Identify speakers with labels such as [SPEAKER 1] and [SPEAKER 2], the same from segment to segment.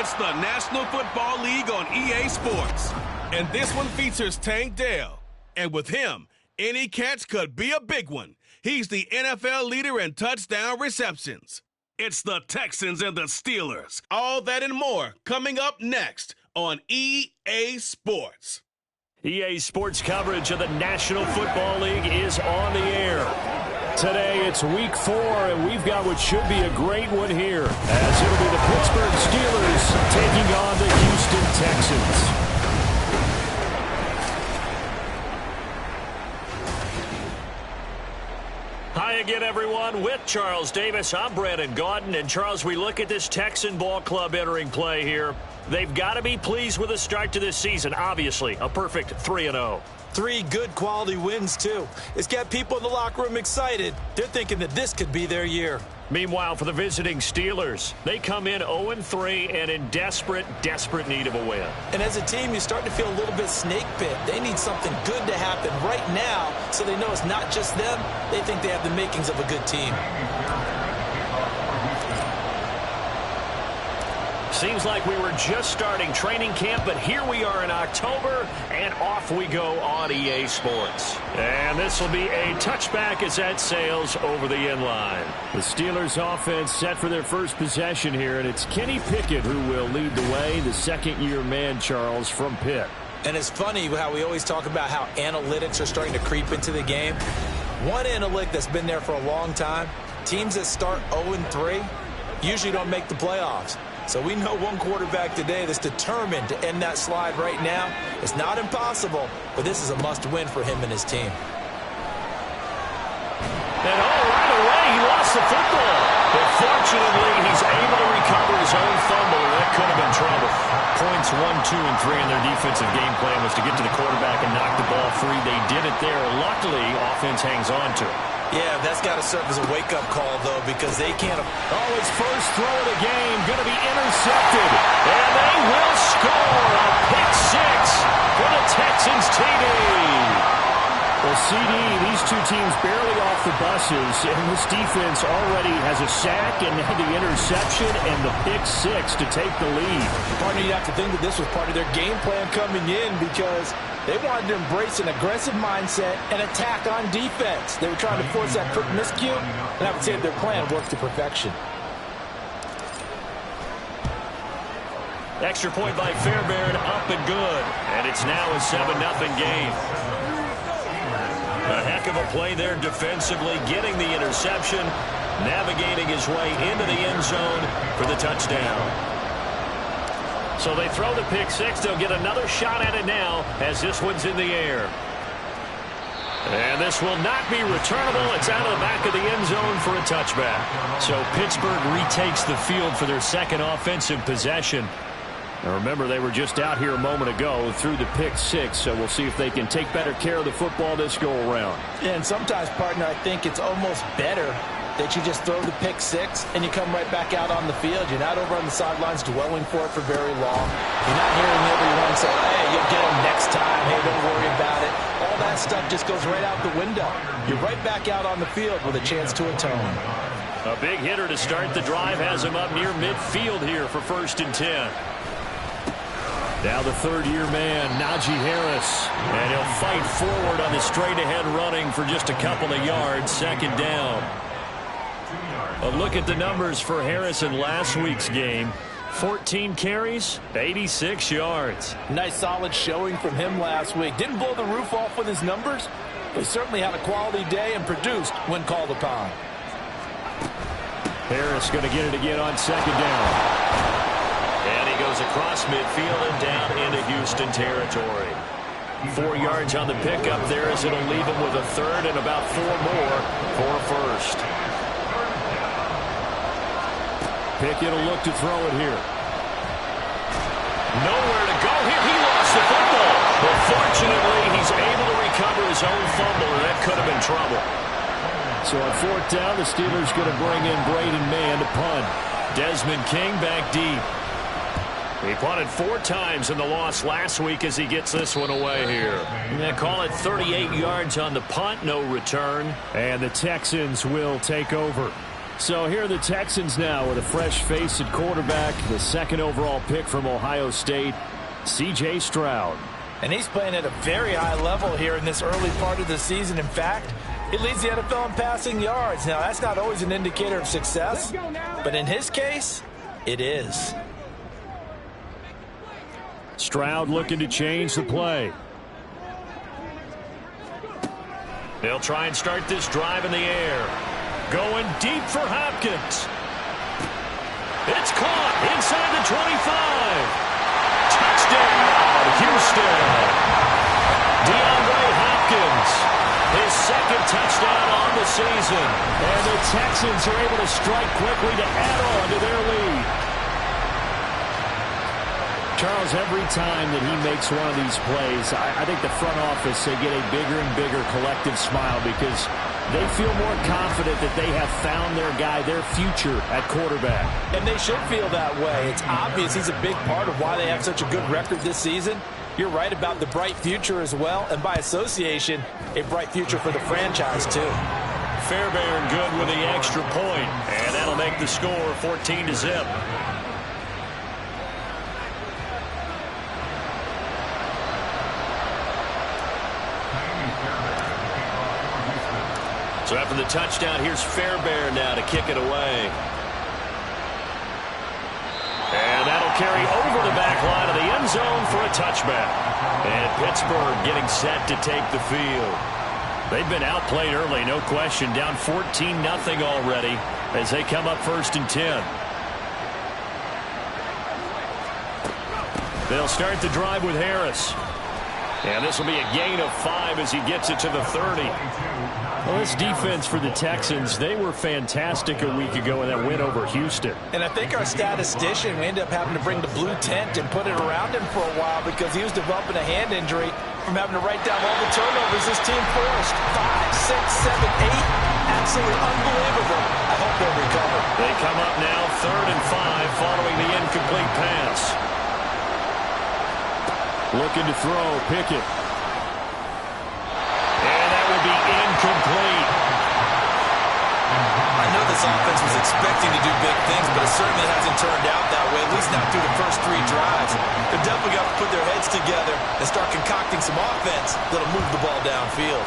[SPEAKER 1] It's the National Football League on EA Sports. And this one features Tank Dell. And with him, any catch could be a big one. He's the NFL leader in touchdown receptions. It's the Texans and the Steelers. All that and more coming up next on EA Sports.
[SPEAKER 2] EA Sports coverage of the National Football League is on the air. Today it's week 4, and we've got what should be a great one here, as it'll be the Pittsburgh Steelers taking on the Houston Texans. Hi again, everyone. With Charles Davis, I'm Brandon Gaudin. And, Charles, we look at this Texan ball club entering play here. They've got to be pleased with the start to this season. Obviously, a perfect 3-0.
[SPEAKER 3] 3 good quality wins, too. It's got people in the locker room excited. They're thinking that this could be their year.
[SPEAKER 2] Meanwhile, for the visiting Steelers, they come in 0-3 and in desperate need of a win.
[SPEAKER 3] And as a team, you're starting to feel a little bit snake bit. They need something good to happen right now so they know it's not just them. They think they have the makings of a good team.
[SPEAKER 2] Seems like we were just starting training camp, but here we are in October, and off we go on EA Sports. And this will be a touchback as that sails over the end line. The Steelers offense set for their first possession here, and it's Kenny Pickett who will lead the way, the second-year man, Charles, from Pitt.
[SPEAKER 3] And it's funny how we always talk about how analytics are starting to creep into the game. One analytic that's been there for a long time, teams that start 0-3 usually don't make the playoffs. So we know one quarterback today that's determined to end that slide right now. It's not impossible, but this is a must-win for him and his team.
[SPEAKER 2] And right away, he lost the football. But fortunately, he's able to recover his own fumble, and that could have been trouble. Points 1, 2, and 3 in their defensive game plan was to get to the quarterback and knock the ball free. They did it there. Luckily, offense hangs on to it.
[SPEAKER 3] Yeah, that's got to serve as a wake-up call, though, because they can't...
[SPEAKER 2] Oh, his first throw of the game going to be intercepted. And they will score a pick 6 for the Texans TD. Well, CD, these two teams barely off the buses, and this defense already has a sack and now the interception and the pick 6 to take the lead.
[SPEAKER 3] Partner, you have to think that this was part of their game plan coming in because they wanted to embrace an aggressive mindset and attack on defense. They were trying to force that quick miscue, and I would say that their plan worked to perfection.
[SPEAKER 2] Extra point by Fairbairn, up and good. And it's now a 7-0 game. A heck of a play there defensively, getting the interception, navigating his way into the end zone for the touchdown. So they throw the pick 6. They'll get another shot at it now as this one's in the air. And this will not be returnable. It's out of the back of the end zone for a touchback. So Pittsburgh retakes the field for their second offensive possession. Now remember, they were just out here a moment ago through the pick 6, so we'll see if they can take better care of the football this go-around.
[SPEAKER 3] Yeah, and sometimes, partner, I think it's almost better that you just throw the pick 6 and you come right back out on the field. You're not over on the sidelines dwelling for it for very long. You're not hearing everyone say, hey, you'll get them next time. Hey, don't worry about it. All that stuff just goes right out the window. You're right back out on the field with a chance to atone.
[SPEAKER 2] A big hitter to start the drive has him up near midfield here for 1st and 10. Now the third-year man, Najee Harris. And he'll fight forward on the straight-ahead running for just a couple of yards. 2nd down. A look at the numbers for Harris in last week's game. 14 carries, 86 yards.
[SPEAKER 3] Nice solid showing from him last week. Didn't blow the roof off with his numbers, but he certainly had a quality day and produced when called upon.
[SPEAKER 2] Harris going to get it again on 2nd down. And he goes across midfield and down into Houston territory. 4 yards on the pickup there as it'll leave him with a 3rd and about 4 more for a 1st. Pickett will look to throw it here. Nowhere to go here. He lost the football. But fortunately, he's able to recover his own fumble, and that could have been trouble. So on 4th down, the Steelers going to bring in Braden Mann to punt. Desmond King back deep. He punted 4 times in the loss last week as he gets this one away here. They call it 38 yards on the punt, no return. And the Texans will take over. So here are the Texans now with a fresh face at quarterback, the second overall pick from Ohio State, C.J. Stroud.
[SPEAKER 3] And he's playing at a very high level here in this early part of the season. In fact, he leads the NFL in passing yards. Now, that's not always an indicator of success, but in his case, it is.
[SPEAKER 2] Stroud looking to change the play. They'll try and start this drive in the air. Going deep for Hopkins. It's caught inside the 25. Touchdown, Houston. DeAndre Hopkins, his second touchdown on the season. And the Texans are able to strike quickly to add on to their lead. Charles, every time that he makes one of these plays, I think the front office, they get a bigger and bigger collective smile because they feel more confident that they have found their guy, their future at quarterback.
[SPEAKER 3] And they should feel that way. It's obvious he's a big part of why they have such a good record this season. You're right about the bright future as well, and by association, a bright future for the franchise too.
[SPEAKER 2] Fairbairn good with the extra point, and that'll make the score 14-0. So after the touchdown, here's Fairbairn now to kick it away. And that'll carry over the back line of the end zone for a touchback. And Pittsburgh getting set to take the field. They've been outplayed early, no question. Down 14-0 already as they come up 1st and 10. They'll start the drive with Harris. And this will be a gain of 5 as he gets it to the 30. Well, this defense for the Texans, they were fantastic a week ago in that win over Houston.
[SPEAKER 3] And I think our statistician, we ended up having to bring the blue tent and put it around him for a while because he was developing a hand injury from having to write down all the turnovers this team forced. 5, 6, 7, 8. Absolutely unbelievable. I hope they'll recover.
[SPEAKER 2] They come up now 3rd and 5 following the incomplete pass. Looking to throw, Pickett. Incomplete.
[SPEAKER 3] I know this offense was expecting to do big things, but it certainly hasn't turned out that way, at least not through the first 3 drives. They're definitely got to put their heads together and start concocting some offense that'll move the ball downfield.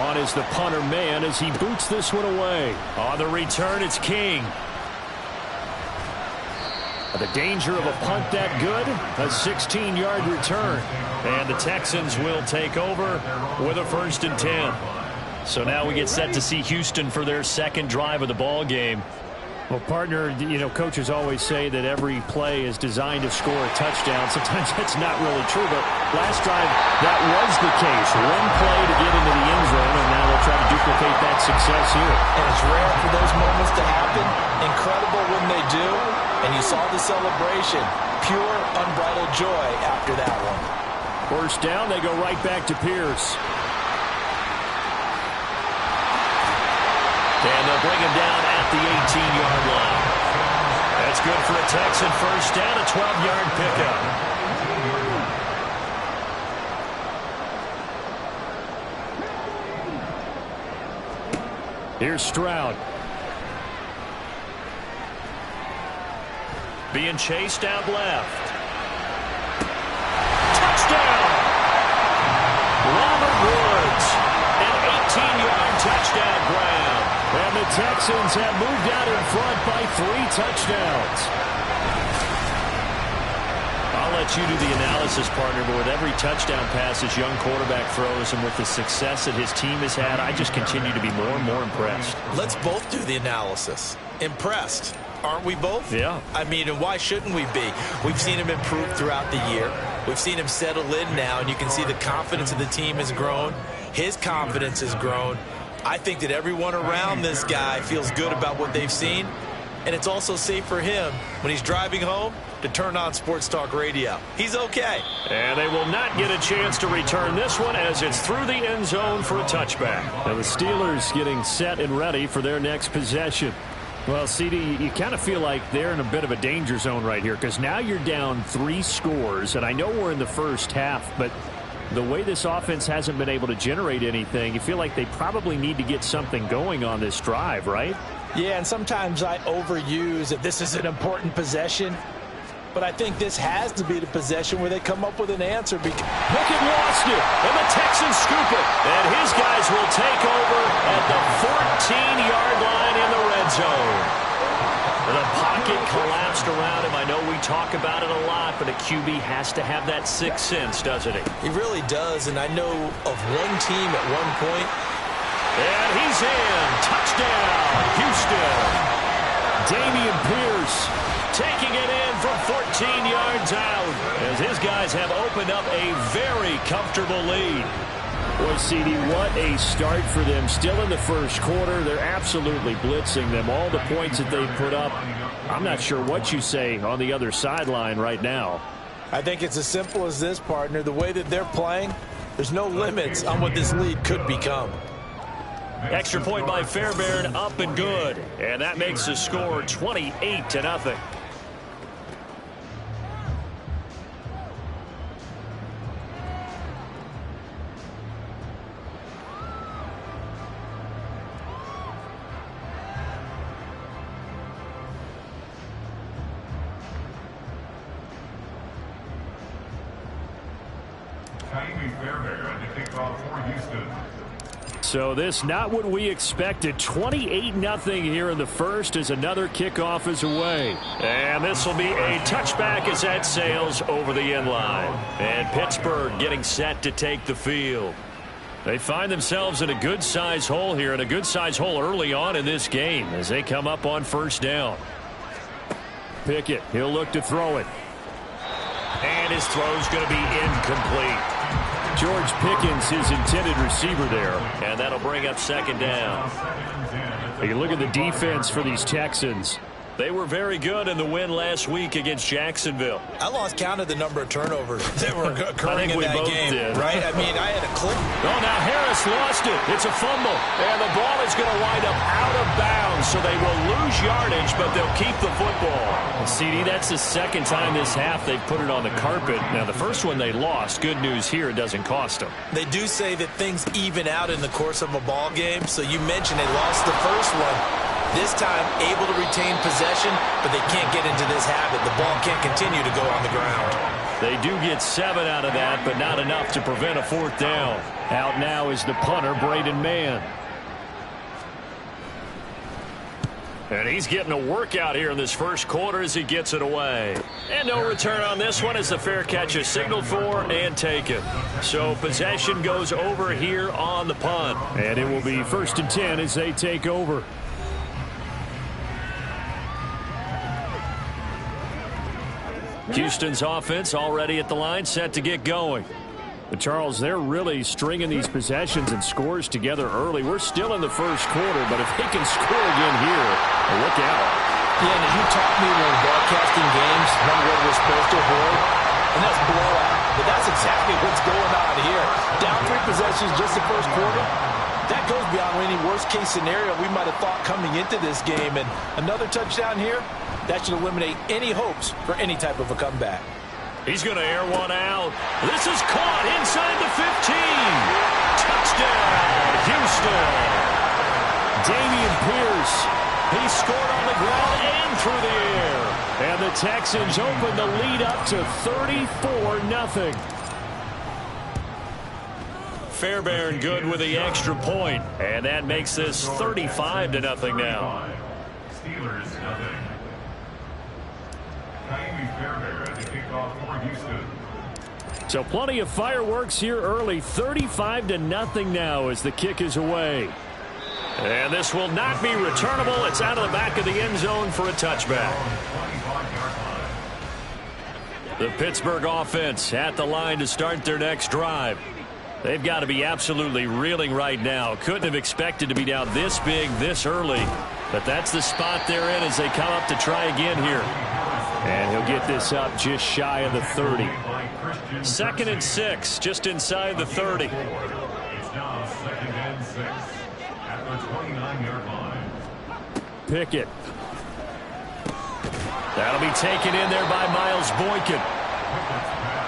[SPEAKER 2] On is the punter man as he boots this one away. On the return, it's King. The danger of a punt that good, a 16-yard return. And the Texans will take over with a 1st and 10. So now we get set to see Houston for their second drive of the ball game. Well, partner, you know, coaches always say that every play is designed to score a touchdown. Sometimes that's not really true, but last drive, that was the case. One play to get into the end zone, and now they'll try to duplicate that success here.
[SPEAKER 3] And it's rare for those moments to happen. Incredible when they do. And you saw the celebration. Pure, unbridled joy after that one.
[SPEAKER 2] First down, they go right back to Pierce. And they'll bring him down at the 18-yard line. That's good for a Texan first down, a 12-yard pickup. Here's Stroud. Being chased out left. Touchdown! Robert Woods, an 18-yard touchdown grab. And the Texans have moved out in front by 3 touchdowns. I'll let you do the analysis, partner, but with every touchdown pass this young quarterback throws and with the success that his team has had, I just continue to be more and more impressed.
[SPEAKER 3] Let's both do the analysis. Impressed. Aren't we both?
[SPEAKER 2] Yeah.
[SPEAKER 3] I mean, and why shouldn't we be? We've seen him improve throughout the year. We've seen him settle in now, and you can see the confidence of the team has grown. His confidence has grown. I think that everyone around this guy feels good about what they've seen, and it's also safe for him when he's driving home to turn on Sports Talk Radio. He's okay.
[SPEAKER 2] And they will not get a chance to return this one as it's through the end zone for a touchback. Now the Steelers getting set and ready for their next possession. Well, CD, you kind of feel like they're in a bit of a danger zone right here because now you're down 3 scores, and I know we're in the first half, but the way this offense hasn't been able to generate anything, you feel like they probably need to get something going on this drive, right?
[SPEAKER 3] Yeah, and sometimes I overuse that this is an important possession. But I think this has to be the possession where they come up with an answer.
[SPEAKER 2] Pickett lost it, and the Texans scoop it. And his guys will take over at the 14-yard line in the red zone. The pocket collapsed around him. I know we talk about it a lot, but a QB has to have that sixth sense, doesn't he?
[SPEAKER 3] He really does, and I know of one team at one point.
[SPEAKER 2] And he's in. Touchdown, Houston. Damian Pierce taking it in from 14 yards out as his guys have opened up a very comfortable lead.
[SPEAKER 4] Boy, CD, what a start for them. Still in the first quarter, they're absolutely blitzing them. All the points that they put up, I'm not sure what you say on the other sideline right now.
[SPEAKER 3] I think it's as simple as this, partner. The way that they're playing, there's no limits on what this lead could become.
[SPEAKER 2] Extra point by Fairbairn, up and good. And that makes the score 28-0.
[SPEAKER 4] So this not what we expected. 28-0 here in the first as another kickoff is away.
[SPEAKER 2] And this will be a touchback as that sails over the end line. And Pittsburgh getting set to take the field. They find themselves in a good-size hole here, and a good-size hole early on in this game as they come up on first down.
[SPEAKER 4] Pickett, he'll look to throw it.
[SPEAKER 2] And his throw's going to be incomplete.
[SPEAKER 4] George Pickens, his intended receiver there.
[SPEAKER 2] And that'll bring up second down.
[SPEAKER 4] You look at the defense for these Texans.
[SPEAKER 2] They were very good in the win last week against Jacksonville.
[SPEAKER 3] I lost count of the number of turnovers that were occurring in that game.
[SPEAKER 2] Did.
[SPEAKER 3] Right? I mean, I had a clip.
[SPEAKER 2] Oh, now Harris lost it. It's a fumble. And the ball is going to wind up out of bounds, so they will lose yardage, but they'll keep the football.
[SPEAKER 4] CD, that's the second time this half they've put it on the carpet. Now, the first one they lost. Good news here, it doesn't cost them.
[SPEAKER 3] They do say that things even out in the course of a ball game. So you mentioned they lost the first one. This time, able to retain possession, but they can't get into this habit. The ball can't continue to go on the ground.
[SPEAKER 2] They do get 7 out of that, but not enough to prevent a fourth down.
[SPEAKER 4] Out now is the punter, Braden Mann.
[SPEAKER 2] And he's getting a workout here in this first quarter as he gets it away. And no return on this one as the fair catch is signaled for and taken. So possession goes over here on the punt.
[SPEAKER 4] And it will be 1st and 10 as they take over.
[SPEAKER 2] Houston's offense already at the line, set to get going.
[SPEAKER 4] But Charles, they're really stringing these possessions and scores together early. We're still in the first quarter, but if they can score again here, look out.
[SPEAKER 3] Yeah, and as you taught me when broadcasting games, one word we're supposed to avoid, and that's blowout. But that's exactly what's going on here. Down 3 possessions just the first quarter. That goes beyond any worst-case scenario we might have thought coming into this game. And another touchdown here, that should eliminate any hopes for any type of a comeback.
[SPEAKER 2] He's going to air one out. This is caught inside the 15. Touchdown, Houston.
[SPEAKER 4] Damian Pierce.
[SPEAKER 2] He scored on the ground and through the air.
[SPEAKER 4] And the Texans open the lead up to 34-0.
[SPEAKER 2] Fairbairn good with the extra point. And that makes this 35-0 now.
[SPEAKER 5] Steelers nothing.
[SPEAKER 4] So plenty of fireworks here early. 35-0 now as the kick is away.
[SPEAKER 2] And this will not be returnable. It's out of the back of the end zone for a touchback. The Pittsburgh offense at the line to start their next drive. They've got to be absolutely reeling right now. Couldn't have expected to be down this big this early. But that's the spot they're in as they come up to try again here.
[SPEAKER 4] And he'll get this up just shy of the 30.
[SPEAKER 2] 2nd and 6, just inside the 30.
[SPEAKER 5] It's now 2nd and 6 at the 29-yard line.
[SPEAKER 4] Pickett.
[SPEAKER 2] That'll be taken in there by Miles Boykin.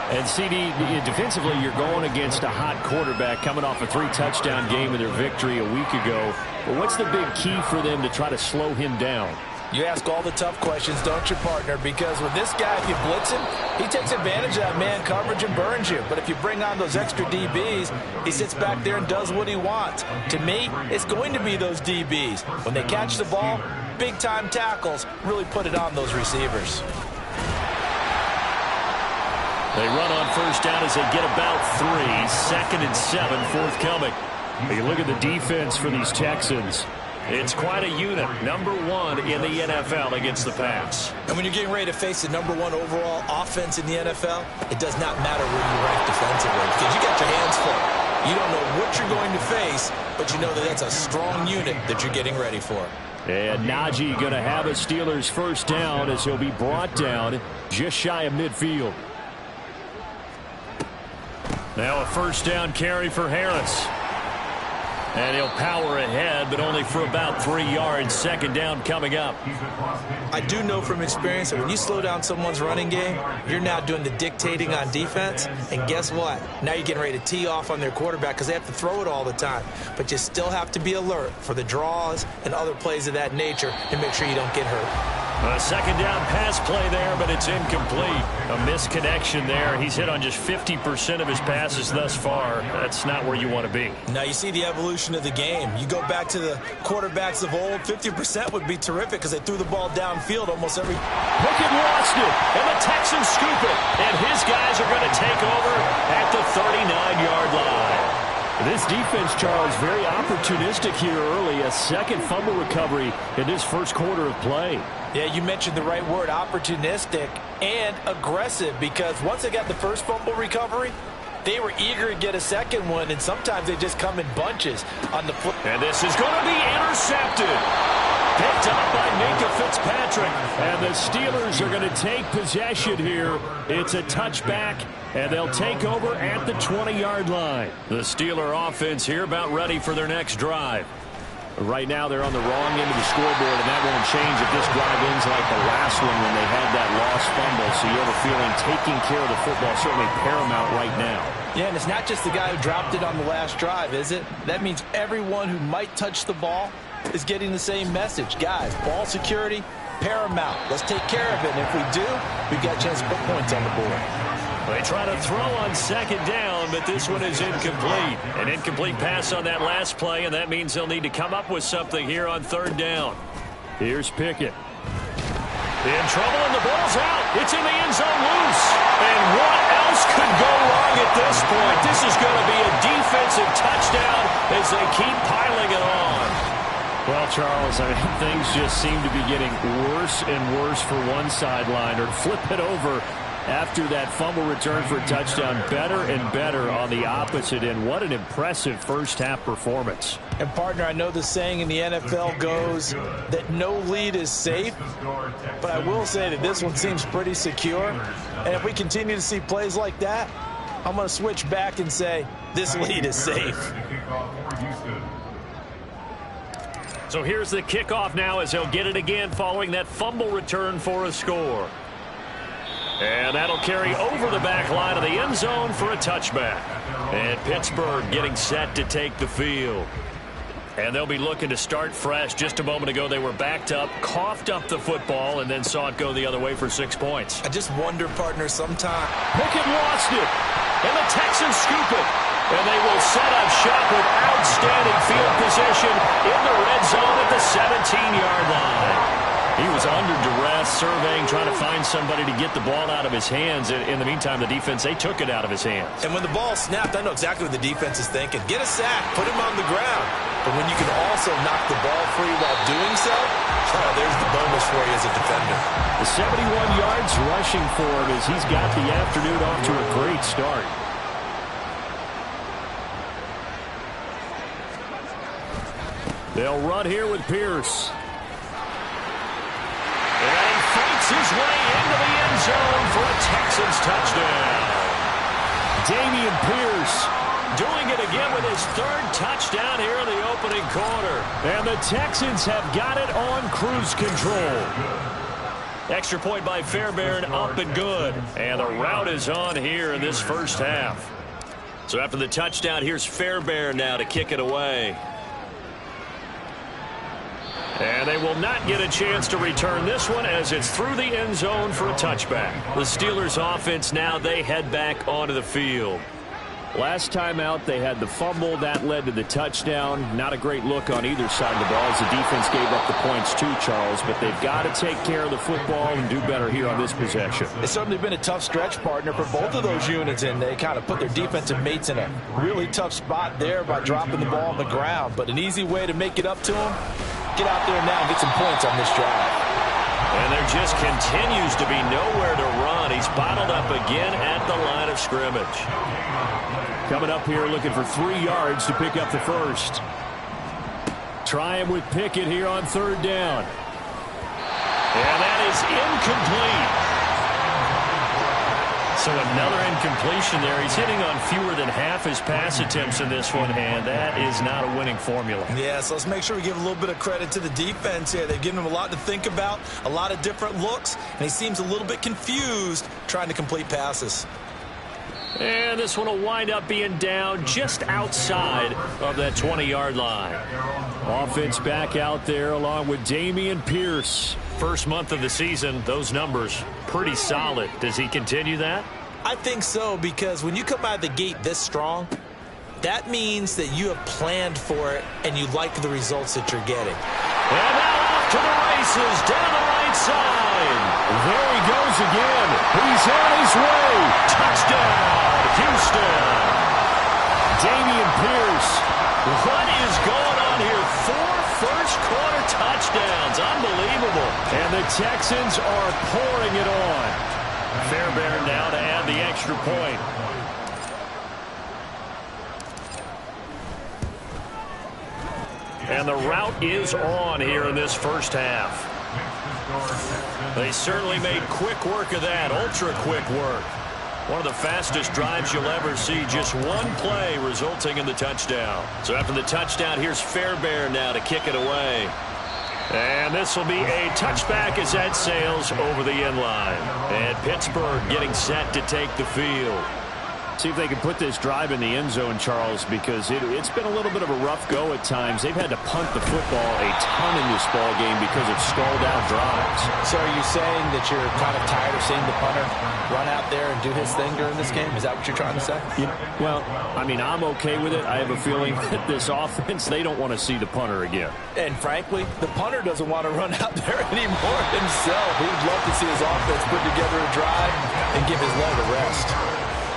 [SPEAKER 4] And CD, defensively, you're going against a hot quarterback coming off a 3-touchdown game in their victory a week ago. But what's the big key for them to try to slow him down?
[SPEAKER 3] You ask all the tough questions, don't you, partner? Because with this guy, if you blitz him, he takes advantage of that man coverage and burns you. But if you bring on those extra DBs, he sits back there and does what he wants. To me, it's going to be those DBs. When they catch the ball, big-time tackles really put it on those receivers.
[SPEAKER 2] They run on first down as they get about 3. 2nd and 7 forthcoming.
[SPEAKER 4] You look at the defense for these Texans.
[SPEAKER 2] It's quite a unit. Number 1 in the NFL against the pass.
[SPEAKER 3] And when you're getting ready to face the number 1 overall offense in the NFL, it does not matter where you rank defensively because you got your hands full. You don't know what you're going to face, but you know that that's a strong unit that you're getting ready for.
[SPEAKER 4] And Najee going to have a Steelers first down as he'll be brought down just shy of midfield.
[SPEAKER 2] Now a first down carry for Harris. And he'll power ahead, but only for about 3 yards. 2nd down coming up.
[SPEAKER 3] I do know from experience that when you slow down someone's running game, you're now doing the dictating on defense. And guess what? Now you're getting ready to tee off on their quarterback because they have to throw it all the time. But you still have to be alert for the draws and other plays of that nature to make sure you don't get hurt.
[SPEAKER 2] A 2nd down pass play there, but it's incomplete. A misconnection there. He's hit on just 50% of his passes thus far. That's not where you want to be.
[SPEAKER 3] Now you see the evolution of the game. You go back to the quarterbacks of old, 50% would be terrific because they threw the ball downfield almost every...
[SPEAKER 2] Pickett lost it, and the Texans scoop it. And his guys are going to take over at the 39-yard line.
[SPEAKER 4] This defense, Charles, very opportunistic here early. A second fumble recovery in this first quarter of play.
[SPEAKER 3] Yeah, you mentioned the right word, opportunistic and aggressive, because once they got the first fumble recovery, they were eager to get a second one, and sometimes they just come in bunches on the flip.
[SPEAKER 2] And this is going to be intercepted. Picked up by Minka Fitzpatrick.
[SPEAKER 4] And the Steelers are going to take possession here. It's a touchback, and they'll take over at the 20-yard line.
[SPEAKER 2] The Steeler offense here about ready for their next drive.
[SPEAKER 4] Right now they're on the wrong end of the scoreboard, and that won't change if this drive ends like the last one when they had that lost fumble. So you have a feeling taking care of the football is certainly paramount right now.
[SPEAKER 3] Yeah, and it's not just the guy who dropped it on the last drive, is it? That means everyone who might touch the ball is getting the same message. Guys, ball security, paramount. Let's take care of it. And if we do, we've got a chance to put points on the board.
[SPEAKER 2] They try to throw on 2nd down, but this one is incomplete. An incomplete pass on that last play, and that means they'll need to come up with something here on 3rd down.
[SPEAKER 4] Here's Pickett.
[SPEAKER 2] In trouble, and the ball's out. It's in the end zone loose. And what else could go wrong at this point? This is going to be a defensive touchdown as they keep piling it on.
[SPEAKER 4] Well, Charles, I mean, things just seem to be getting worse and worse for one sideline, or flip it over after that fumble return for a touchdown. Better and better on the opposite end. What an impressive first-half performance.
[SPEAKER 3] And, partner, I know the saying in the NFL goes that no lead is safe, but I will say that this one seems pretty secure. And if we continue to see plays like that, I'm going to switch back and say this lead is safe.
[SPEAKER 2] So here's the kickoff now as he'll get it again following that fumble return for a score. And that'll carry over the back line of the end zone for a touchback. And Pittsburgh getting set to take the field. And they'll be looking to start fresh. Just a moment ago, they were backed up, coughed up the football, and then saw it go the other way for 6 points.
[SPEAKER 3] I just wonder, partner, sometime.
[SPEAKER 2] Pickett lost it. And the Texans scoop it. And they will set up shop with outstanding field position in the red zone at the 17-yard line. He was under duress, surveying, trying to find somebody to get the ball out of his hands. In the meantime, the defense, they took it out of his hands.
[SPEAKER 3] And when the ball snapped, I know exactly what the defense is thinking. Get a sack, put him on the ground. But when you can also knock the ball free while doing so, there's the bonus for you as a defender.
[SPEAKER 4] The 71 yards rushing for him as he's got the afternoon off to a great start. They'll run here with Pierce.
[SPEAKER 2] And he fights his way into the end zone for a Texans touchdown.
[SPEAKER 4] Dameon Pierce
[SPEAKER 2] doing it again with his 3rd touchdown here in the opening quarter.
[SPEAKER 4] And the Texans have got it on cruise control.
[SPEAKER 2] Extra point by Fairbairn, up and good. And the route is on here in this first half. So after the touchdown, here's Fairbairn now to kick it away. And they will not get a chance to return this one as it's through the end zone for a touchback. The Steelers offense now, they head back onto the field.
[SPEAKER 4] Last time out, they had the fumble. That led to the touchdown. Not a great look on either side of the ball as the defense gave up the points too, Charles. But they've got to take care of the football and do better here on this possession.
[SPEAKER 3] It's certainly been a tough stretch, partner, for both of those units, and they kind of put their defensive mates in a really tough spot there by dropping the ball on the ground. But an easy way to make it up to them, get out there now and get some points on this drive.
[SPEAKER 2] And there just continues to be nowhere to run. He's bottled up again at the line of scrimmage.
[SPEAKER 4] Coming up here looking for 3 yards to pick up the first. Try him with Pickett here on 3rd down.
[SPEAKER 2] And that is incomplete. So another incompletion there. He's hitting on fewer than half his pass attempts in this one, and that is not a winning formula.
[SPEAKER 3] Yeah, so let's make sure we give a little bit of credit to the defense here. They've given him a lot to think about, a lot of different looks, and he seems a little bit confused trying to complete passes.
[SPEAKER 2] And this one will wind up being down just outside of that 20-yard line.
[SPEAKER 4] Offense back out there along with Dameon Pierce.
[SPEAKER 2] First month of the season, those numbers pretty solid. Does he continue that?
[SPEAKER 3] I think so, because when you come out of the gate this strong, that means that you have planned for it and you like the results that you're getting.
[SPEAKER 2] And now off to the races down the right side.
[SPEAKER 4] There he goes again. He's on his way.
[SPEAKER 2] Touchdown, Houston.
[SPEAKER 4] Dameon Pierce.
[SPEAKER 2] What is going on here? 4 first-quarter touchdowns. Unbelievable.
[SPEAKER 4] And the Texans are pouring it on.
[SPEAKER 2] Fairbairn now to add the extra point. And the route is on here in this first half. They certainly made quick work of that, ultra-quick work. One of the fastest drives you'll ever see, just one play resulting in the touchdown. So after the touchdown, here's Fairbairn now to kick it away. And this will be a touchback as that sails over the end line. And Pittsburgh getting set to take the field.
[SPEAKER 4] See if they can put this drive in the end zone, Charles, because it's been a little bit of a rough go at times. They've had to punt the football a ton in this ball game because of stalled-out drives.
[SPEAKER 3] So are you saying that you're kind of tired of seeing the punter run out there and do his thing during this game? Is that what you're trying to say?
[SPEAKER 4] Yeah, well, I mean, I'm okay with it. I have a feeling that this offense, they don't want to see the punter again.
[SPEAKER 3] And frankly, the punter doesn't want to run out there anymore himself. He would love to see his offense put together a drive and give his leg a rest.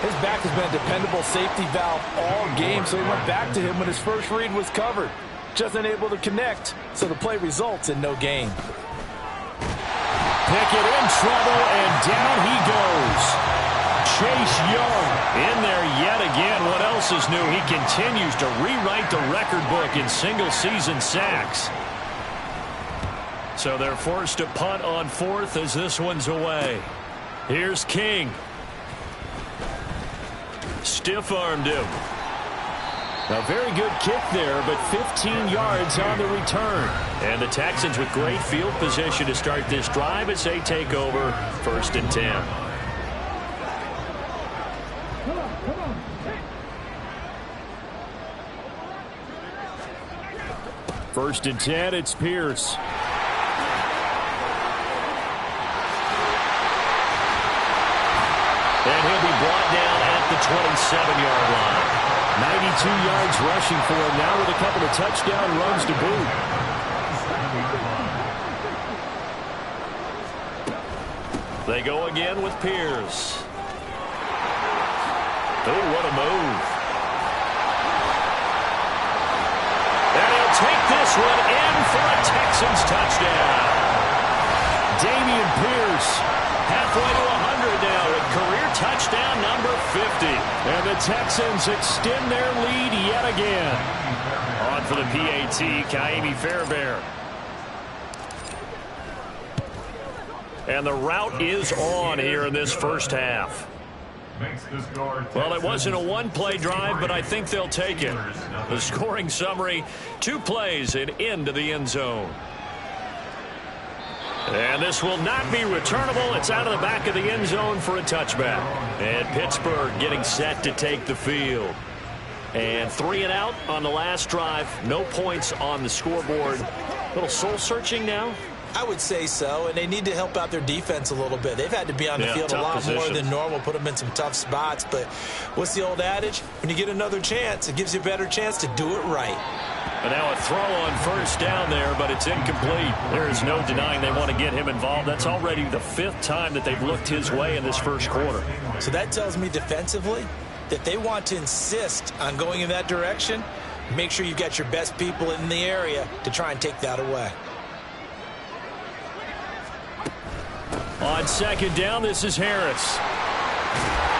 [SPEAKER 3] His back has been a dependable safety valve all game, so he went back to him when his first read was covered. Just unable to connect, so the play results in no gain.
[SPEAKER 4] Pickett in trouble, and down he goes. Chase Young
[SPEAKER 2] in there yet again. What else is new? He continues to rewrite the record book in single-season sacks. So they're forced to punt on 4th as this one's away. Here's King. Stiff-armed him.
[SPEAKER 4] A very good kick there, but 15 yards on the return.
[SPEAKER 2] And the Texans with great field position to start this drive as they take over 1st and 10.
[SPEAKER 4] First and 10, it's Pierce.
[SPEAKER 2] And he'll be brought down at the 27-yard line.
[SPEAKER 4] 92 yards rushing for him now with a couple of touchdown runs to boot.
[SPEAKER 2] They go again with Pierce. Oh, what a move. And he'll take this one in for a Texans touchdown.
[SPEAKER 4] Dameon Pierce.
[SPEAKER 2] Halfway to 100 now with career touchdown number 50.
[SPEAKER 4] And the Texans extend their lead yet again.
[SPEAKER 2] On for the PAT, Kaimi Fairbairn. And the route is on here in this first half. Well, it wasn't a one-play drive, but I think they'll take it. The scoring summary, 2 plays and into the end zone. And this will not be returnable. It's out of the back of the end zone for a touchback. And Pittsburgh getting set to take the field. And 3 and out on the last drive. No points on the scoreboard. A little soul-searching now.
[SPEAKER 3] I would say so, and they need to help out their defense a little bit. They've had to be on the field a lot more than normal, put them in some tough spots. But what's the old adage? When you get another chance, it gives you a better chance to do it right.
[SPEAKER 2] And now a throw on first down there, but it's incomplete. There is no denying they want to get him involved. That's already the 5th time that they've looked his way in this first quarter.
[SPEAKER 3] So that tells me defensively that they want to insist on going in that direction. Make sure you've got your best people in the area to try and take that away.
[SPEAKER 2] On second down, this is Harris.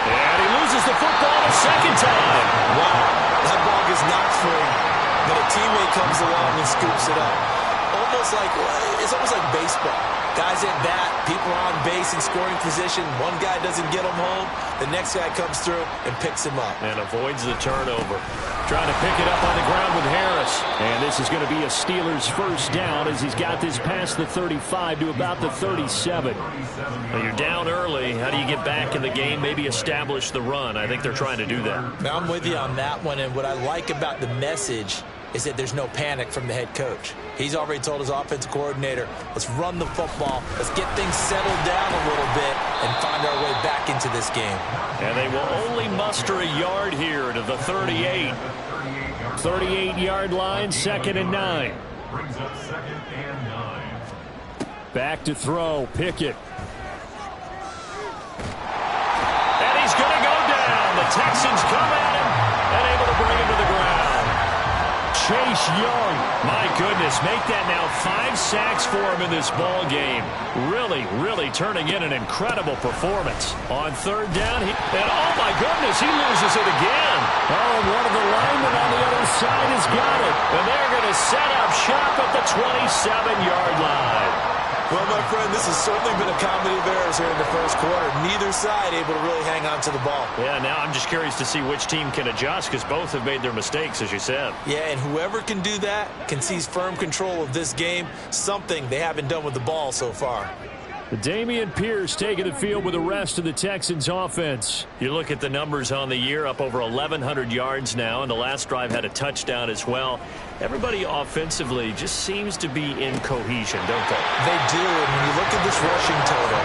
[SPEAKER 2] And he loses the football a second time.
[SPEAKER 3] Wow, that ball is not free, but a teammate comes along and scoops it up. It's almost like baseball. Guys at bat, people are on base in scoring position. One guy doesn't get him home. The next guy comes through and picks him up.
[SPEAKER 2] And avoids the turnover. Trying to pick it up on the ground with Harris.
[SPEAKER 4] And this is going to be a Steelers first down as he's got this past the 35 to about the 37.
[SPEAKER 2] Well, you're down early. How do you get back in the game? Maybe establish the run. I think they're trying to do that.
[SPEAKER 3] Now, I'm with you on that one. And what I like about the message is that there's no panic from the head coach. He's already told his offensive coordinator, let's run the football, let's get things settled down a little bit and find our way back into this game.
[SPEAKER 2] And they will only muster a yard here to the 38.
[SPEAKER 4] 38-yard line, 2nd and 9.
[SPEAKER 5] Brings up 2nd and 9.
[SPEAKER 4] Back to throw, Pickett.
[SPEAKER 2] And he's going to go down. The Texans come at him and able to bring him to the ground.
[SPEAKER 4] Chase Young.
[SPEAKER 2] My goodness, make that now 5 sacks for him in this ball game. Really turning in an incredible performance. On 3rd down, and oh my goodness, he loses it again.
[SPEAKER 4] Oh, and one of the linemen on the other side has got it.
[SPEAKER 2] And they're going to set up shop at the 27-yard line.
[SPEAKER 3] Well, my friend, this has certainly been a comedy of errors here in the first quarter. Neither side able to really hang on to the ball.
[SPEAKER 2] Yeah, now I'm just curious to see which team can adjust because both have made their mistakes, as you said.
[SPEAKER 3] Yeah, and whoever can do that can seize firm control of this game, something they haven't done with the ball so far.
[SPEAKER 4] Damian Pierce taking the field with the rest of the Texans offense.
[SPEAKER 2] You look at the numbers on the year, up over 1,100 yards now, and the last drive had a touchdown as well. Everybody offensively just seems to be in cohesion, don't they?
[SPEAKER 3] They do, and when you look at this rushing total,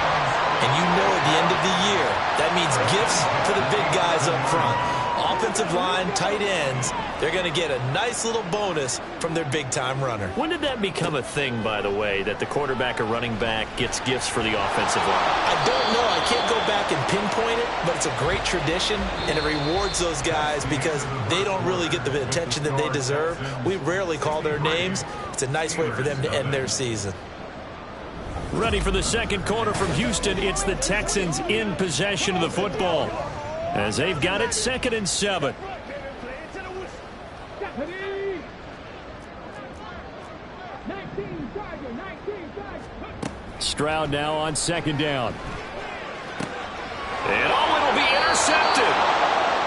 [SPEAKER 3] and you know at the end of the year, that means gifts for the big guys up front. Offensive line, tight ends, they're going to get a nice little bonus from their big-time runner.
[SPEAKER 2] When did that become a thing, by the way, that the quarterback or running back gets gifts for the offensive line?
[SPEAKER 3] I don't know. I can't go back and pinpoint it, but it's a great tradition, and it rewards those guys because they don't really get the attention that they deserve. We rarely call their names. It's a nice way for them to end their season.
[SPEAKER 4] Ready for the second quarter from Houston. It's the Texans in possession of the football as they've got it 2nd and 7. Stroud now on 2nd down.
[SPEAKER 2] And it'll be intercepted.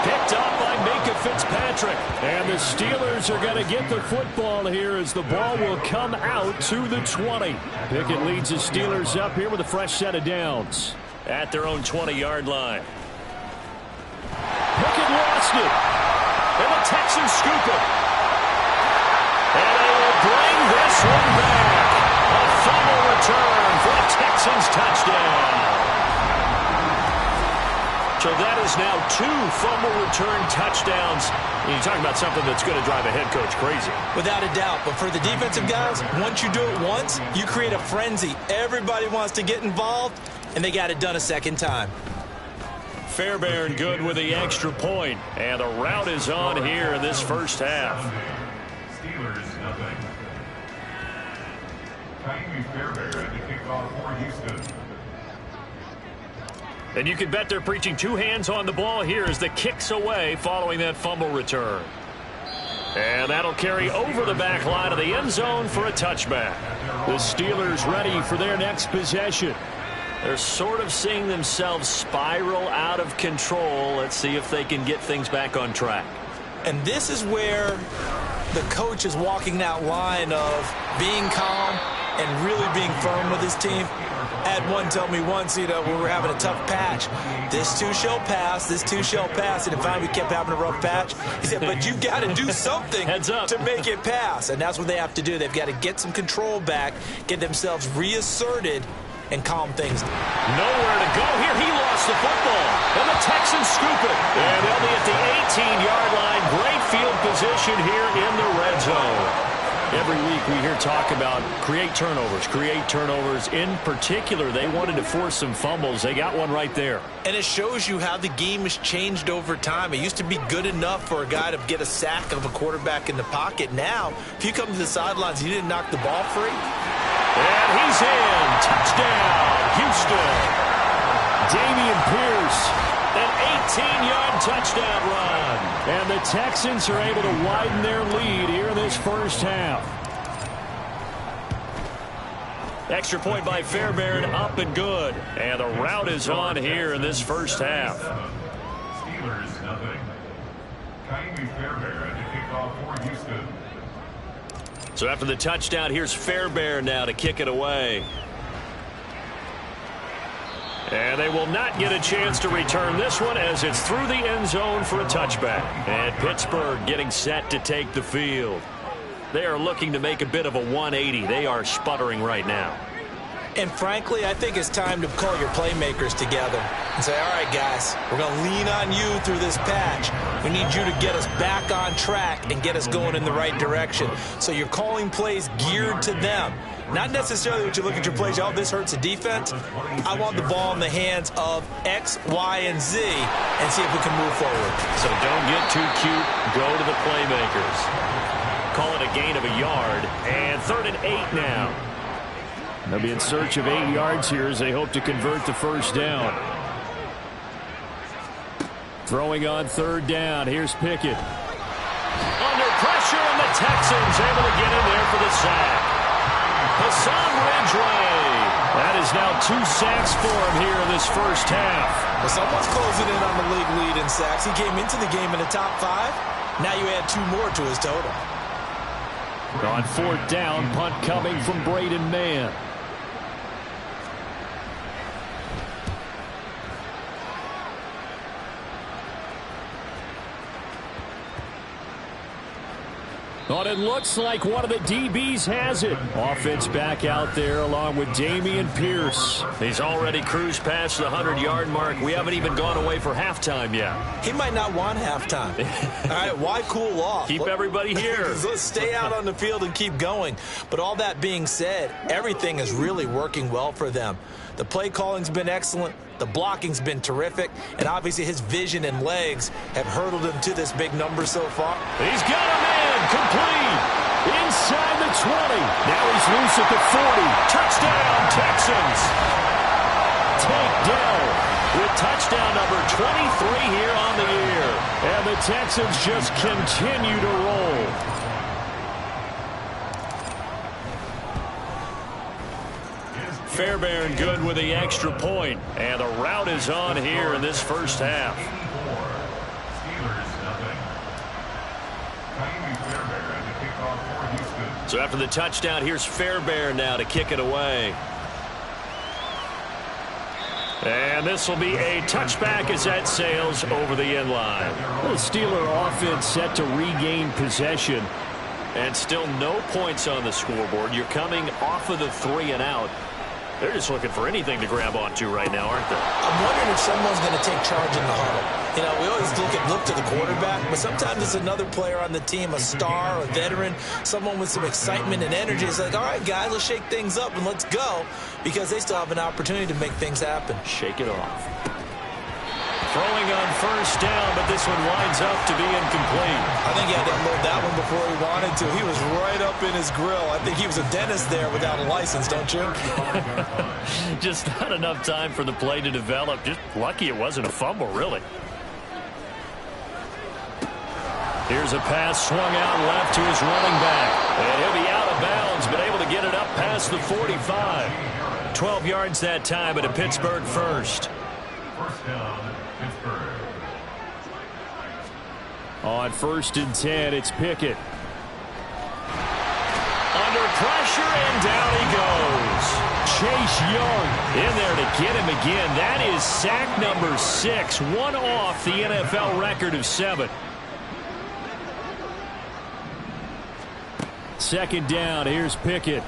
[SPEAKER 4] Picked up by Minka Fitzpatrick. And the Steelers are going to get the football here as the ball will come out to the 20. Pickett leads the Steelers up here with a fresh set of downs.
[SPEAKER 2] At their own 20-yard line.
[SPEAKER 4] Pickett lost it.
[SPEAKER 2] And the Texans scoop it. And they will bring this one back. A fumble return for the Texans touchdown. So that is now 2 fumble return touchdowns. And you're talking about something that's going to drive a head coach crazy.
[SPEAKER 3] Without a doubt. But for the defensive guys, once you do it once, you create a frenzy. Everybody wants to get involved, and they got it done a second time.
[SPEAKER 2] Fairbairn good with the extra point. And the route is on here in this first half.
[SPEAKER 5] Steelers, nothing. Tiny Fairbairn to kick off for Houston.
[SPEAKER 2] And you can bet they're preaching 2 hands on the ball here as the kick's away following that fumble return. And that'll carry over the back line of the end zone for a touchback.
[SPEAKER 4] The Steelers ready for their next possession.
[SPEAKER 2] They're sort of seeing themselves spiral out of control. Let's see if they can get things back on track.
[SPEAKER 3] And this is where the coach is walking that line of being calm and really being firm with his team. I had one tell me once, when we were having a tough patch, this too shall pass, this too shall pass. And finally we kept having a rough patch. He said, but you got to do something to make it pass. And that's what they have to do. They've got to get some control back, get themselves reasserted, and calm things down.
[SPEAKER 2] Nowhere to go here. He lost the football. And the Texans scoop it. And they'll be at the 18-yard line. Great field position here in the red zone. Every week we hear talk about create turnovers. In particular, they wanted to force some fumbles. They got one right there.
[SPEAKER 3] And it shows you how the game has changed over time. It used to be good enough for a guy to get a sack of a quarterback in the pocket. Now, if you come to the sidelines and you didn't knock the ball free.
[SPEAKER 2] And he's in. Touchdown, Houston. Dameon Pierce, an 18-yard touchdown run.
[SPEAKER 4] And the Texans are able to widen their lead here in this first half.
[SPEAKER 2] Extra point by Fairbairn, up and good. And the route is on here in this first half.
[SPEAKER 5] Steelers, nothing. Kaimi Fairbairn to kick off for Houston.
[SPEAKER 2] So after the touchdown, here's Fairbairn now to kick it away. And they will not get a chance to return this one as it's through the end zone for a touchback. And Pittsburgh getting set to take the field. They are looking to make a bit of a 180. They are sputtering right now.
[SPEAKER 3] And frankly, I think it's time to call your playmakers together and say, all right, guys, we're going to lean on you through this patch. We need you to get us back on track and get us going in the right direction. So you're calling plays geared to them. Not necessarily what you look at your plays, oh, this hurts the defense. I want the ball in the hands of X, Y, and Z and see if we can move forward.
[SPEAKER 2] So don't get too cute. Go to the playmakers. Call it a gain of a yard. And 3rd and 8 now.
[SPEAKER 4] They'll be in search of 8 yards here as they hope to convert the first down. Throwing on 3rd down. Here's Pickett.
[SPEAKER 2] Under pressure, and the Texans able to get in there for the sack. Hassan Ridgeway. That is now 2 sacks for him here in this first half.
[SPEAKER 3] Well, someone's closing in on the league lead in sacks. He came into the game in the top 5. Now you add 2 more to his total.
[SPEAKER 4] On 4th down, punt coming from Braden Mann. But it looks like one of the DBs has it. Offense back out there along with Dameon Pierce.
[SPEAKER 2] He's already cruised past the 100-yard mark. We haven't even gone away for halftime yet.
[SPEAKER 3] He might not want halftime. All right, why cool off?
[SPEAKER 2] Keep everybody here.
[SPEAKER 3] Let's stay out on the field and keep going. But all that being said, everything is really working well for them. The play calling's been excellent. The blocking's been terrific. And obviously his vision and legs have hurdled him to this big number so far.
[SPEAKER 2] He's got a man complete.
[SPEAKER 4] Inside the 20. Now he's loose at the 40.
[SPEAKER 2] Touchdown, Texans.
[SPEAKER 4] Tank Dell
[SPEAKER 2] with touchdown number 23 here on the year.
[SPEAKER 4] And the Texans just continue to roll.
[SPEAKER 2] Fairbairn good with the extra point. And the route is on here in this first half. So after the touchdown, here's Fairbairn now to kick it away. And this will be a touchback as that sails over the end line.
[SPEAKER 4] The Steeler offense set to regain possession.
[SPEAKER 2] And still no points on the scoreboard. You're coming off of the 3 and out. They're just looking for anything to grab onto right now, aren't they?
[SPEAKER 3] I'm wondering if someone's going to take charge in the huddle. You know, we always look to the quarterback, but sometimes it's another player on the team, a star, a veteran, someone with some excitement and energy. It's like, all right, guys, let's shake things up and let's go, because they still have an opportunity to make things happen.
[SPEAKER 2] Shake it off. Throwing on first down, but this one winds up to be incomplete.
[SPEAKER 3] I think he had to unload that one before he wanted to. He was right up in his grill. I think he was a dentist there without a license, don't you?
[SPEAKER 2] Just not enough time for the play to develop. Just lucky it wasn't a fumble, really. Here's a pass swung out left to his running back. And he'll be out of bounds, but able to get it up past the 45. 12 yards that time, but a Pittsburgh first.
[SPEAKER 5] First down, Pittsburgh.
[SPEAKER 4] On 1st and 10, it's Pickett.
[SPEAKER 2] pressure, and down he goes. Chase Young in there to get him again. That is sack number 6, one off the NFL record of 7.
[SPEAKER 4] Second down, here's Pickett.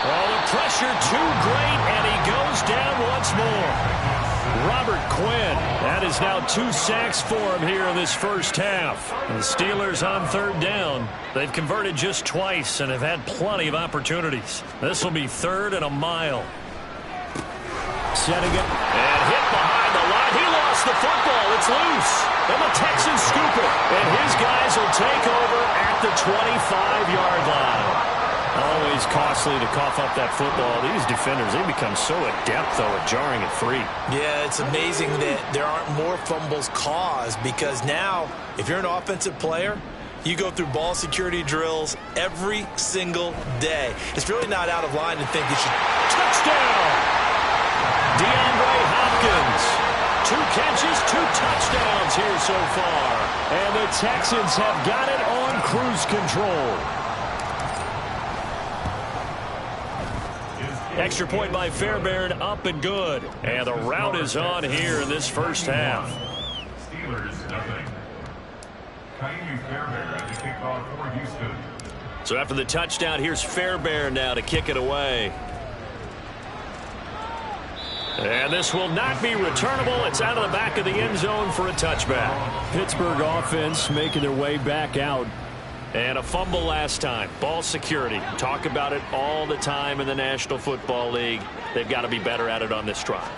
[SPEAKER 2] Oh, the pressure too great, and he goes down once more. Robert Quinn, that is now 2 sacks for him here in this first half. The Steelers on third down. They've converted just twice and have had plenty of opportunities. This will be 3rd and a mile.
[SPEAKER 4] Setting it.
[SPEAKER 2] And hit behind the line. He lost the football. It's loose. And the Texans scoop it. And his guys will take over at the 25-yard line. Always costly to cough up that football. These defenders, they become so adept, though, at jarring it free.
[SPEAKER 3] Yeah, it's amazing that there aren't more fumbles caused, because now, if you're an offensive player, you go through ball security drills every single day. It's really not out of line to think you should.
[SPEAKER 2] Touchdown! DeAndre Hopkins. 2 catches, 2 touchdowns here so far.
[SPEAKER 4] And the Texans have got it on cruise control.
[SPEAKER 2] Extra point by Fairbairn, up and good. And the route is on here in this first half.
[SPEAKER 5] Steelers, nothing. Kaimi Fairbairn at the kickoff for Houston.
[SPEAKER 2] So after the touchdown, here's Fairbairn now to kick it away. And this will not be returnable. It's out of the back of the end zone for a touchback.
[SPEAKER 4] Pittsburgh offense making their way back out.
[SPEAKER 2] And a fumble last time. Ball security. Talk about it all the time in the National Football League. They've got to be better at it on this drive.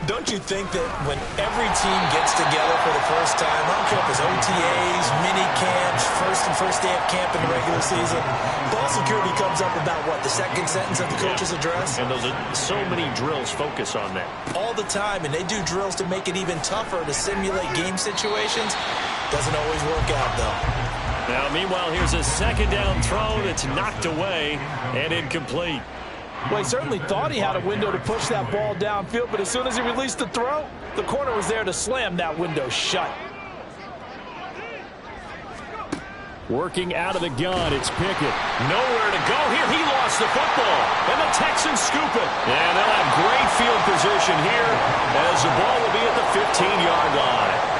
[SPEAKER 3] Don't you think that when every team gets together for the first time, I don't care if it's OTAs, mini camps, first day of camp in the regular season, ball security comes up about what, the second sentence of the coach's address?
[SPEAKER 2] And those are so many drills focus on that.
[SPEAKER 3] All the time, and they do drills to make it even tougher to simulate game situations. Doesn't always work out, though.
[SPEAKER 2] Now, meanwhile, here's a second down throw that's knocked away and incomplete.
[SPEAKER 6] Well, he certainly thought he had a window to push that ball downfield, but as soon as he released the throw, the corner was there to slam that window shut.
[SPEAKER 4] Working out of the gun, it's Pickett.
[SPEAKER 2] Nowhere to go here. He lost the football, and the Texans scoop it. And they'll have great field position here as the ball will be at the 15-yard line.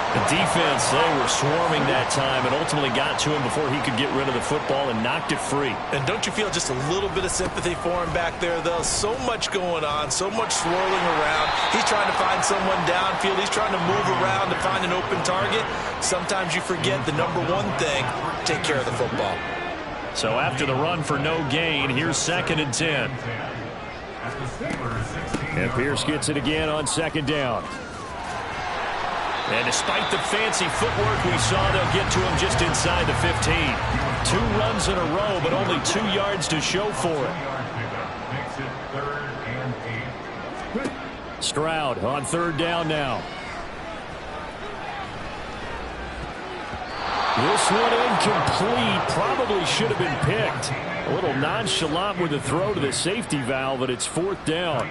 [SPEAKER 2] The defense, they were swarming that time and ultimately got to him before he could get rid of the football and knocked it free.
[SPEAKER 3] And don't you feel just a little bit of sympathy for him back there, though? So much going on, so much swirling around. He's trying to find someone downfield. He's trying to move around to find an open target. Sometimes you forget the number one thing, take care of the football.
[SPEAKER 2] So after the run for no gain, here's 2nd and 10.
[SPEAKER 4] And Pierce gets it again on 2nd down.
[SPEAKER 2] And despite the fancy footwork we saw, they'll get to him just inside the 15. 2 runs in a row, but only 2 yards to show for it.
[SPEAKER 4] Stroud on 3rd down now. This one incomplete. Probably should have been picked. A little nonchalant with the throw to the safety valve, but it's 4th down.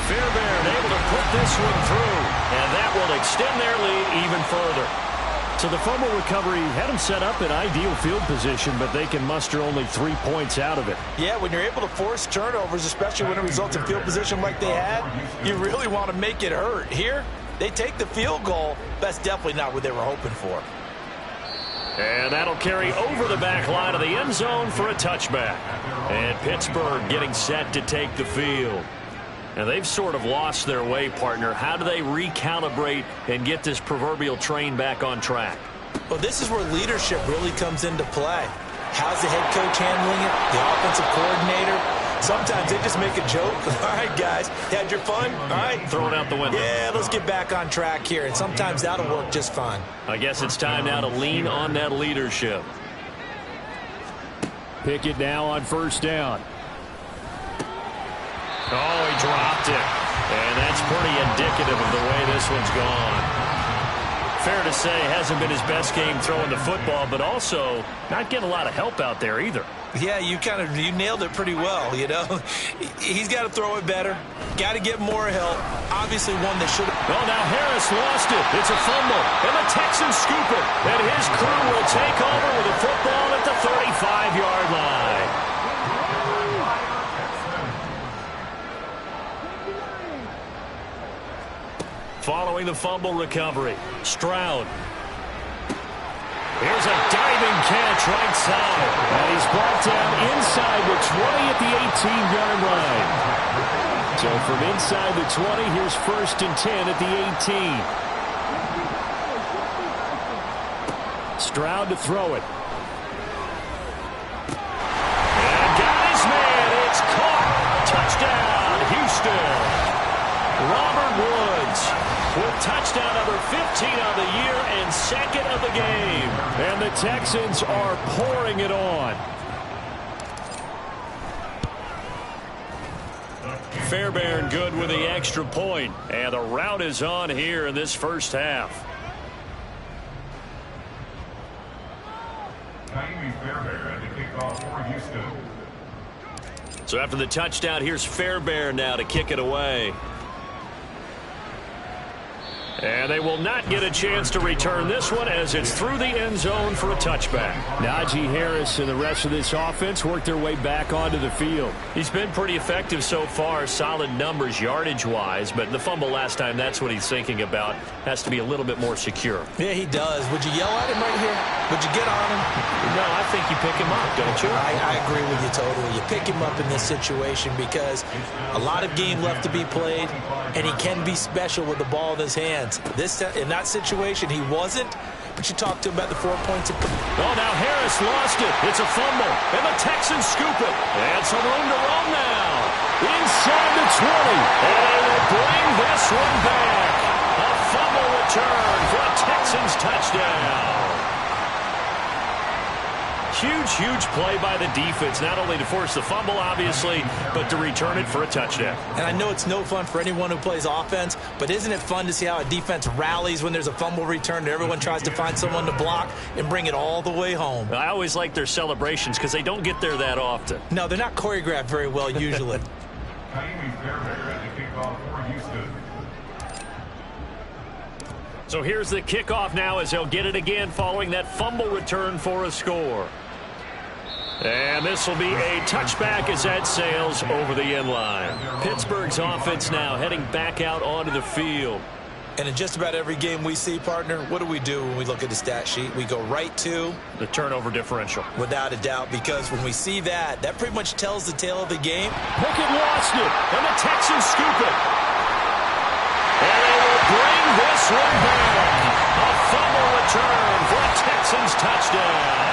[SPEAKER 2] Fairbairn able to put this one through, and that will extend their lead even further.
[SPEAKER 4] So the fumble recovery had them set up in ideal field position, but they can muster only 3 points out of it.
[SPEAKER 3] Yeah, when you're able to force turnovers, especially when it results in field position like they had, you really want to make it hurt. Here, they take the field goal. That's definitely not what they were hoping for.
[SPEAKER 2] And that'll carry over the back line of the end zone for a touchback. And Pittsburgh getting set to take the field. And they've sort of lost their way, partner. How do they recalibrate and get this proverbial train back on track?
[SPEAKER 3] Well, this is where leadership really comes into play. How's the head coach handling it? The offensive coordinator? Sometimes they just make a joke. All right, guys, had your fun? All right.
[SPEAKER 2] Throw it out the window.
[SPEAKER 3] Yeah, let's get back on track here. And sometimes that'll work just fine.
[SPEAKER 2] I guess it's time now to lean on that leadership.
[SPEAKER 4] Pickett now on 1st down.
[SPEAKER 2] Oh, he dropped it. And that's pretty indicative of the way this one's gone. fair to say hasn't been his best game throwing the football, but also not getting a lot of help out there either.
[SPEAKER 3] Yeah, you nailed it pretty well, you know. He's got to throw it better. Got to get more help. Obviously one that should have.
[SPEAKER 2] Well, now Harris lost it. It's a fumble, and the Texans scoop it. And his crew will take over with the football at the 35-yard line. Following the fumble recovery, Stroud. Here's a diving catch right side.
[SPEAKER 4] And he's brought down inside the 20 at the 18-yard line. So from inside the 20, here's 1st and 10 at the 18. Stroud to throw it.
[SPEAKER 2] And got his man. It's caught. Touchdown, Houston. Robert Woods with touchdown number 15 on the year and 2nd of the game.
[SPEAKER 4] And the Texans are pouring it on.
[SPEAKER 2] Fairbairn good with the extra point. And the rout is on here in this first half.
[SPEAKER 5] Jaime Fairbairn to kick off for Houston.
[SPEAKER 2] So after the touchdown, here's Fairbairn now to kick it away. And they will not get a chance to return this one as it's through the end zone for a touchback.
[SPEAKER 4] Najee Harris and the rest of this offense work their way back onto the field.
[SPEAKER 2] He's been pretty effective so far, solid numbers yardage-wise, but the fumble last time, that's what he's thinking about. Has to be a little bit more secure.
[SPEAKER 3] Yeah, he does. Would you yell at him right here? Would you get on him?
[SPEAKER 2] No, I think you pick him up, don't you?
[SPEAKER 3] I agree with you totally. You pick him up in this situation because a lot of game left to be played, and he can be special with the ball in his hands. In that situation, he wasn't, but you talked to him about the 4 points.
[SPEAKER 2] Oh, now Harris lost it. It's a fumble, and the Texans scoop it. And some room to run now.
[SPEAKER 4] Inside the 20.
[SPEAKER 2] And they will bring this one back. A fumble return for a Texans touchdown. Huge play by the defense, not only to force the fumble, obviously, but to return it for a touchdown.
[SPEAKER 3] And I know it's no fun for anyone who plays offense, but isn't it fun to see how a defense rallies when there's a fumble return and everyone tries to find someone to block and bring it all the way home?
[SPEAKER 2] I always like their celebrations because they don't get there that often.
[SPEAKER 3] No, they're not choreographed very well usually.
[SPEAKER 5] Jaime Fairbairn to kick off for Houston.
[SPEAKER 2] So here's the kickoff now as they'll get it again following that fumble return for a score. And this will be a touchback as that sails over the end line. Pittsburgh's offense now heading back out onto the field.
[SPEAKER 3] And in just about every game we see, partner, what do we do when we look at the stat sheet? We go right to
[SPEAKER 2] the turnover differential.
[SPEAKER 3] Without a doubt, because when we see that, that pretty much tells the tale of the game.
[SPEAKER 2] Pickett lost it, and the Texans scoop it. And they will bring this one back. A fumble return for a Texans touchdown.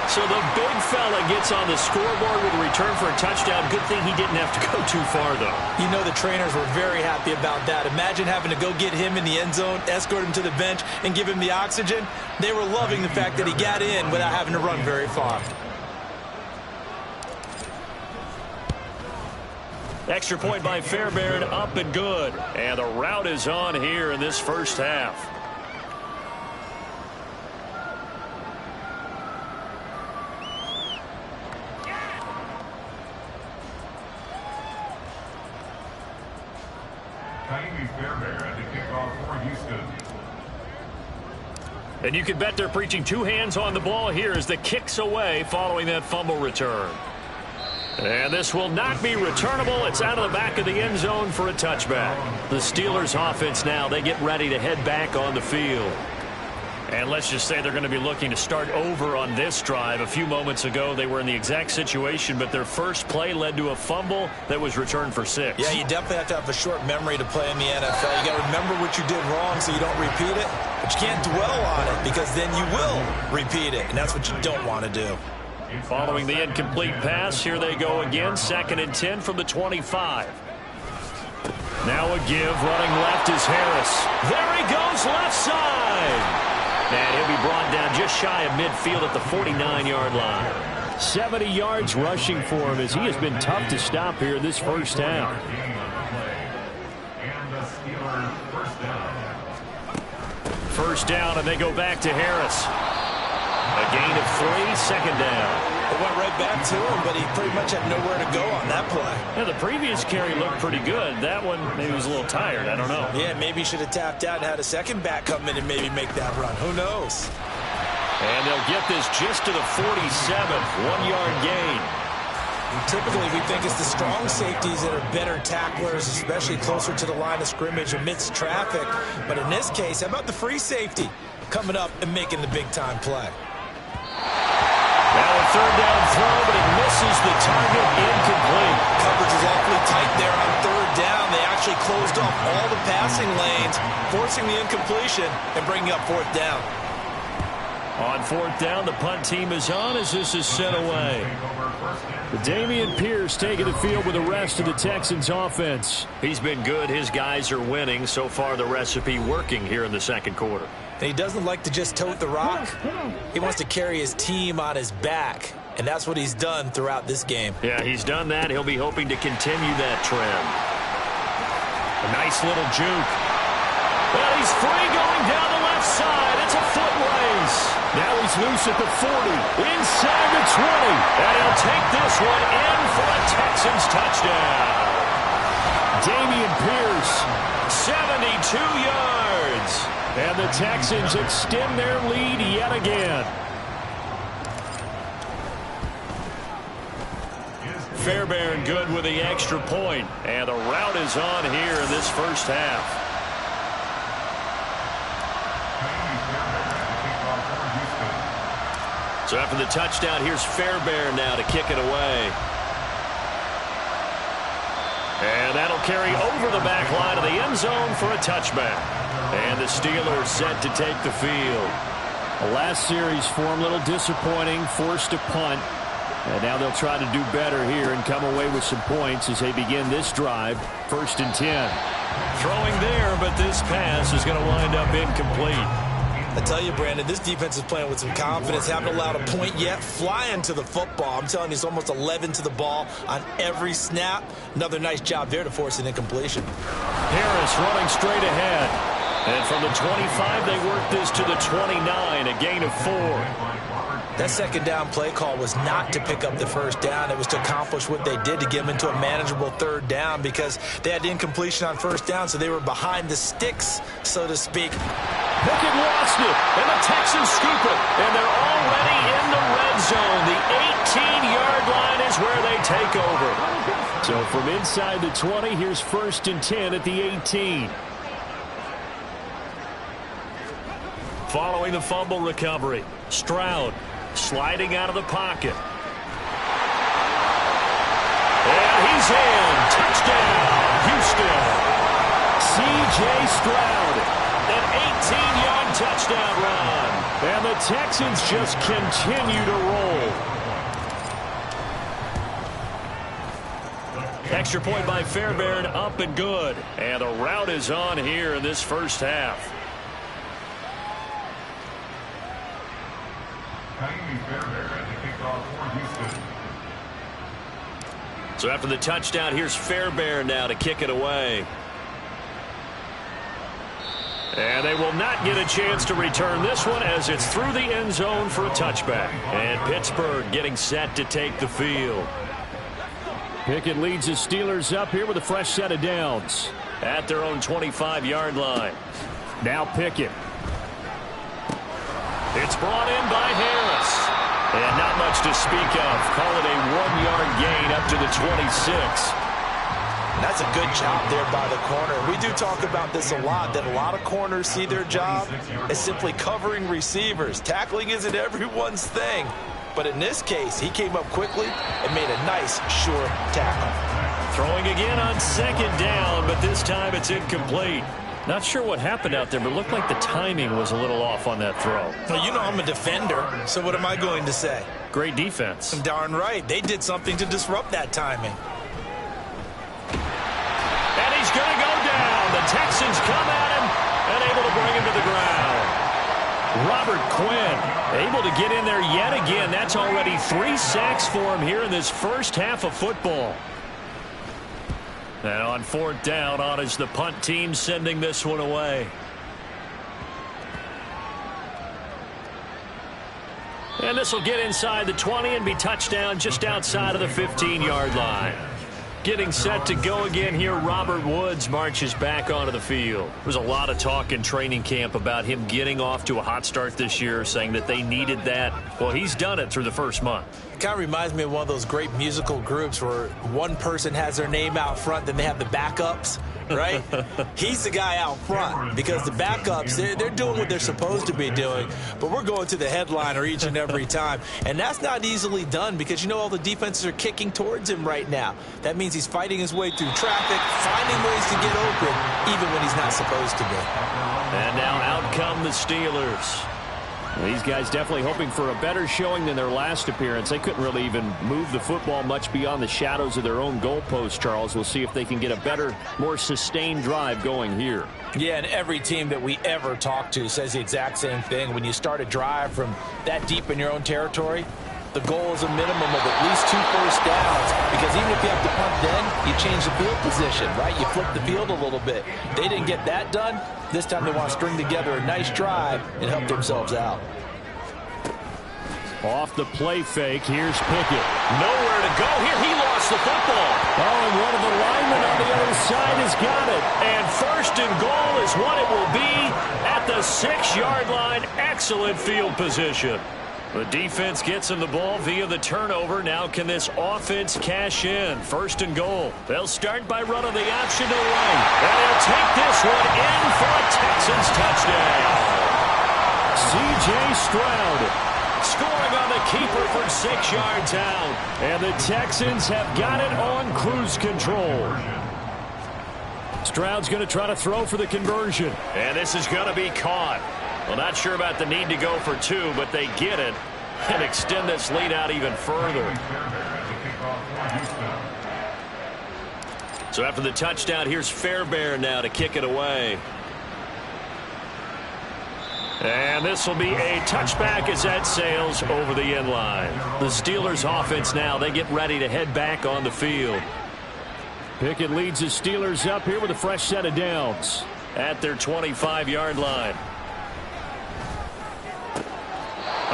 [SPEAKER 2] So the big fella gets on the scoreboard with a return for a touchdown. Good thing he didn't have to go too far, though.
[SPEAKER 3] You know the trainers were very happy about that. Imagine having to go get him in the end zone, escort him to the bench, and give him the oxygen. They were loving the fact that he got in without having to run very far.
[SPEAKER 2] Extra point by Fairbairn, up and good. And the rout is on here in this first half.
[SPEAKER 5] Jaime Fairbairn to kick off for Houston.
[SPEAKER 2] And you can bet they're preaching two hands on the ball here as the kick's away following that fumble return. And this will not be returnable. It's out of the back of the end zone for a touchback. The Steelers offense now, they get ready to head back on the field. And let's just say they're going to be looking to start over on this drive. A few moments ago, they were in the exact situation, but their first play led to a fumble that was returned for 6.
[SPEAKER 3] Yeah, you definitely have to have a short memory to play in the NFL. You got to remember what you did wrong so you don't repeat it, but you can't dwell on it because then you will repeat it, and that's what you don't want to do.
[SPEAKER 2] Following the incomplete pass, here they go again, 2nd and 10 from the 25. Now a give, running left is Harris. There he goes, left side. And he'll be brought down just shy of midfield at the 49-yard line.
[SPEAKER 4] 70 yards rushing for him as he has been tough to stop here this first half.
[SPEAKER 5] Steelers first down.
[SPEAKER 2] First down, and they go back to Harris. A gain of 3, second down.
[SPEAKER 3] It went right back to him, but he pretty much had nowhere to go on that play.
[SPEAKER 2] Yeah, the previous carry looked pretty good. That one, maybe he was a little tired. I don't know.
[SPEAKER 3] Yeah, maybe he should have tapped out and had a second back come in and maybe make that run. Who knows?
[SPEAKER 2] And they'll get this just to the 47, 1-yard gain.
[SPEAKER 3] Typically, we think it's the strong safeties that are better tacklers, especially closer to the line of scrimmage amidst traffic. But in this case, how about the free safety coming up and making the big-time play?
[SPEAKER 2] Now a third down throw, but it misses the target, incomplete.
[SPEAKER 3] Coverage is awfully tight there on third down. They actually closed off all the passing lanes, forcing the incompletion and bringing up fourth down.
[SPEAKER 2] On fourth down, the punt team is on as this is sent away.
[SPEAKER 4] Dameon Pierce taking the field with the rest of the Texans offense.
[SPEAKER 2] He's been good. His guys are winning. So far, the recipe working here in the second quarter.
[SPEAKER 3] And he doesn't like to just tote the rock. He wants to carry his team on his back. And that's what he's done throughout this game.
[SPEAKER 2] Yeah, he's done that. He'll be hoping to continue that trend. A nice little juke. Well, he's free going down the left side. It's a foot race.
[SPEAKER 4] Now he's loose at the 40, inside the 20.
[SPEAKER 2] And he'll take this one in for a Texans touchdown.
[SPEAKER 4] Dameon Pierce.
[SPEAKER 2] 72 yards.
[SPEAKER 4] And the Texans extend their lead yet again.
[SPEAKER 2] Fairbairn good with the extra point. And the route is on here in this first half. So after the touchdown, here's Fairbairn now to kick it away. And that'll carry over the back line of the end zone for a touchback. And the Steelers set to take the field.
[SPEAKER 4] The last series for him, a little disappointing, forced to punt. And now they'll try to do better here and come away with some points as they begin this drive. 1st and 10.
[SPEAKER 2] Throwing there, but this pass is going to wind up incomplete.
[SPEAKER 3] I tell you, Brandon, this defense is playing with some confidence. Haven't allowed a point yet. Flying to the football. I'm telling you, it's almost 11 to the ball on every snap. Another nice job there to force an incompletion.
[SPEAKER 2] Harris running straight ahead. And from the 25, they work this to the 29, a gain of 4.
[SPEAKER 3] That second down play call was not to pick up the first down. It was to accomplish what they did to get them into a manageable third down because they had incompletion on first down, so they were behind the sticks, so to speak.
[SPEAKER 2] Pickett lost it, and the Texans scoop it, and they're already in the red zone. The 18-yard line is where they take over.
[SPEAKER 4] So from inside the 20, here's 1st and 10 at the 18.
[SPEAKER 2] Following the fumble recovery, Stroud sliding out of the pocket. And he's in. Touchdown, Houston.
[SPEAKER 4] C.J. Stroud.
[SPEAKER 2] An 18-yard touchdown run.
[SPEAKER 4] And the Texans just continue to roll.
[SPEAKER 2] Extra point by Fairbairn, up and good. And the route is on here in this first half. So after the touchdown, here's Fairbairn now to kick it away. And they will not get a chance to return this one as it's through the end zone for a touchback. And Pittsburgh getting set to take the field.
[SPEAKER 4] Pickett leads the Steelers up here with a fresh set of downs.
[SPEAKER 2] At their own 25-yard line.
[SPEAKER 4] Now Pickett.
[SPEAKER 2] It's brought in by Harris. And not much to speak of. Call it a 1-yard gain up to the 26.
[SPEAKER 3] That's a good job there by the corner. We do talk about this a lot, that a lot of corners see their job as simply covering receivers. Tackling isn't everyone's thing. But in this case, he came up quickly and made a nice, sure tackle.
[SPEAKER 2] Throwing again on second down, but this time it's incomplete. Not sure what happened out there, but it looked like the timing was a little off on that throw.
[SPEAKER 3] Well, you know I'm a defender, so what am I going to say?
[SPEAKER 2] Great defense.
[SPEAKER 3] Darn right. They did something to disrupt that timing.
[SPEAKER 2] And he's going to go down. The Texans come at him and able to bring him to the ground. Robert Quinn able to get in there yet again. That's already 3 sacks for him here in this first half of football. And on 4th down, on is the punt team sending this one away. And this will get inside the 20 and be touchdown just outside of the 15-yard line. Getting set to go again here, Robert Woods marches back onto the field. There was a lot of talk in training camp about him getting off to a hot start this year, saying that they needed that. Well, he's done it through the first month.
[SPEAKER 3] It kind of reminds me of one of those great musical groups where one person has their name out front, then they have the backups, right? He's the guy out front because the backups, they're doing what they're supposed to be doing, but we're going to the headliner each and every time. And that's not easily done because, you know, all the defenses are kicking towards him right now. That means he's fighting his way through traffic, finding ways to get open, even when he's not supposed to be.
[SPEAKER 2] And now out come the Steelers.
[SPEAKER 4] These guys definitely hoping for a better showing than their last appearance. They couldn't really even move the football much beyond the shadows of their own goalpost, Charles. We'll see if they can get a better, more sustained drive going here.
[SPEAKER 6] Yeah, and every team that we ever talk to says the exact same thing. When you start a drive from that deep in your own territory, the goal is a minimum of at least 2 first downs, because even if you have to punt then, you change the field position, right? You flip the field a little bit. They didn't get that done. This time they want to string together a nice drive and help themselves out.
[SPEAKER 4] Off the play fake, here's Pickett.
[SPEAKER 2] Nowhere to go here. He lost the football.
[SPEAKER 4] Oh, and one of the linemen on the other side has got it.
[SPEAKER 2] And 1st and goal is what it will be at the 6-yard line. Excellent field position. The defense gets him the ball via the turnover. Now can this offense cash in? 1st and goal. They'll start by running the option to the right. And they'll take this one in for a Texans touchdown.
[SPEAKER 4] C.J. Stroud
[SPEAKER 2] scoring on the keeper from 6 yards out.
[SPEAKER 4] And the Texans have got it on cruise control. Stroud's going to try to throw for the conversion.
[SPEAKER 2] And this is going to be caught. Well, not sure about the need to go for 2, but they get it and extend this lead out even further. So after the touchdown, here's Fairbairn now to kick it away. And this will be a touchback as that sails over the end line. The Steelers offense now, they get ready to head back on the field.
[SPEAKER 4] Pickett leads the Steelers up here with a fresh set of downs
[SPEAKER 2] at their 25-yard line.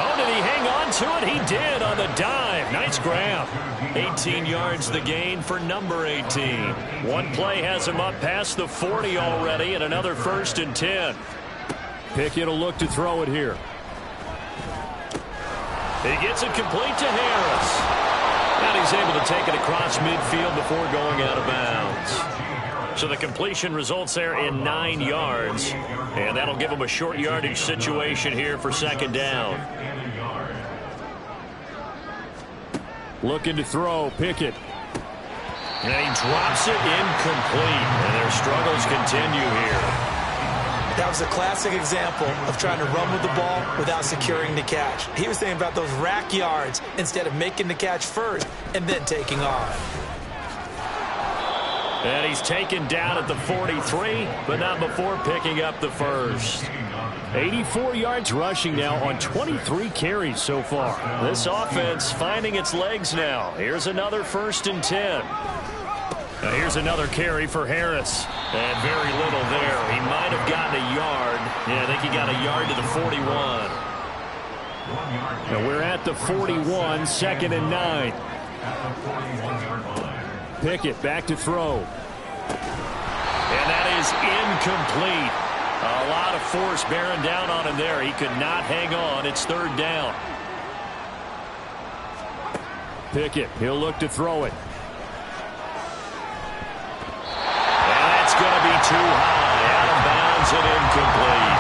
[SPEAKER 2] Oh, did he hang on to it? He did on the dive. Nice grab. 18 yards the gain for number 18. One play has him up past the 40 already, and another 1st and 10.
[SPEAKER 4] Pickett will look to throw it here.
[SPEAKER 2] He gets it complete to Harris. And he's able to take it across midfield before going out of bounds. So the completion results there in 9 yards. And that'll give him a short yardage situation here for 2nd down.
[SPEAKER 4] Looking to throw, Pickett.
[SPEAKER 2] And he drops it incomplete. And their struggles continue here.
[SPEAKER 3] That was a classic example of trying to run with the ball without securing the catch. He was thinking about those rack yards instead of making the catch first and then taking off.
[SPEAKER 2] And he's taken down at the 43, but not before picking up the 1st.
[SPEAKER 4] 84 yards rushing now on 23 carries so far.
[SPEAKER 2] This offense finding its legs now. Here's another 1st and 10. Now here's another carry for Harris. And very little there. He might have gotten a yard. Yeah, I think he got a yard to the 41.
[SPEAKER 4] Now we're at the 41, 2nd and 9. Pickett back to throw.
[SPEAKER 2] And that is incomplete. A lot of force bearing down on him there. He could not hang on. It's 3rd down.
[SPEAKER 4] Pickett, he'll look to throw it.
[SPEAKER 2] Going to be too high, out of bounds and incomplete.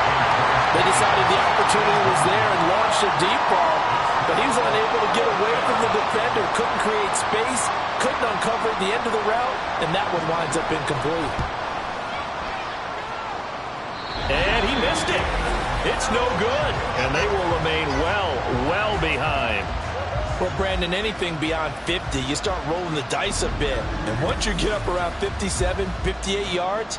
[SPEAKER 6] They decided the opportunity was there and launched a deep ball, but he was unable to get away from the defender, couldn't create space, couldn't uncover the end of the route, and that one winds up incomplete.
[SPEAKER 2] And he missed it. It's no good, and they will remain well behind.
[SPEAKER 6] Well, Brandon, anything beyond 50, you start rolling the dice a bit. And once you get up around 57, 58 yards,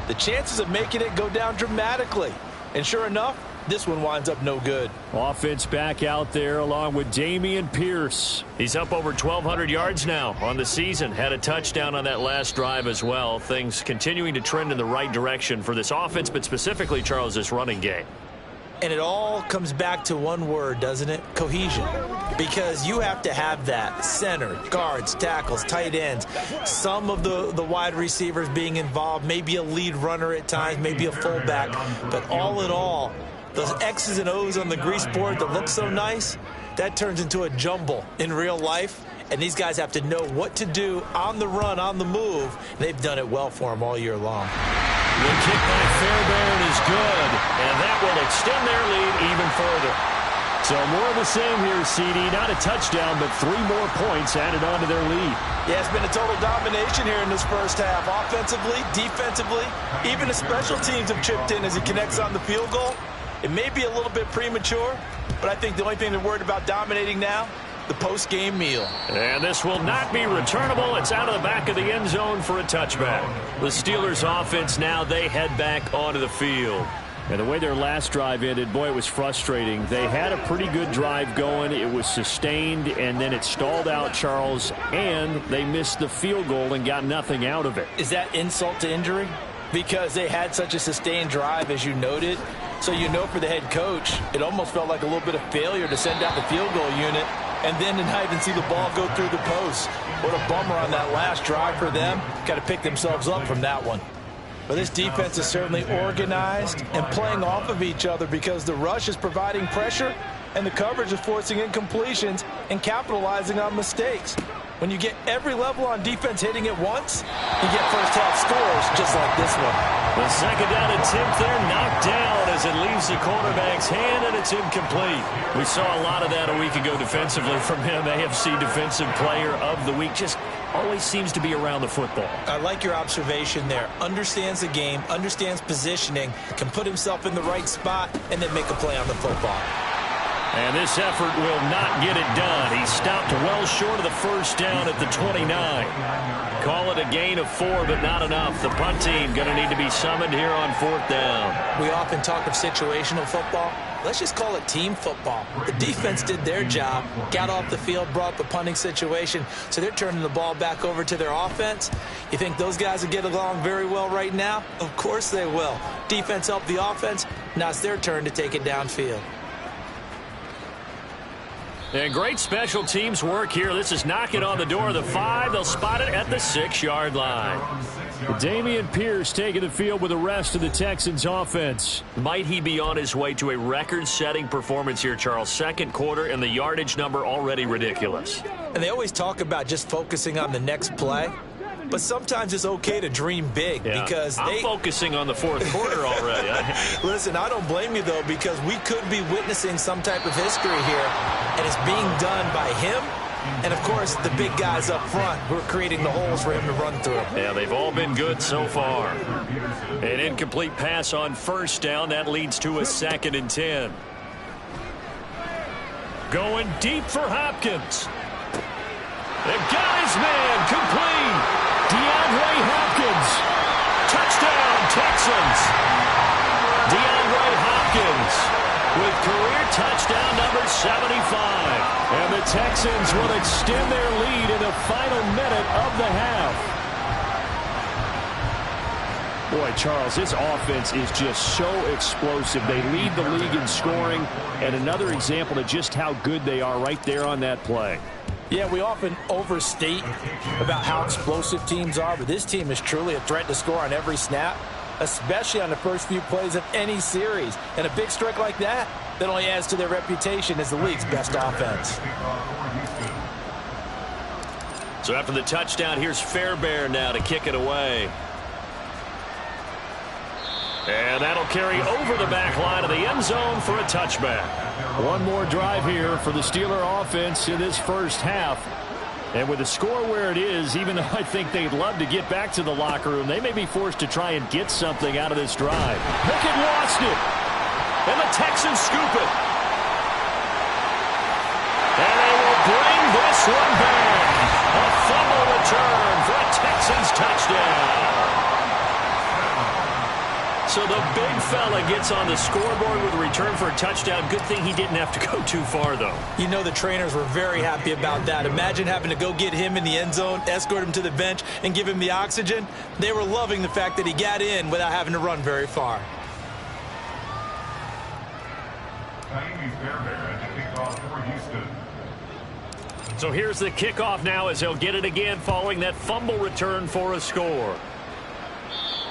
[SPEAKER 6] the chances of making it go down dramatically. And sure enough, this one winds up no good.
[SPEAKER 4] Offense back out there along with Dameon Pierce.
[SPEAKER 2] He's up over 1,200 yards now on the season. Had a touchdown on that last drive as well. Things continuing to trend in the right direction for this offense, but specifically, Charles, this running game.
[SPEAKER 6] And it all comes back to one word, doesn't it? Cohesion. Because you have to have that. Center, guards, tackles, tight ends. Some of the wide receivers being involved. Maybe a lead runner at times. Maybe a fullback. But all in all, those X's and O's on the grease board that look so nice, that turns into a jumble in real life. And these guys have to know what to do on the run, on the move. They've done it well for them all year long.
[SPEAKER 2] The kick by Fairbairn is good, and that will extend their lead even further.
[SPEAKER 4] So more of the same here, CD. Not a touchdown, but 3 more points added on to their lead.
[SPEAKER 6] Yeah, it's been a total domination here in this first half. Offensively, defensively, even the special teams have chipped in as he connects on the field goal. It may be a little bit premature, but I think the only thing they're worried about dominating now, the post-game meal.
[SPEAKER 2] And this will not be returnable. It's out of the back of the end zone for a touchback. The Steelers offense now, they head back onto the field.
[SPEAKER 4] And the way their last drive ended, boy, it was frustrating. They had a pretty good drive going. It was sustained, and then it stalled out, Charles, and they missed the field goal and got nothing out of it.
[SPEAKER 6] Is that insult to injury? Because they had such a sustained drive, as you noted. So you know for the head coach, it almost felt like a little bit of failure to send out the field goal unit and then to not even see the ball go through the post. What a bummer on that last drive for them. Got to pick themselves up from that one. But this defense is certainly organized and playing off of each other because the rush is providing pressure and the coverage is forcing incompletions and capitalizing on mistakes. When you get every level on defense hitting at once, you get first-half scores just like this one.
[SPEAKER 2] The second down attempt there knocked down as it leaves the quarterback's hand, and it's incomplete. We saw a lot of that a week ago defensively from him. AFC Defensive Player of the Week. Just always seems to be around the football.
[SPEAKER 6] I like your observation there. Understands the game, understands positioning, can put himself in the right spot, and then make a play on the football.
[SPEAKER 2] And this effort will not get it done. He stopped well short of the first down at the 29. Call it a gain of 4, but not enough. The punt team going to need to be summoned here on 4th down.
[SPEAKER 6] We often talk of situational football. Let's just call it team football. The defense did their job, got off the field, brought up a punting situation, so they're turning the ball back over to their offense. You think those guys will get along very well right now? Of course they will. Defense helped the offense. Now it's their turn to take it downfield.
[SPEAKER 2] And great special teams work here. This is knocking on the door of the 5. They'll spot it at the 6-yard line.
[SPEAKER 4] Dameon Pierce taking the field with the rest of the Texans offense.
[SPEAKER 2] Might he be on his way to a record-setting performance here, Charles? Second quarter, and the yardage number already ridiculous.
[SPEAKER 6] And they always talk about just focusing on the next play. But sometimes it's okay to dream big because
[SPEAKER 2] I'm focusing on the 4th quarter already.
[SPEAKER 6] Listen, I don't blame you, though, because we could be witnessing some type of history here, and it's being done by him and, of course, the big guys up front who are creating the holes for him to run through.
[SPEAKER 2] Yeah, they've all been good so far. An incomplete pass on first down. That leads to a 2nd and 10. Going deep for Hopkins. They got his man complete. DeAndre Hopkins. Touchdown, Texans. DeAndre Hopkins with career touchdown number 75.
[SPEAKER 4] And the Texans will extend their lead in the final minute of the half. Boy, Charles, this offense is just so explosive. They lead the league in scoring, and another example of just how good they are right there on that play.
[SPEAKER 6] Yeah, we often overstate about how explosive teams are, but this team is truly a threat to score on every snap, especially on the first few plays of any series. And a big strike like that only adds to their reputation as the league's best offense.
[SPEAKER 2] So after the touchdown, here's Fairbairn now to kick it away. And that'll carry over the back line of the end zone for a touchback.
[SPEAKER 4] One more drive here for the Steeler offense in this first half. And with the score where it is, even though I think they'd love to get back to the locker room, they may be forced to try and get something out of this drive.
[SPEAKER 2] Pickett lost it. And the Texans scoop it. And they will bring this one back. A fumble return for a Texans touchdown. So the big fella gets on the scoreboard with a return for a touchdown. Good thing he didn't have to go too far, though.
[SPEAKER 6] You know the trainers were very happy about that. Imagine having to go get him in the end zone, escort him to the bench, and give him the oxygen. They were loving the fact that he got in without having to run very far.
[SPEAKER 2] So here's the kickoff now as they'll get it again following that fumble return for a score.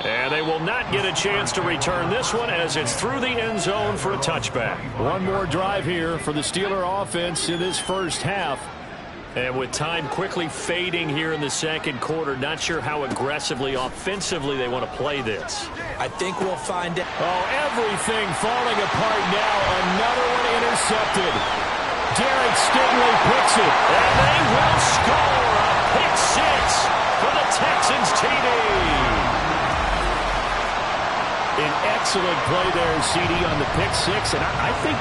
[SPEAKER 2] And they will not get a chance to return this one as it's through the end zone for a touchback.
[SPEAKER 4] One more drive here for the Steeler offense in this first half.
[SPEAKER 2] And with time quickly fading here in the second quarter, not sure how aggressively, offensively they want to play this.
[SPEAKER 6] I think we'll find out.
[SPEAKER 4] Oh, everything falling apart now. Another one intercepted. Derek Stingley picks it.
[SPEAKER 2] And they will score a pick six for the Texans TD.
[SPEAKER 4] An excellent play there, CD, on the pick six. And I think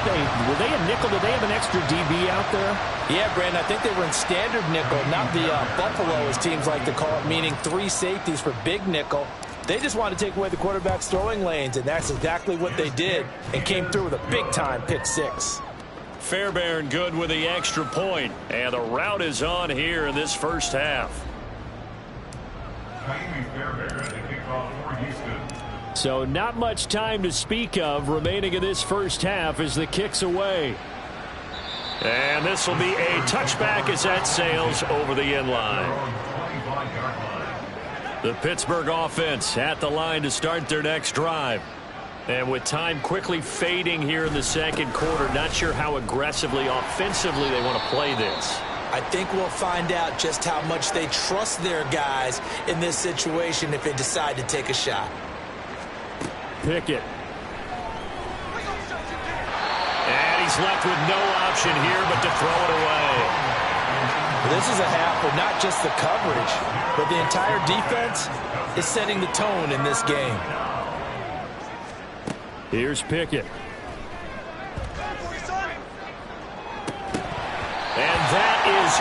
[SPEAKER 4] were they a nickel? Did they have an extra DB out there?
[SPEAKER 6] Yeah, Brandon, I think they were in standard nickel, not the Buffalo, as teams like to call it, meaning 3 safeties for big nickel. They just wanted to take away the quarterback's throwing lanes, and that's exactly what they did and came through with a big-time pick six.
[SPEAKER 2] Fairbairn good with the extra point, and the route is on here in this first half.
[SPEAKER 4] So not much time to speak of remaining in this first half as the kick's away.
[SPEAKER 2] And this will be a touchback as that sails over the end line. The Pittsburgh offense at the line to start their next drive. And with time quickly fading here in the second quarter, not sure how aggressively, offensively they want to play this.
[SPEAKER 6] I think we'll find out just how much they trust their guys in this situation if they decide to take a shot.
[SPEAKER 4] Pickett.
[SPEAKER 2] And he's left with no option here but to throw it away.
[SPEAKER 6] This is a half where not just the coverage, but the entire defense is setting the tone in this game.
[SPEAKER 4] Here's Pickett.
[SPEAKER 2] And that is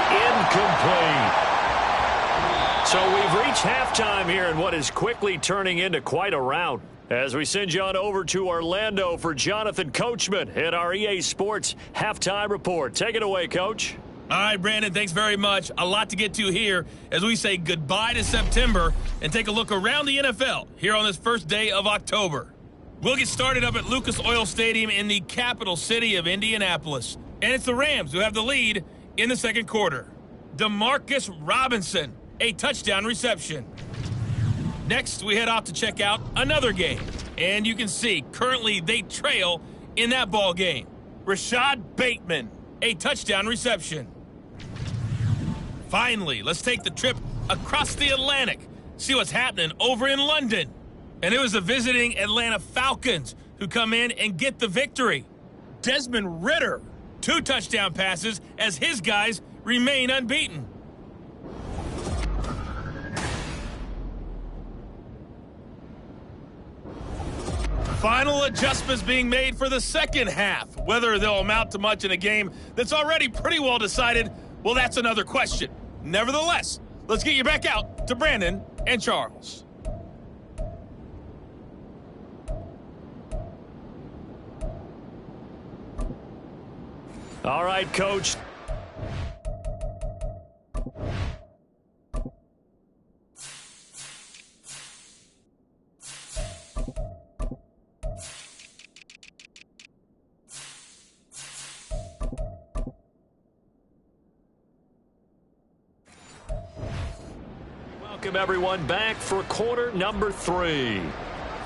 [SPEAKER 2] incomplete. So we've reached halftime here in what is quickly turning into quite a rout. As we send you on over to Orlando for Jonathan Coachman at our EA Sports Halftime Report. Take it away, Coach.
[SPEAKER 7] All right, Brandon, thanks very much. A lot to get to here as we say goodbye to September and take a look around the NFL here on this first day of October. We'll get started up at Lucas Oil Stadium in the capital city of Indianapolis. And it's the Rams who have the lead in the second quarter. Demarcus Robinson, a touchdown reception. Next, we head off to check out another game. And you can see, currently they trail in that ball game. Rashad Bateman, a touchdown reception. Finally, let's take the trip across the Atlantic, see what's happening over in London. And it was the visiting Atlanta Falcons who come in and get the victory. Desmond Ridder, 2 touchdown passes as his guys remain unbeaten. Final adjustments being made for the second half. Whether they'll amount to much in a game that's already pretty well decided, well, that's another question. Nevertheless, let's get you back out to Brandon and Charles.
[SPEAKER 2] All right, Coach. Welcome, everyone, back for quarter number 3.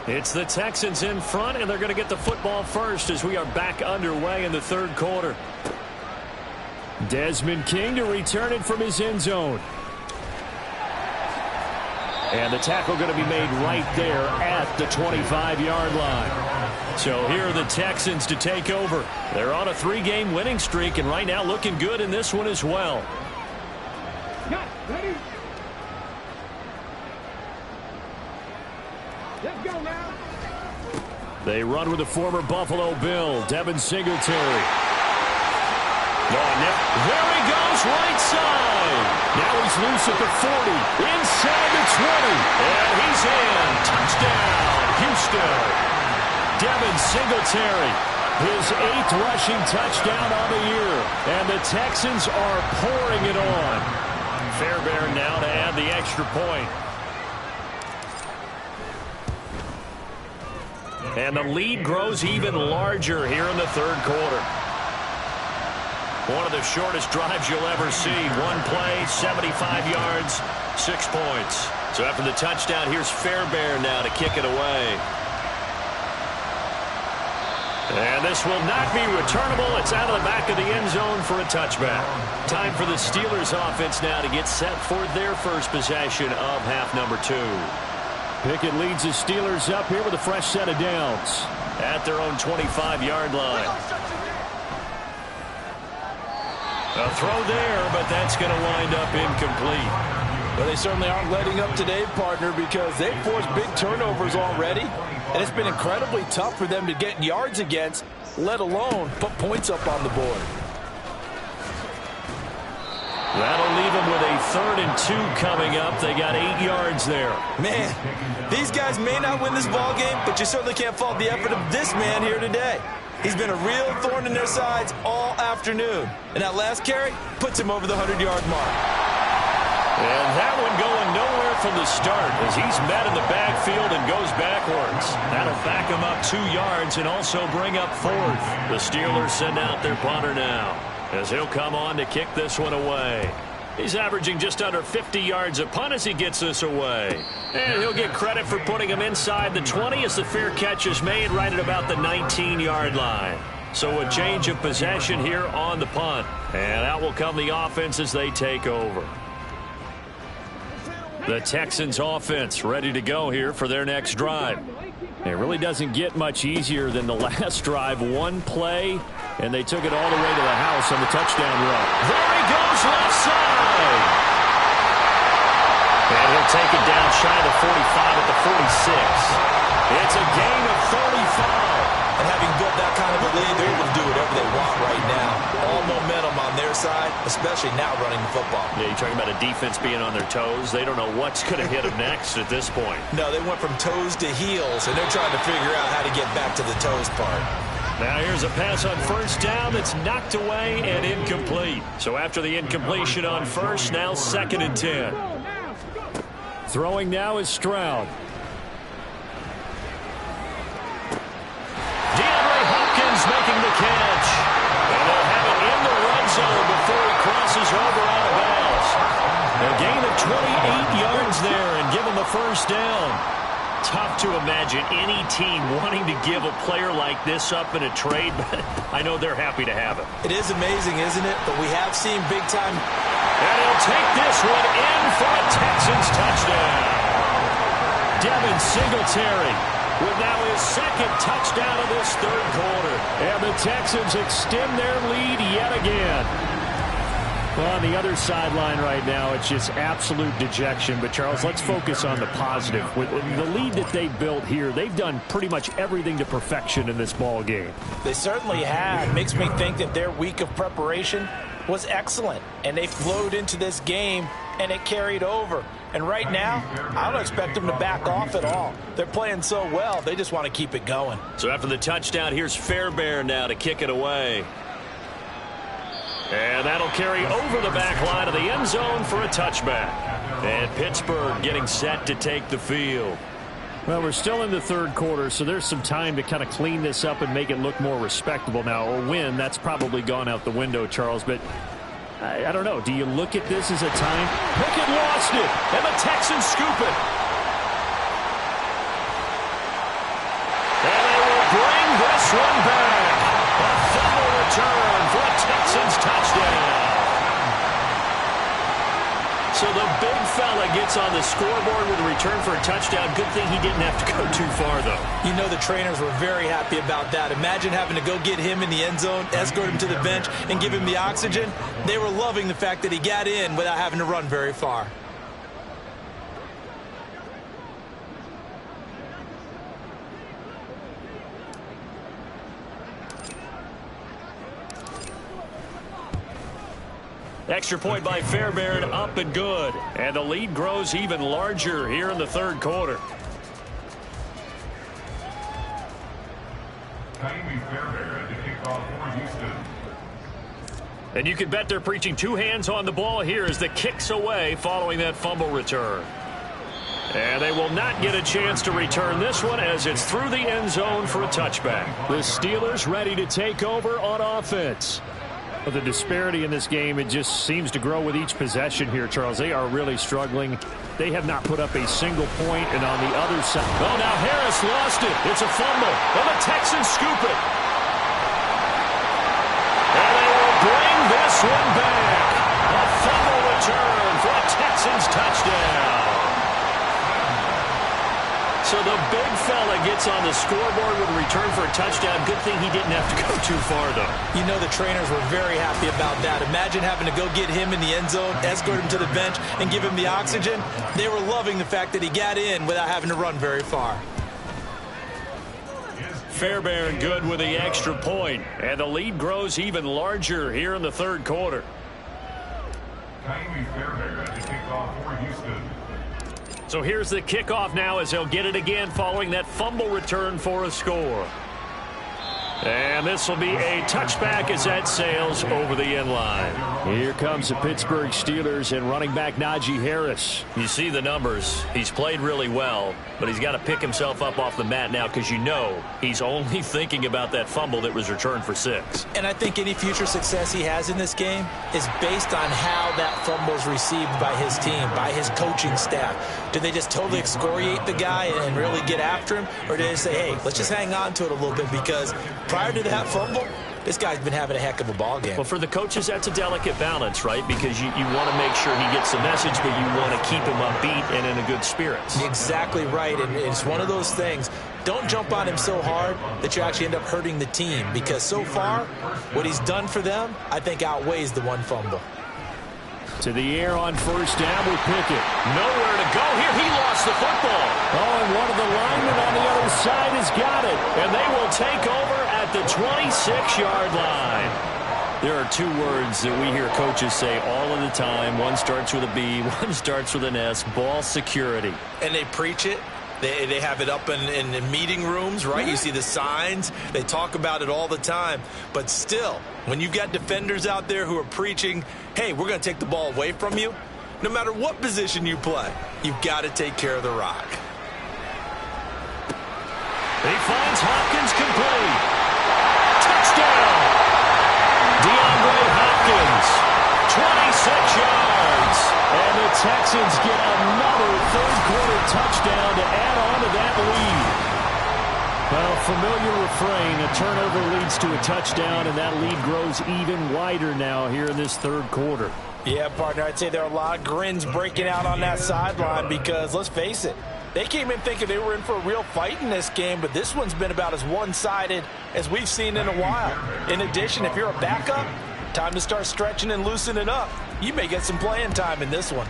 [SPEAKER 2] It's the Texans in front, and they're going to get the football first as we are back underway in the third quarter.
[SPEAKER 4] Desmond King to return it from his end zone. And the tackle going to be made right there at the 25-yard line.
[SPEAKER 2] So here are the Texans to take over. They're on a 3-game winning streak, and right now looking good in this one as well.
[SPEAKER 8] Ready? Let's go now.
[SPEAKER 4] They run with the former Buffalo Bill, Devin Singletary.
[SPEAKER 2] There he goes, right side.
[SPEAKER 4] Now he's loose at the 40, inside the 20.
[SPEAKER 2] And he's in. Touchdown, Houston.
[SPEAKER 4] Singletary, his 8th rushing touchdown on the year. And the Texans are pouring it on. Fairbairn now to add the extra point. And the lead grows even larger here in the third quarter. One of the shortest drives you'll ever see. One play, 75 yards, 6 points. So after the touchdown, here's Fairbairn now to kick it away. And this will not be returnable. It's out of the back of the end zone for a touchback. Time for the Steelers offense now to get set for their first possession of half number 2. Pickett leads the Steelers up here with a fresh set of downs at their own 25-yard line. A throw there, but that's going to wind up incomplete.
[SPEAKER 6] Well, they certainly aren't letting up today, partner, because they've forced big turnovers already, and it's been incredibly tough for them to get yards against, let alone put points up on the board.
[SPEAKER 4] That'll leave them with a 3rd and 2 coming up. They got 8 yards there.
[SPEAKER 6] Man, these guys may not win this ball game, but you certainly can't fault the effort of this man here today. He's been a real thorn in their sides all afternoon. And that last carry puts him over the 100-yard mark.
[SPEAKER 4] And that one going nowhere from the start as he's met in the backfield and goes backwards. That'll back him up 2 yards and also bring up 4th. The Steelers send out their punter now as he'll come on to kick this one away. He's averaging just under 50 yards a punt as he gets this away. And he'll get credit for putting him inside the 20 as the fair catch is made right at about the 19-yard line. So a change of possession here on the punt. And out will come the offense as they take over. The Texans offense ready to go here for their next drive. It really doesn't get much easier than the last drive. One play, and they took it all the way to the house on the touchdown run. There he goes left side. And he'll take it down shy of the 45 at the 46. It's a gain of 35.
[SPEAKER 6] And having built that kind of a lead, they're able to do whatever they want right now. All momentum on their side, especially now running the football.
[SPEAKER 4] Yeah, you're talking about a defense being on their toes. They don't know what's going to hit them next at this point.
[SPEAKER 6] No, they went from toes to heels, and they're trying to figure out how to get back to the toes part.
[SPEAKER 4] Now here's a pass on first down that's knocked away and incomplete. So after the incompletion on first, now 2nd and 10. Throwing now is Stroud. Making the catch. And they'll have it in the red zone before he crosses over out of bounds. A gain of 28 yards there and give him the first down. Tough to imagine any team wanting to give a player like this up in a trade, but I know they're happy to have it.
[SPEAKER 6] It is amazing, isn't it? But we have seen big time.
[SPEAKER 4] And he'll take this one in for a Texans touchdown. Devin Singletary with now his 2nd touchdown of this third quarter. And the Texans extend their lead yet again. Well, on the other sideline right now, it's just absolute dejection. But, Charles, let's focus on the positive. With the lead that they built here, they've done pretty much everything to perfection in this ball game.
[SPEAKER 6] They certainly have. Makes me think that their week of preparation was excellent. And they flowed into this game, and it carried over. And right now, I don't expect them to back off at all. They're playing so well, they just want to keep it going.
[SPEAKER 4] So after the touchdown, here's Fairbairn now to kick it away. And that'll carry over the back line of the end zone for a touchback. And Pittsburgh getting set to take the field. Well, we're still in the third quarter, so there's some time to kind of clean this up and make it look more respectable now. A win, that's probably gone out the window, Charles, but I don't know. Do you look at this as a time? Pickett lost it, and the Texans scoop it. And they will bring this one back. A fumble return for a Texans touchdown. So the big fella gets on the scoreboard with a return for a touchdown. Good thing he didn't have to go too far, though.
[SPEAKER 6] You know the trainers were very happy about that. Imagine having to go get him in the end zone, escort him to the bench, and give him the oxygen. They were loving the fact that he got in without having to run very far.
[SPEAKER 4] Extra point by Fairbairn, up and good. And the lead grows even larger here in the third quarter.
[SPEAKER 5] Kaimi Fairbairn to kick off for Houston.
[SPEAKER 2] And you can bet they're preaching two hands on the ball here as the kick's away following that fumble return. And they will not get a chance to return this one as it's through the end zone for a touchback.
[SPEAKER 4] The Steelers ready to take over on offense. But the disparity in this game, it just seems to grow with each possession here, Charles. They are really struggling. They have not put up a single point, and on the other side...
[SPEAKER 2] Oh, now Harris lost it. It's a fumble, and the Texans scoop it. And they will bring this one back. A fumble return for a Texans touchdown. So the big fella gets on the scoreboard with a return for a touchdown. Good thing he didn't have to go too far, though.
[SPEAKER 6] You know the trainers were very happy about that. Imagine having to go get him in the end zone, escort him to the bench, and give him the oxygen. They were loving the fact that he got in without having to run very far.
[SPEAKER 2] Fairbairn good with the extra point, and the lead grows even larger here in the third quarter.
[SPEAKER 5] Kaimi Fairbairn to kick off for Houston.
[SPEAKER 2] So here's the kickoff now as they'll get it again following that fumble return for a score. And this will be a touchback as that sails over the end line.
[SPEAKER 4] Here comes the Pittsburgh Steelers and running back Najee Harris.
[SPEAKER 2] You see the numbers. He's played really well, but he's got to pick himself up off the mat now because you know he's only thinking about that fumble that was returned for 6.
[SPEAKER 6] And I think any future success he has in this game is based on how that fumble is received by his team, by his coaching staff. Do they just totally excoriate the guy and really get after him? Or do they say, hey, let's just hang on to it a little bit because prior to that fumble, this guy's been having a heck of a ball game.
[SPEAKER 2] Well, for the coaches, that's a delicate balance, right? Because you want to make sure he gets the message, but you want to keep him upbeat and in a good spirits.
[SPEAKER 6] Exactly right, and it's one of those things. Don't jump on him so hard that you actually end up hurting the team, because so far, what he's done for them, I think outweighs the one fumble.
[SPEAKER 4] To the air on first down with Pickett.
[SPEAKER 2] Nowhere to go here. He lost the football.
[SPEAKER 4] Oh, and one of the linemen on the other side has got it.
[SPEAKER 2] And they will take over at the 26-yard line. There are two words that we hear coaches say all of the time. One starts with a B, one starts with an S, ball security.
[SPEAKER 6] And they preach it. They have it up in meeting rooms, right? You see the signs. They talk about it all the time. But still, when you've got defenders out there who are preaching, hey, we're going to take the ball away from you, no matter what position you play, you've got to take care of the rock.
[SPEAKER 2] He finds Hopkins complete. Touchdown! DeAndre Hopkins, 26 yards.
[SPEAKER 4] And the Texans get another third-quarter touchdown to add on to that lead. Well, familiar refrain, a turnover leads to a touchdown, and that lead grows even wider now here in this third quarter.
[SPEAKER 6] Yeah, partner, I'd say there are a lot of grins breaking out on that sideline because, let's face it, they came in thinking they were in for a real fight in this game, but this one's been about as one-sided as we've seen in a while. In addition, if you're a backup, time to start stretching and loosening up. You may get some playing time in this one.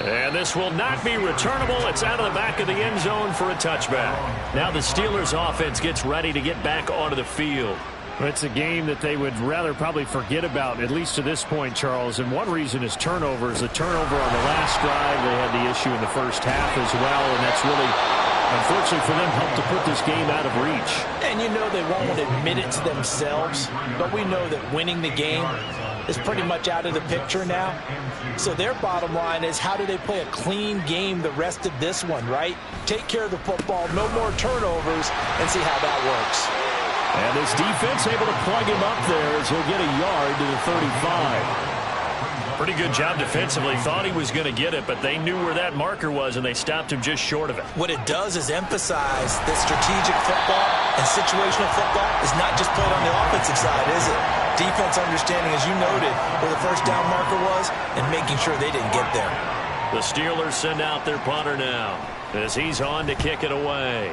[SPEAKER 2] And this will not be returnable. It's out of the back of the end zone for a touchback. Now the Steelers offense gets ready to get back onto the field.
[SPEAKER 4] It's a game that they would rather probably forget about, at least to this point, Charles. And one reason is turnovers. A turnover on the last drive. They had the issue in the first half as well, and that's really, unfortunately for them, helped to put this game out of reach.
[SPEAKER 6] And you know they won't admit it to themselves, but we know that winning the game is pretty much out of the picture now. So their bottom line is, how do they play a clean game the rest of this one, right? Take care of the football, no more turnovers, and see how that works.
[SPEAKER 4] And this defense able to plug him up there as he'll get a yard to the 35.
[SPEAKER 2] Pretty good job defensively. Thought he was going to get it, but they knew where that marker was, and they stopped him just short of it.
[SPEAKER 6] What it does is emphasize that strategic football and situational football is not just played on the offensive side, is it? Defense understanding, as you noted, where the first down marker was and making sure they didn't get there.
[SPEAKER 2] The Steelers send out their punter now as he's on to kick it away.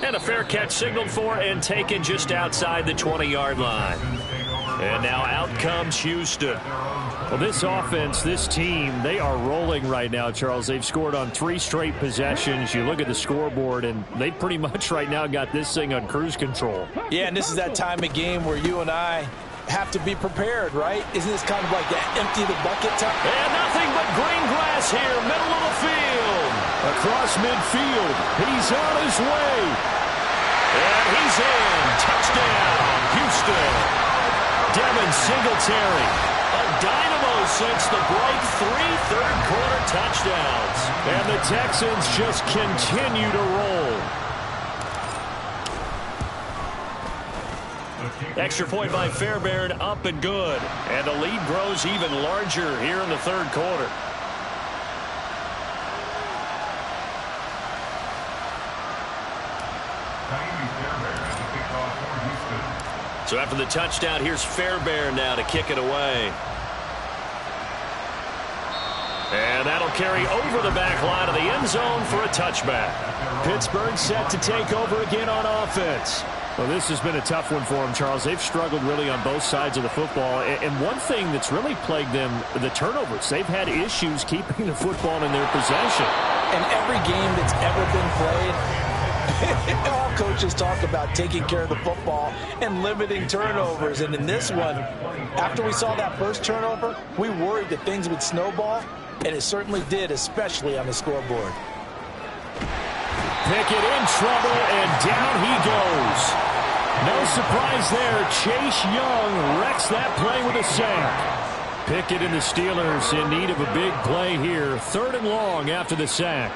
[SPEAKER 2] And a fair catch signaled for and taken just outside the 20-yard line. And now out comes Houston.
[SPEAKER 4] Well, this offense, this team, they are rolling right now, Charles. They've scored on 3 straight possessions. You look at the scoreboard, and they pretty much right now got this thing on cruise control.
[SPEAKER 6] Yeah, and this is that time of game where you and I have to be prepared, right? Isn't this kind of like that empty the bucket time?
[SPEAKER 2] And nothing but green grass here, middle of the field.
[SPEAKER 4] Across midfield. He's on his way.
[SPEAKER 2] And he's in. Touchdown, Houston. Devin Singletary, a dynamo since the break. 3 third-quarter touchdowns.
[SPEAKER 4] And the Texans just continue to roll.
[SPEAKER 2] Extra point by Fairbairn, up and good. And the lead grows even larger here in the third quarter. So after the touchdown, here's Fairbairn now to kick it away. And that'll carry over the back line of the end zone for a touchback.
[SPEAKER 4] Pittsburgh set to take over again on offense. Well, this has been a tough one for them, Charles. They've struggled really on both sides of the football. And one thing that's really plagued them, the turnovers. They've had issues keeping the football in their possession.
[SPEAKER 6] And every game that's ever been played, all coaches talk about taking care of the football and limiting turnovers. And in this one, after we saw that first turnover, we worried that things would snowball, and it certainly did, especially on the scoreboard.
[SPEAKER 4] Pickett in trouble, and down he goes. No surprise there. Chase Young wrecks that play with a sack. Pickett and the Steelers in need of a big play here. 3rd and long after the sack.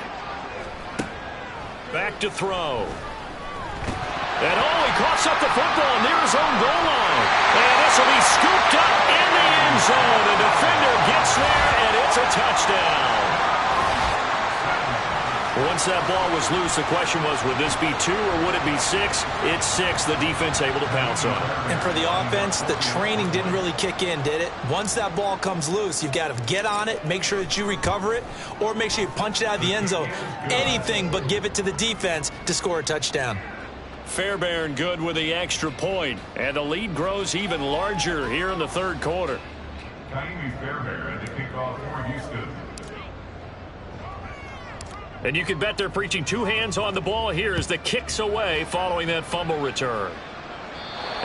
[SPEAKER 2] Back to throw. And he coughs up the football near his own goal line. And this will be scooped up in the end zone. The defender gets there, and it's a touchdown. Once that ball was loose, the question was, would this be 2 or would it be 6? It's 6. The defense able to pounce on it.
[SPEAKER 6] And for the offense, the training didn't really kick in, did it? Once that ball comes loose, you've got to get on it, make sure that you recover it, or make sure you punch it out of the end zone. Anything but give it to the defense to score a touchdown.
[SPEAKER 2] Fairbairn good with the extra point, and the lead grows even larger here in the third quarter.
[SPEAKER 5] Fairbairn to kick off for Houston.
[SPEAKER 2] And you can bet they're preaching 2 hands on the ball here as the kick's away following that fumble return.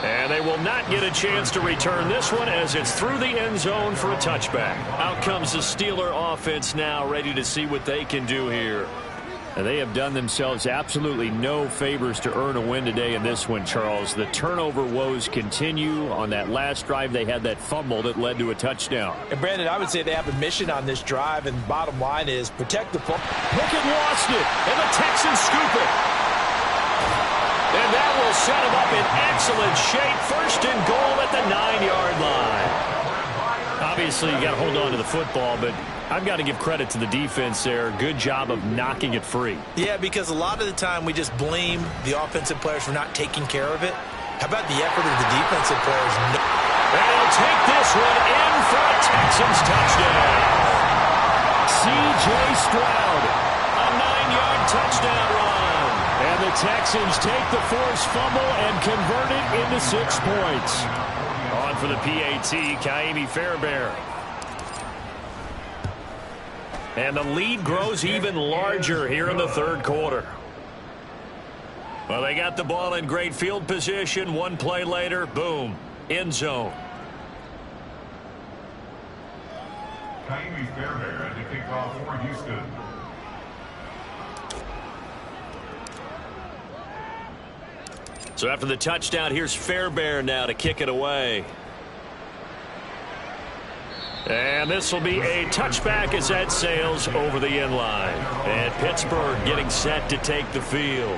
[SPEAKER 2] And they will not get a chance to return this one as it's through the end zone for a touchback. Out comes the Steeler offense now, ready to see what they can do here.
[SPEAKER 4] And they have done themselves absolutely no favors to earn a win today in this one, Charles. The turnover woes continue. On that last drive, they had that fumble that led to a touchdown.
[SPEAKER 6] And, Brandon, I would say they have a mission on this drive, and bottom line is protect the football.
[SPEAKER 2] Pickett lost it, and the Texans scoop it. And that will set him up in excellent shape. 1st and goal at the 9-yard line. Obviously, you got to hold on to the football, but I've got to give credit to the defense there. Good job of knocking it free.
[SPEAKER 6] Yeah, because a lot of the time we just blame the offensive players for not taking care of it. How about the effort of the defensive players?
[SPEAKER 2] They'll take this one in for a Texans touchdown.
[SPEAKER 4] C.J. Stroud.
[SPEAKER 2] A 9-yard touchdown run.
[SPEAKER 4] And the Texans take the forced fumble and convert it into 6 points.
[SPEAKER 2] On for the PAT, Kaimi Fairbairn. And the lead grows even larger here in the third quarter. Well, they got the ball in great field position. 1 play later, boom, end zone.
[SPEAKER 5] Kaimi Fairbairn to kick off for Houston.
[SPEAKER 2] So after the touchdown, here's Fairbairn now to kick it away. And this will be a touchback as that sails over the end line. And Pittsburgh getting set to take the field.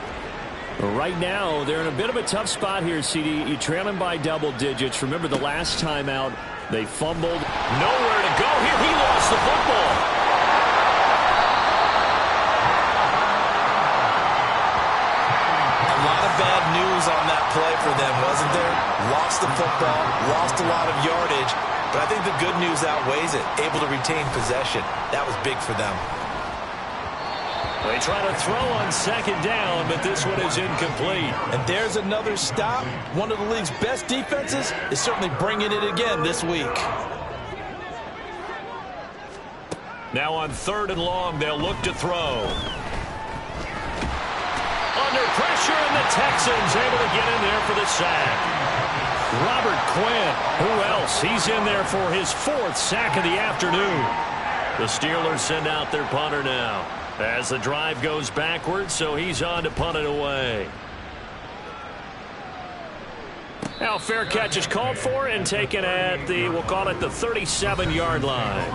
[SPEAKER 4] Right now, they're in a bit of a tough spot here, CD. You trail them by double digits. Remember the last time out, they fumbled.
[SPEAKER 2] Nowhere to go here. He lost the football.
[SPEAKER 6] A lot of bad news on that play for them, wasn't there? Lost the football, lost a lot of yardage. But I think the good news outweighs it. Able to retain possession. That was big for them.
[SPEAKER 2] They try to throw on 2nd down, but this one is incomplete.
[SPEAKER 6] And there's another stop. One of the league's best defenses is certainly bringing it again this week.
[SPEAKER 2] Now on 3rd and long, they'll look to throw. Under pressure, and the Texans able to get in there for the sack.
[SPEAKER 4] Robert Quinn.
[SPEAKER 2] Who else? He's in there for his 4th sack of the afternoon. The Steelers send out their punter now. As the drive goes backwards, so he's on to punt it away. Now fair catch is called for and taken at the, we'll call it the 37-yard line.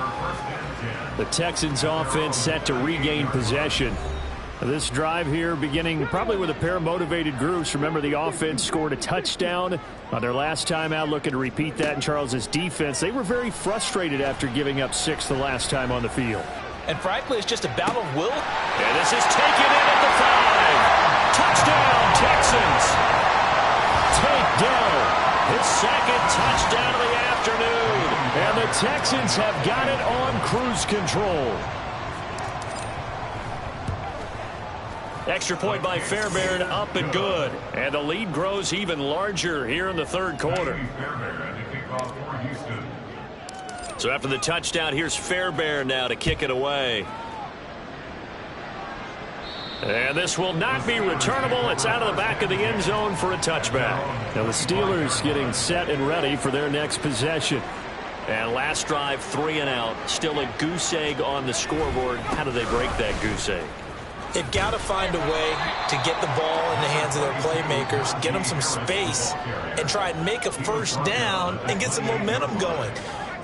[SPEAKER 2] The Texans offense set to regain possession. This drive here beginning probably with a pair of motivated groups. Remember, the offense scored a touchdown on their last time out. Looking to repeat that in Charles's defense. They were very frustrated after giving up 6 the last time on the field.
[SPEAKER 6] And frankly, it's just a battle of will.
[SPEAKER 2] And this is taken in at the 5. Touchdown, Texans. Takedown. His second touchdown of the afternoon.
[SPEAKER 4] And the Texans have got it on cruise control.
[SPEAKER 2] Extra point by Fairbairn, up and good. And the lead grows even larger here in the third quarter. So after the touchdown, here's Fairbairn now to kick it away. And this will not be returnable. It's out of the back of the end zone for a touchback.
[SPEAKER 4] Now the Steelers getting set and ready for their next possession.
[SPEAKER 2] And last drive, 3 and out. Still a goose egg on the scoreboard. How do they break that goose egg?
[SPEAKER 3] They've got to find a way to get the ball in the hands of their playmakers, get them some space, and try and make a first down and get some momentum going.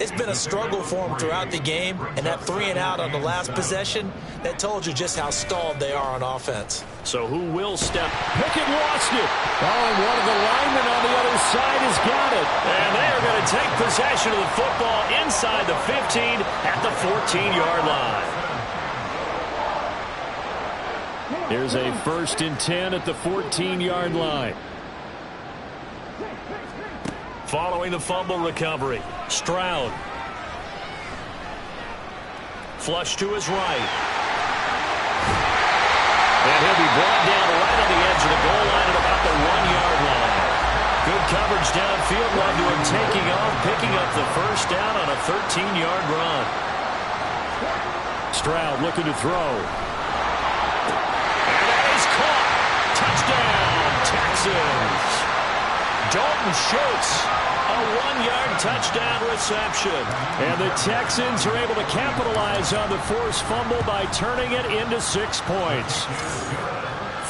[SPEAKER 3] It's been a struggle for them throughout the game, and that 3 and out on the last possession, that told you just how stalled they are on offense.
[SPEAKER 2] So who will step?
[SPEAKER 4] Pickett lost it. Oh, and one of the linemen on the other side has got it.
[SPEAKER 2] And they are going to take possession of the football inside the 15 at the 14-yard line.
[SPEAKER 4] Here's a 1st and 10 at the 14-yard line.
[SPEAKER 2] Following the fumble recovery, Stroud. Flush to his right. And he'll be brought down right on the edge of the goal line at about the 1-yard line. Good coverage downfield. Love to him taking off, picking up the first down on a 13-yard run.
[SPEAKER 4] Stroud looking to throw.
[SPEAKER 2] Touchdown, Texans. Dalton Schultz, a 1-yard touchdown reception.
[SPEAKER 4] And the Texans are able to capitalize on the forced fumble by turning it into 6 points.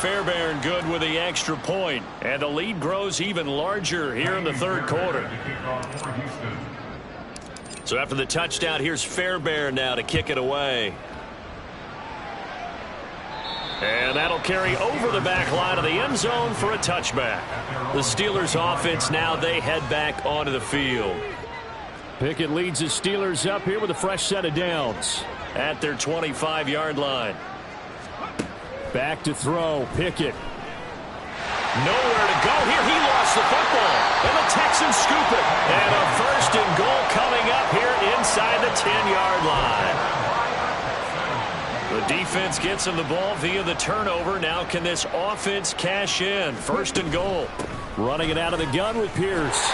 [SPEAKER 2] Fairbairn good with the extra point. And the lead grows even larger here in the third quarter. So after the touchdown, here's Fairbairn now to kick it away. And that'll carry over the back line of the end zone for a touchback. The Steelers offense now, they head back onto the field.
[SPEAKER 4] Pickett leads the Steelers up here with a fresh set of downs.
[SPEAKER 2] At their 25-yard line.
[SPEAKER 4] Back to throw, Pickett.
[SPEAKER 2] Nowhere to go here. He lost the football. And the Texans scoop it. And a 1st and goal coming up here inside the 10-yard line. The defense gets him the ball via the turnover. Now can this offense cash in? 1st and goal.
[SPEAKER 4] Running it out of the gun with Pierce.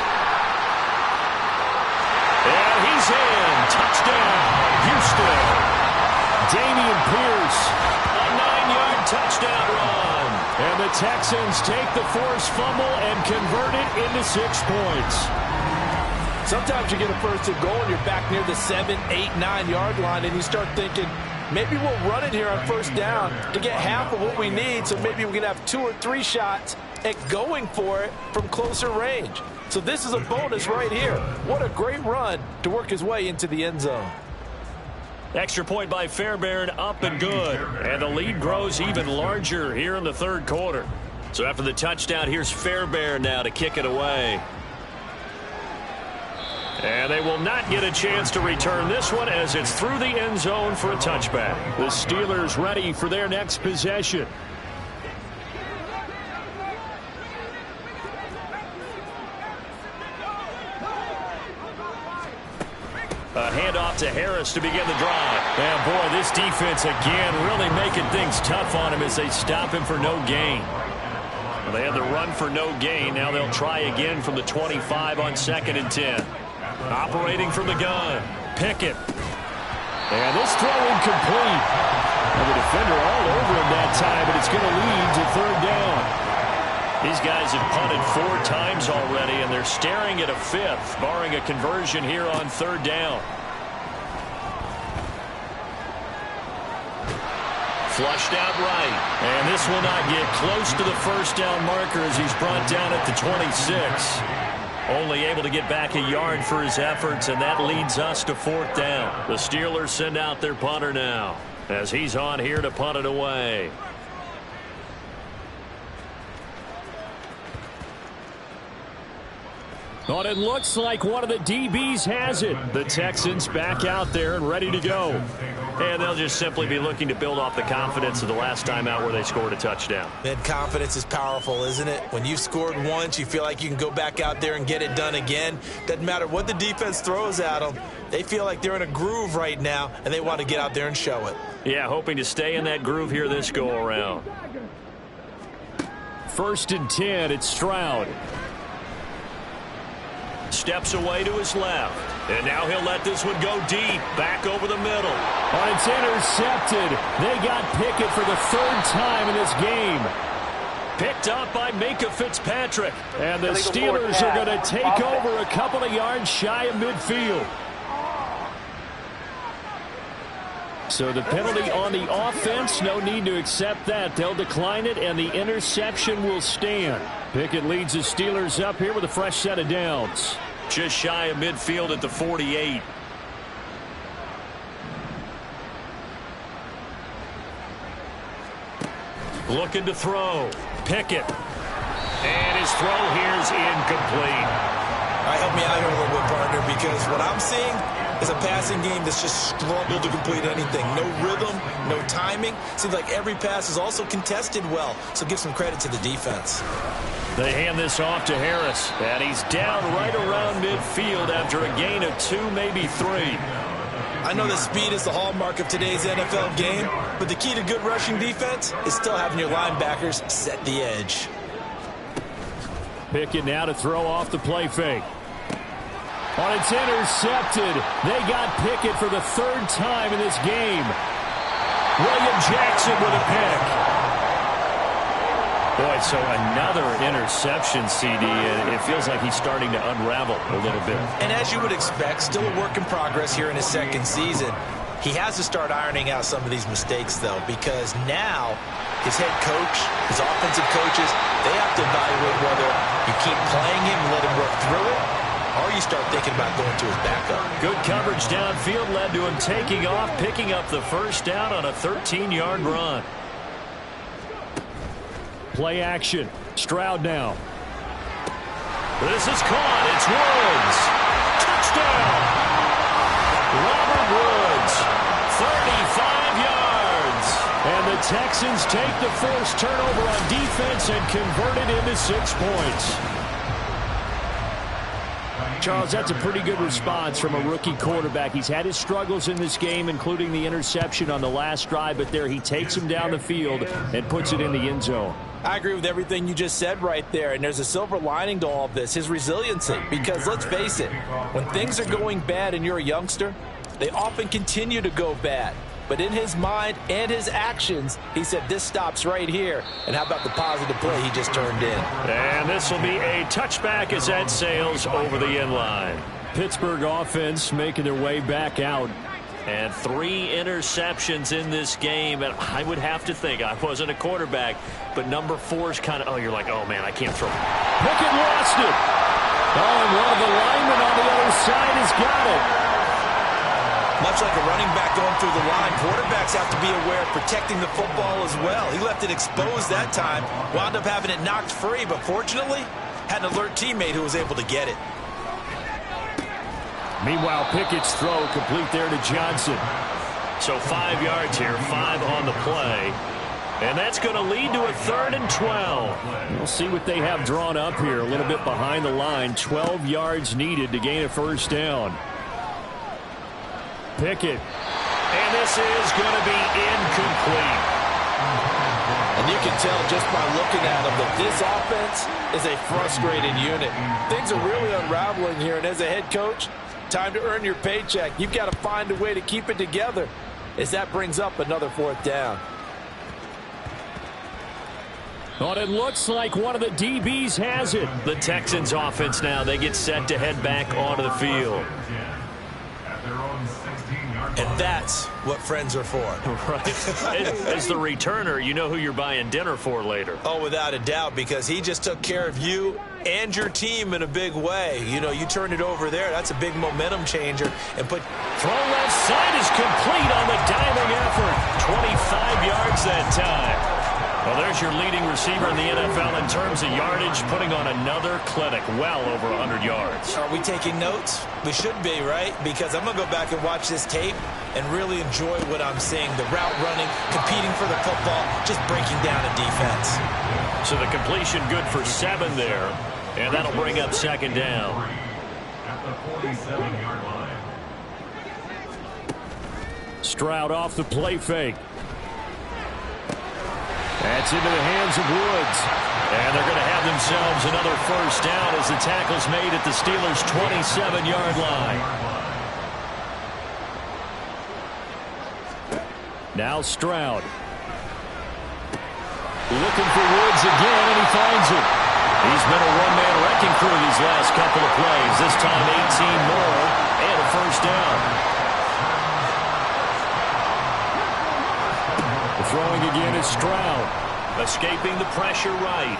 [SPEAKER 2] And he's in. Touchdown, Houston.
[SPEAKER 4] Dameon Pierce.
[SPEAKER 2] A 9-yard touchdown run.
[SPEAKER 4] And the Texans take the forced fumble and convert it into 6 points.
[SPEAKER 6] Sometimes you get a 1st and goal and you're back near the 7, 8, 9-yard line, and you start thinking, maybe we'll run it here on 1st down to get half of what we need, so maybe we can have 2 or 3 shots at going for it from closer range. So this is a bonus right here. What a great run to work his way into the end zone.
[SPEAKER 2] Extra point by Fairbairn, up and good. And the lead grows even larger here in the third quarter. So after the touchdown, here's Fairbairn now to kick it away. And they will not get a chance to return this one as it's through the end zone for a touchback.
[SPEAKER 4] The Steelers ready for their next possession.
[SPEAKER 2] A handoff to Harris to begin the drive.
[SPEAKER 4] And boy, this defense again really making things tough on him as they stop him for no gain.
[SPEAKER 2] Well, they had the run for no gain. Now they'll try again from the 25 on 2nd and 10. Operating from the gun, Pickett.
[SPEAKER 4] And this throw incomplete. And the defender all over him that time, but it's going to lead to 3rd down.
[SPEAKER 2] These guys have punted 4 times already, and they're staring at a 5th, barring a conversion here on 3rd down. Flushed out right. And this will not get close to the first down marker as he's brought down at the 26. Only able to get back a yard for his efforts, and that leads us to 4th down. The Steelers send out their punter now as he's on here to punt it away.
[SPEAKER 4] But it looks like one of the DBs has it. The Texans back out there and ready to go.
[SPEAKER 2] And they'll just simply be looking to build off the confidence of the last time out where they scored a touchdown.
[SPEAKER 3] Man, confidence is powerful, isn't it? When you've scored once, you feel like you can go back out there and get it done again. Doesn't matter what the defense throws at them. They feel like they're in a groove right now, and they want to get out there and show it.
[SPEAKER 2] Yeah, hoping to stay in that groove here this go-around.
[SPEAKER 4] 1st and 10, it's Stroud.
[SPEAKER 2] Steps away to his left. And now he'll let this one go deep. Back over the middle.
[SPEAKER 4] Oh, it's intercepted. They got Pickett for the 3rd time in this game.
[SPEAKER 2] Picked up by Minkah Fitzpatrick.
[SPEAKER 4] And the Steelers are going to take over a couple of yards shy of midfield. So the penalty on the offense, no need to accept that. They'll decline it, and the interception will stand. Pickett leads the Steelers up here with a fresh set of downs.
[SPEAKER 2] Just shy of midfield at the 48. Looking to throw. Pickett. And his throw here is incomplete.
[SPEAKER 3] All right, help me out here a little bit, partner, because what I'm seeing is a passing game that's just struggled to complete anything. No rhythm, no timing. Seems like every pass is also contested well, so give some credit to the defense.
[SPEAKER 2] They hand this off to Harris, and he's down right around midfield after a gain of 2, maybe 3.
[SPEAKER 3] I know that speed is the hallmark of today's NFL game, but the key to good rushing defense is still having your linebackers set the edge.
[SPEAKER 4] Pickett now to throw off the play fake. Oh, it's intercepted. They got Pickett for the 3rd time in this game. William Jackson with a pick.
[SPEAKER 2] Boy, so another interception, CD, and it feels like he's starting to unravel a little bit.
[SPEAKER 3] And as you would expect, still a work in progress here in his 2nd season. He has to start ironing out some of these mistakes, though, because now his head coach, his offensive coaches, they have to evaluate whether you keep playing him and let him work through it, or you start thinking about going to his backup.
[SPEAKER 2] Good coverage downfield led to him taking off, picking up the 1st down on a 13-yard run.
[SPEAKER 4] Play action. Stroud now.
[SPEAKER 2] This is caught. It's Woods. Touchdown. Robert Woods. 35 yards.
[SPEAKER 4] And the Texans take the first turnover on defense and convert it into 6 points. Charles, that's a pretty good response from a rookie quarterback. He's had his struggles in this game, including the interception on the last drive, but there he takes him down the field and puts it in the end zone.
[SPEAKER 6] I agree with everything you just said right there, and there's a silver lining to all of this, his resiliency. Because let's face it, when things are going bad and you're a youngster, they often continue to go bad. But in his mind and his actions, he said, this stops right here. And how about the positive play he just turned in?
[SPEAKER 2] And this will be a touchback as that sails over the end line.
[SPEAKER 4] Pittsburgh offense making their way back out.
[SPEAKER 2] And 3 interceptions in this game. And I would have to think, I wasn't a quarterback, but number 4 is kind of, oh, you're like, oh, man, I can't throw.
[SPEAKER 4] Pickett lost it. Oh, and one of the linemen on the other side has got it.
[SPEAKER 3] Much like a running back going through the line, quarterbacks have to be aware of protecting the football as well. He left it exposed that time, wound up having it knocked free, but fortunately, had an alert teammate who was able to get it.
[SPEAKER 4] Meanwhile, Pickett's throw complete there to Johnson.
[SPEAKER 2] So 5 yards here, 5 on the play. And that's going to lead to a 3rd and 12.
[SPEAKER 4] We'll see what they have drawn up here. A little bit behind the line. 12 yards needed to gain a 1st down. Pickett.
[SPEAKER 2] And this is going to be incomplete.
[SPEAKER 6] And you can tell just by looking at them that this offense is a frustrated unit. Things are really unraveling here, and as a head coach, time to earn your paycheck. You've got to find a way to keep it together as that brings up another 4th down.
[SPEAKER 4] But it looks like one of the DBs has it.
[SPEAKER 2] The Texans offense now, they get set to head back onto the field.
[SPEAKER 5] At their own 16-yard
[SPEAKER 3] And that's what friends are for.
[SPEAKER 2] Right. As the returner, you know who you're buying dinner for later.
[SPEAKER 3] Oh, without a doubt, because he just took care of you and your team in a big way. You know, you turned it over there. That's a big momentum changer. And put
[SPEAKER 2] throw left side is complete on the diving effort. 25 yards that time. Well, there's your leading receiver in the NFL in terms of yardage, putting on another clinic, well over 100 yards.
[SPEAKER 3] Are we taking notes? We should be, right? Because I'm going to go back and watch this tape and really enjoy what I'm seeing. The route running, competing for the football, just breaking down a defense.
[SPEAKER 2] So the completion good for 7 there, and that'll bring up second down.
[SPEAKER 5] At the 47-yard line.
[SPEAKER 4] Stroud off the play fake. That's into the hands of Woods.
[SPEAKER 2] And they're going to have themselves another first down as the tackle's made at the Steelers' 27-yard line.
[SPEAKER 4] Now Stroud. Looking for Woods again, and he finds it.
[SPEAKER 2] He's been a one-man wrecking crew these last couple of plays. This time 18 more and a first down.
[SPEAKER 4] Throwing again is Stroud.
[SPEAKER 2] Escaping the pressure right.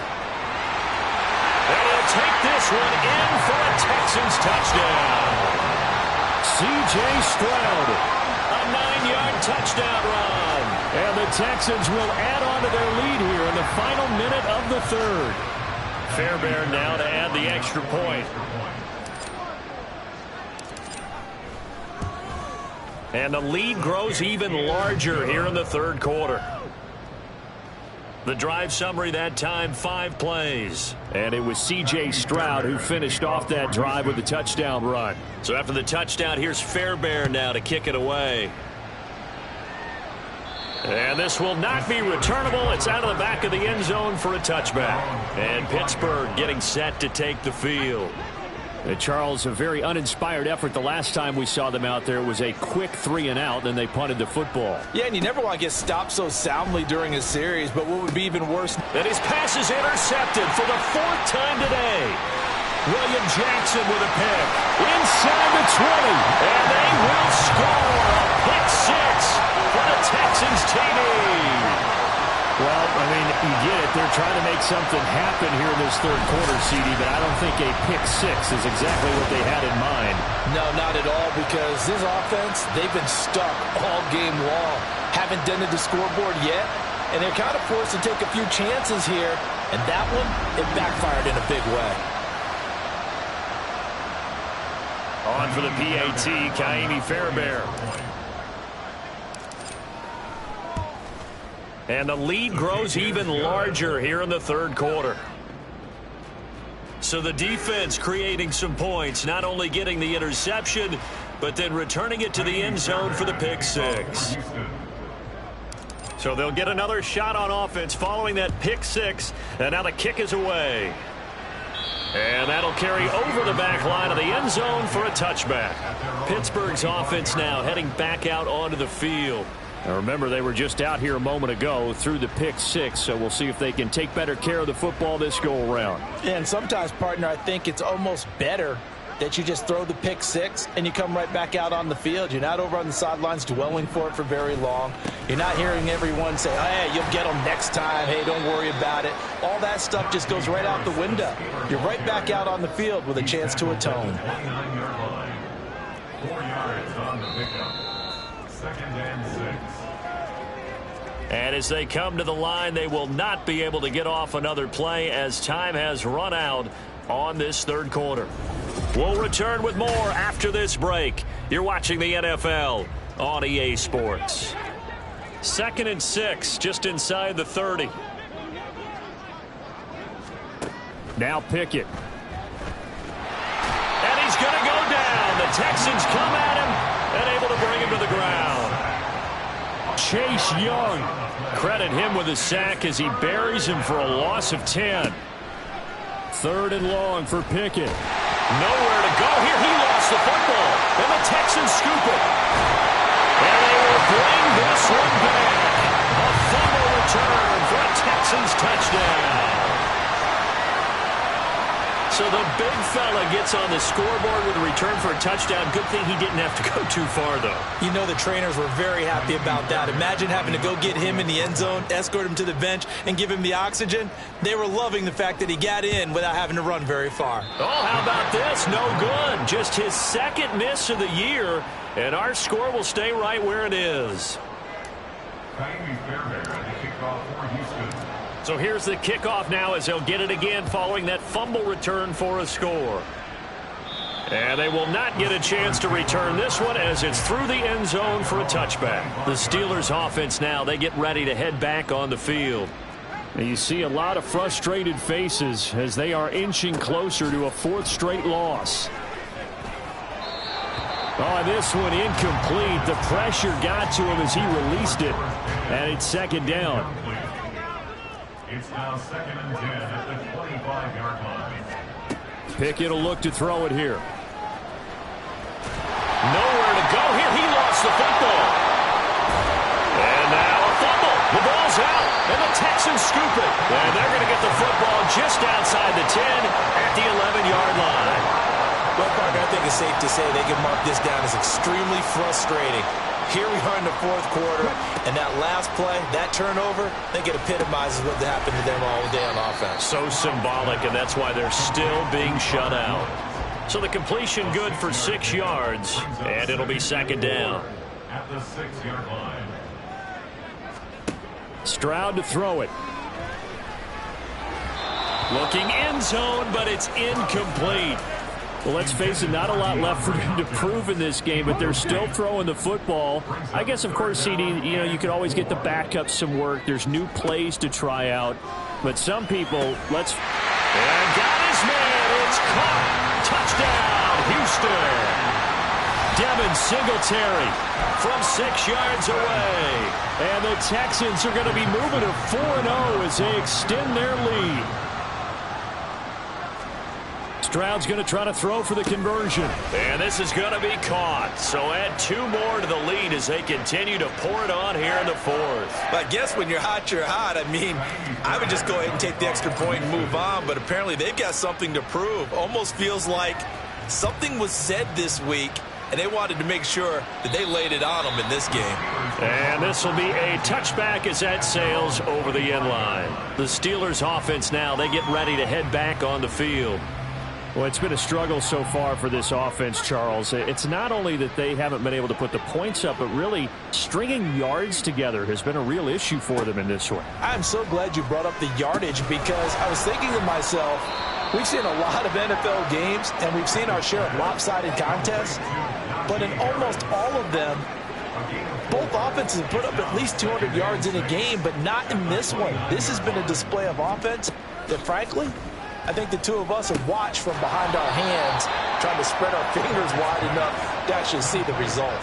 [SPEAKER 2] And he'll take this one in for a Texans touchdown.
[SPEAKER 4] C.J. Stroud.
[SPEAKER 2] A 9-yard touchdown run.
[SPEAKER 4] And the Texans will add on to their lead here in the final minute of the third.
[SPEAKER 2] Fairbairn now to add the extra point. And the lead grows even larger here in the third quarter. The drive summary that time, 5 plays.
[SPEAKER 4] And it was C.J. Stroud who finished off that drive with a touchdown run.
[SPEAKER 2] So after the touchdown, here's Fairbairn now to kick it away. And this will not be returnable. It's out of the back of the end zone for a touchback. And Pittsburgh getting set to take the field.
[SPEAKER 4] Charles, a very uninspired effort. The last time we saw them out there, it was a quick 3-and-out, then they punted the football.
[SPEAKER 6] Yeah, and you never want to get stopped so soundly during a series, but what would be even worse?
[SPEAKER 2] And his pass is intercepted for the 4th time today. William Jackson with a pick. Inside the 20. And they will score a pick 6 for the Texans TV.
[SPEAKER 4] Well, I mean, you get it. They're trying to make something happen here in this third quarter, CD, but I don't think a pick 6 is exactly what they had in mind.
[SPEAKER 6] No, not at all, because this offense, they've been stuck all game long. Haven't done it to the scoreboard yet, and they're kind of forced to take a few chances here, and that one, it backfired in a big way.
[SPEAKER 2] On for the PAT, Kaimi Fairbairn. And the lead grows even larger here in the third quarter. So the defense creating some points, not only getting the interception, but then returning it to the end zone for the pick 6. So they'll get another shot on offense following that pick 6, and now the kick is away. And that'll carry over the back line of the end zone for a touchback. Pittsburgh's offense now heading back out onto the field.
[SPEAKER 4] Now remember, they were just out here a moment ago through the pick 6, so we'll see if they can take better care of the football this go-around.
[SPEAKER 6] And sometimes, partner, I think it's almost better that you just throw the pick 6 and you come right back out on the field. You're not over on the sidelines dwelling for it for very long. You're not hearing everyone say, oh, hey, you'll get them next time. Hey, don't worry about it. All that stuff just goes right out the window. You're right back out on the field with a chance to atone.
[SPEAKER 5] 4 yards on the pickup. 2nd and 6.
[SPEAKER 2] And as they come to the line, they will not be able to get off another play as time has run out on this third quarter. We'll return with more after this break. You're watching the NFL on EA Sports. 2nd and 6, just inside the 30.
[SPEAKER 4] Now Pickett.
[SPEAKER 2] And he's going to go down. The Texans come at him and able to bring him to the ground.
[SPEAKER 4] Chase Young.
[SPEAKER 2] Credit him with a sack as he buries him for a loss of 10.
[SPEAKER 4] 3rd and long for Pickett.
[SPEAKER 2] Nowhere to go here. He lost the football. And the Texans scoop it. And they will bring this one back. A fumble return for a Texans touchdown. So the big fella gets on the scoreboard with a return for a touchdown. Good thing he didn't have to go too far, though.
[SPEAKER 6] You know the trainers were very happy about that. Imagine having to go get him in the end zone, escort him to the bench, and give him the oxygen. They were loving the fact that he got in without having to run very far.
[SPEAKER 2] Oh, how about this? No good. Just his second miss of the year, and our score will stay right where it is. So here's the kickoff now as they'll get it again following that fumble return for a score. And they will not get a chance to return this one as it's through the end zone for a touchback. The Steelers offense now, they get ready to head back on the field.
[SPEAKER 4] And you see a lot of frustrated faces as they are inching closer to a fourth straight loss. Oh, this one incomplete. The pressure got to him as he released it. And it's second down.
[SPEAKER 5] It's now 2nd and 10 at the 25-yard line.
[SPEAKER 4] Pickett will look to throw it here.
[SPEAKER 2] Nowhere to go here. He lost the football. And now a fumble. The ball's out, and the Texans scoop it. And they're going to get the football just outside the 10 at the 11-yard line.
[SPEAKER 6] Well, Parker, I think it's safe to say they can mark this down as extremely frustrating. Here we are in the fourth quarter, and that last play, that turnover, I think it epitomizes what happened to them all day on offense.
[SPEAKER 2] So symbolic, and that's why they're still being shut out. So the completion good for 6 yards, and it'll be second down.
[SPEAKER 5] At the 6-yard line.
[SPEAKER 4] Stroud to throw it.
[SPEAKER 2] Looking end zone, but it's incomplete.
[SPEAKER 4] Well, let's face it, not a lot left for them to prove in this game, but they're still throwing the football. I guess, of course, CD, you could always get the backup some work. There's new plays to try out. But some people, And got
[SPEAKER 2] his man. It's caught. Touchdown, Houston. Devin Singletary from 6 yards away.
[SPEAKER 4] And the Texans are going to be moving to 4-0 as they extend their lead. Stroud's going to try to throw for the conversion.
[SPEAKER 2] And this is going to be caught. So add 2 more to the lead as they continue to pour it on here in the fourth.
[SPEAKER 6] I guess when you're hot, you're hot. I mean, I would just go ahead and take the extra point and move on, but apparently they've got something to prove. Almost feels like something was said this week, and they wanted to make sure that they laid it on them in this game.
[SPEAKER 2] And this will be a touchback as that sails over the end line. The Steelers offense now, they get ready to head back on the field.
[SPEAKER 4] Well, it's been a struggle so far for this offense, Charles. It's not only that they haven't been able to put the points up, but really stringing yards together has been a real issue for them in this one.
[SPEAKER 6] I'm so glad you brought up the yardage because I was thinking to myself, we've seen a lot of NFL games, and we've seen our share of lopsided contests, but in almost all of them, both offenses have put up at least 200 yards in a game, but not in this one. This has been a display of offense that, frankly, I think the two of us have watched from behind our hands, trying to spread our fingers wide enough to actually see the result.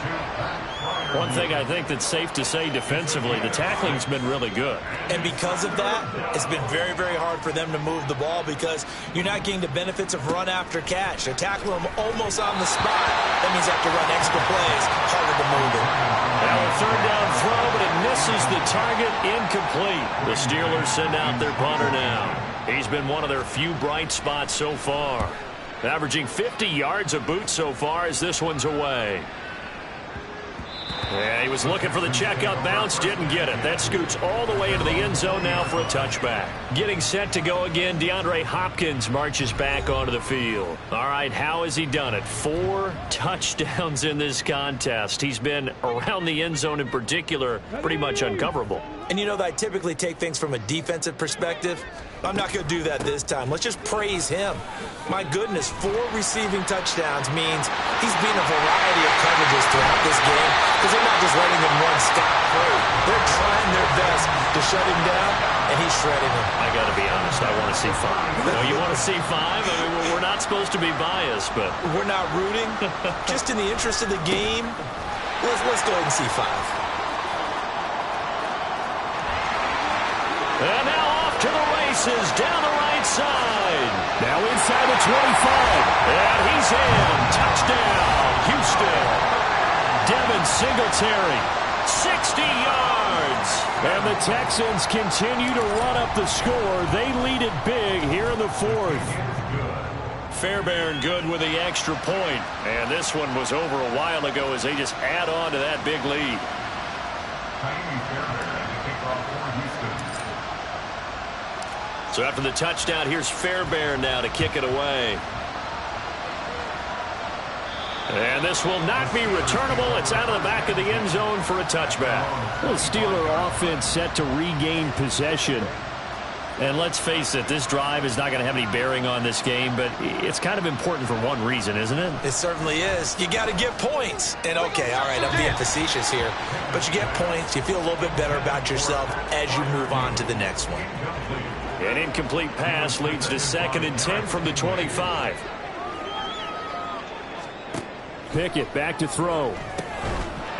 [SPEAKER 2] One thing I think that's safe to say defensively, the tackling's been really good.
[SPEAKER 6] And because of that, it's been very, very hard for them to move the ball because you're not getting the benefits of run after catch. They're tackling them almost on the spot. That means they have to run extra plays, harder to move it.
[SPEAKER 2] Now a third down throw, but it misses the target, incomplete. The Steelers send out their punter now. He's been one of their few bright spots so far. Averaging 50 yards a boot so far as this one's away. Yeah, he was looking for the checkup bounce, didn't get it. That scoots all the way into the end zone now for a touchback. Getting set to go again, DeAndre Hopkins marches back onto the field. All right, how has he done it? 4 touchdowns in this contest. He's been around the end zone in particular, pretty much uncoverable.
[SPEAKER 6] And you know that I typically take things from a defensive perspective. I'm not going to do that this time. Let's just praise him. My goodness, 4 receiving touchdowns means he's beaten a variety of coverages throughout this game because they're not just letting him run scot-free. They're trying their best to shut him down, and he's shredding him.
[SPEAKER 2] I got to be honest, I want to see 5. No, you want to see 5? I mean, we're not supposed to be biased, but...
[SPEAKER 6] We're not rooting. Just in the interest of the game, let's go ahead and see 5.
[SPEAKER 2] And now off to the races down the right side.
[SPEAKER 4] Now inside the 25.
[SPEAKER 2] And he's in. Touchdown, Houston. Devin Singletary, 60 yards.
[SPEAKER 4] And the Texans continue to run up the score. They lead it big here in the fourth.
[SPEAKER 2] Fairbairn good with the extra point. And this one was over a while ago as they just add on to that big lead. So after the touchdown, here's Fairbairn now to kick it away. And this will not be returnable. It's out of the back of the end zone for a touchback.
[SPEAKER 4] The Steeler offense set to regain possession. And let's face it, this drive is not going to have any bearing on this game, but it's kind of important for one reason, isn't it?
[SPEAKER 3] It certainly is. You got to get points. And, okay, all right, I'm being facetious here. But you get points. You feel a little bit better about yourself as you move on to the next one.
[SPEAKER 2] An incomplete pass leads to 2nd and 10 from the 25.
[SPEAKER 4] Pickett back to throw.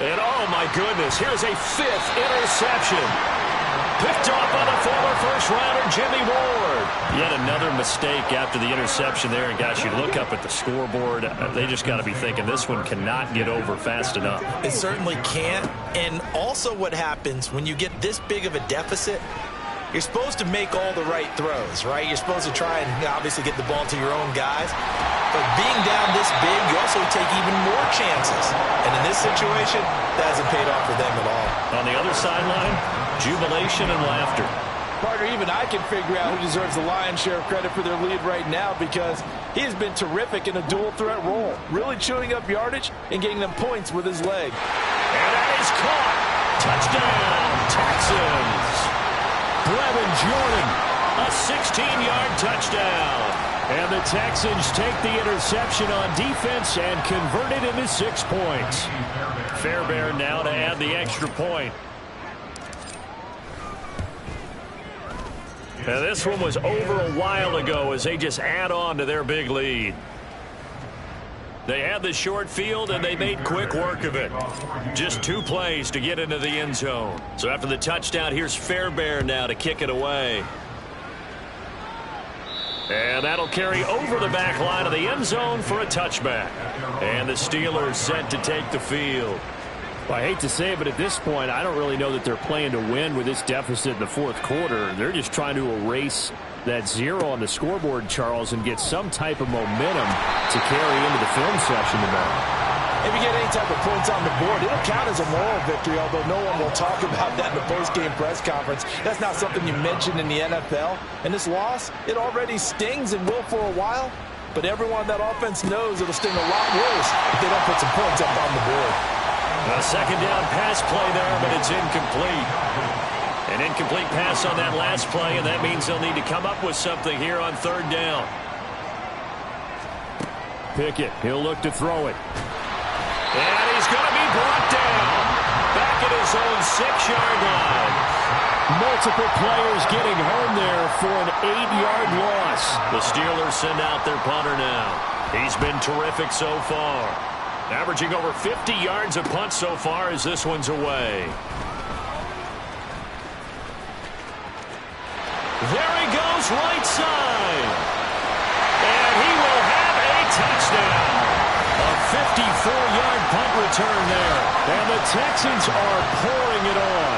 [SPEAKER 2] And, oh, my goodness, here's a 5th interception. Picked off by the former first-rounder, Jimmy Ward.
[SPEAKER 4] Yet another mistake after the interception there. And, gosh, you look up at the scoreboard. They just got to be thinking this one cannot get over fast enough.
[SPEAKER 3] It certainly can't. And also what happens when you get this big of a deficit, you're supposed to make all the right throws, right? You're supposed to try and obviously get the ball to your own guys. But being down this big, you also take even more chances. And in this situation, that hasn't paid off for them at all.
[SPEAKER 2] On the other sideline, jubilation and laughter.
[SPEAKER 6] Partner, even I can figure out who deserves the lion's share of credit for their lead right now because he has been terrific in a dual threat role, really chewing up yardage and getting them points with his leg.
[SPEAKER 2] And that is caught. Touchdown, Texans.
[SPEAKER 4] Brevin Jordan,
[SPEAKER 2] a 16-yard touchdown.
[SPEAKER 4] And the Texans take the interception on defense and convert it into 6 points.
[SPEAKER 2] Fairbairn now to add the extra point. Now this one was over a while ago as they just add on to their big lead. They had the short field, and they made quick work of it. Just 2 plays to get into the end zone. So after the touchdown, here's Fairbairn now to kick it away. And that'll carry over the back line of the end zone for a touchback. And the Steelers set to take the field.
[SPEAKER 4] Well, I hate to say it, but at this point, I don't really know that they're playing to win with this deficit in the 4th quarter. They're just trying to erase that 0 on the scoreboard, Charles, and get some type of momentum to carry into the film session tonight.
[SPEAKER 6] If you get any type of points on the board, it'll count as a moral victory, although no one will talk about that in the post-game press conference. That's not something you mentioned in the NFL. And this loss, it already stings and will for a while, but everyone on that offense knows it'll sting a lot worse if they don't put some points up on the board.
[SPEAKER 2] A 2nd down pass play there, but it's incomplete. An incomplete pass on that last play, and that means they'll need to come up with something here on 3rd down.
[SPEAKER 4] Pickett, he'll look to throw it.
[SPEAKER 2] And he's going to be brought down. Back at his own 6-yard line.
[SPEAKER 4] Multiple players getting home there for an 8-yard loss.
[SPEAKER 2] The Steelers send out their punter now. He's been terrific so far. Averaging over 50 yards a punt so far as this one's away. There he goes, right side. And he will have a touchdown. A 54-yard punt return there.
[SPEAKER 4] And the Texans are pouring it on.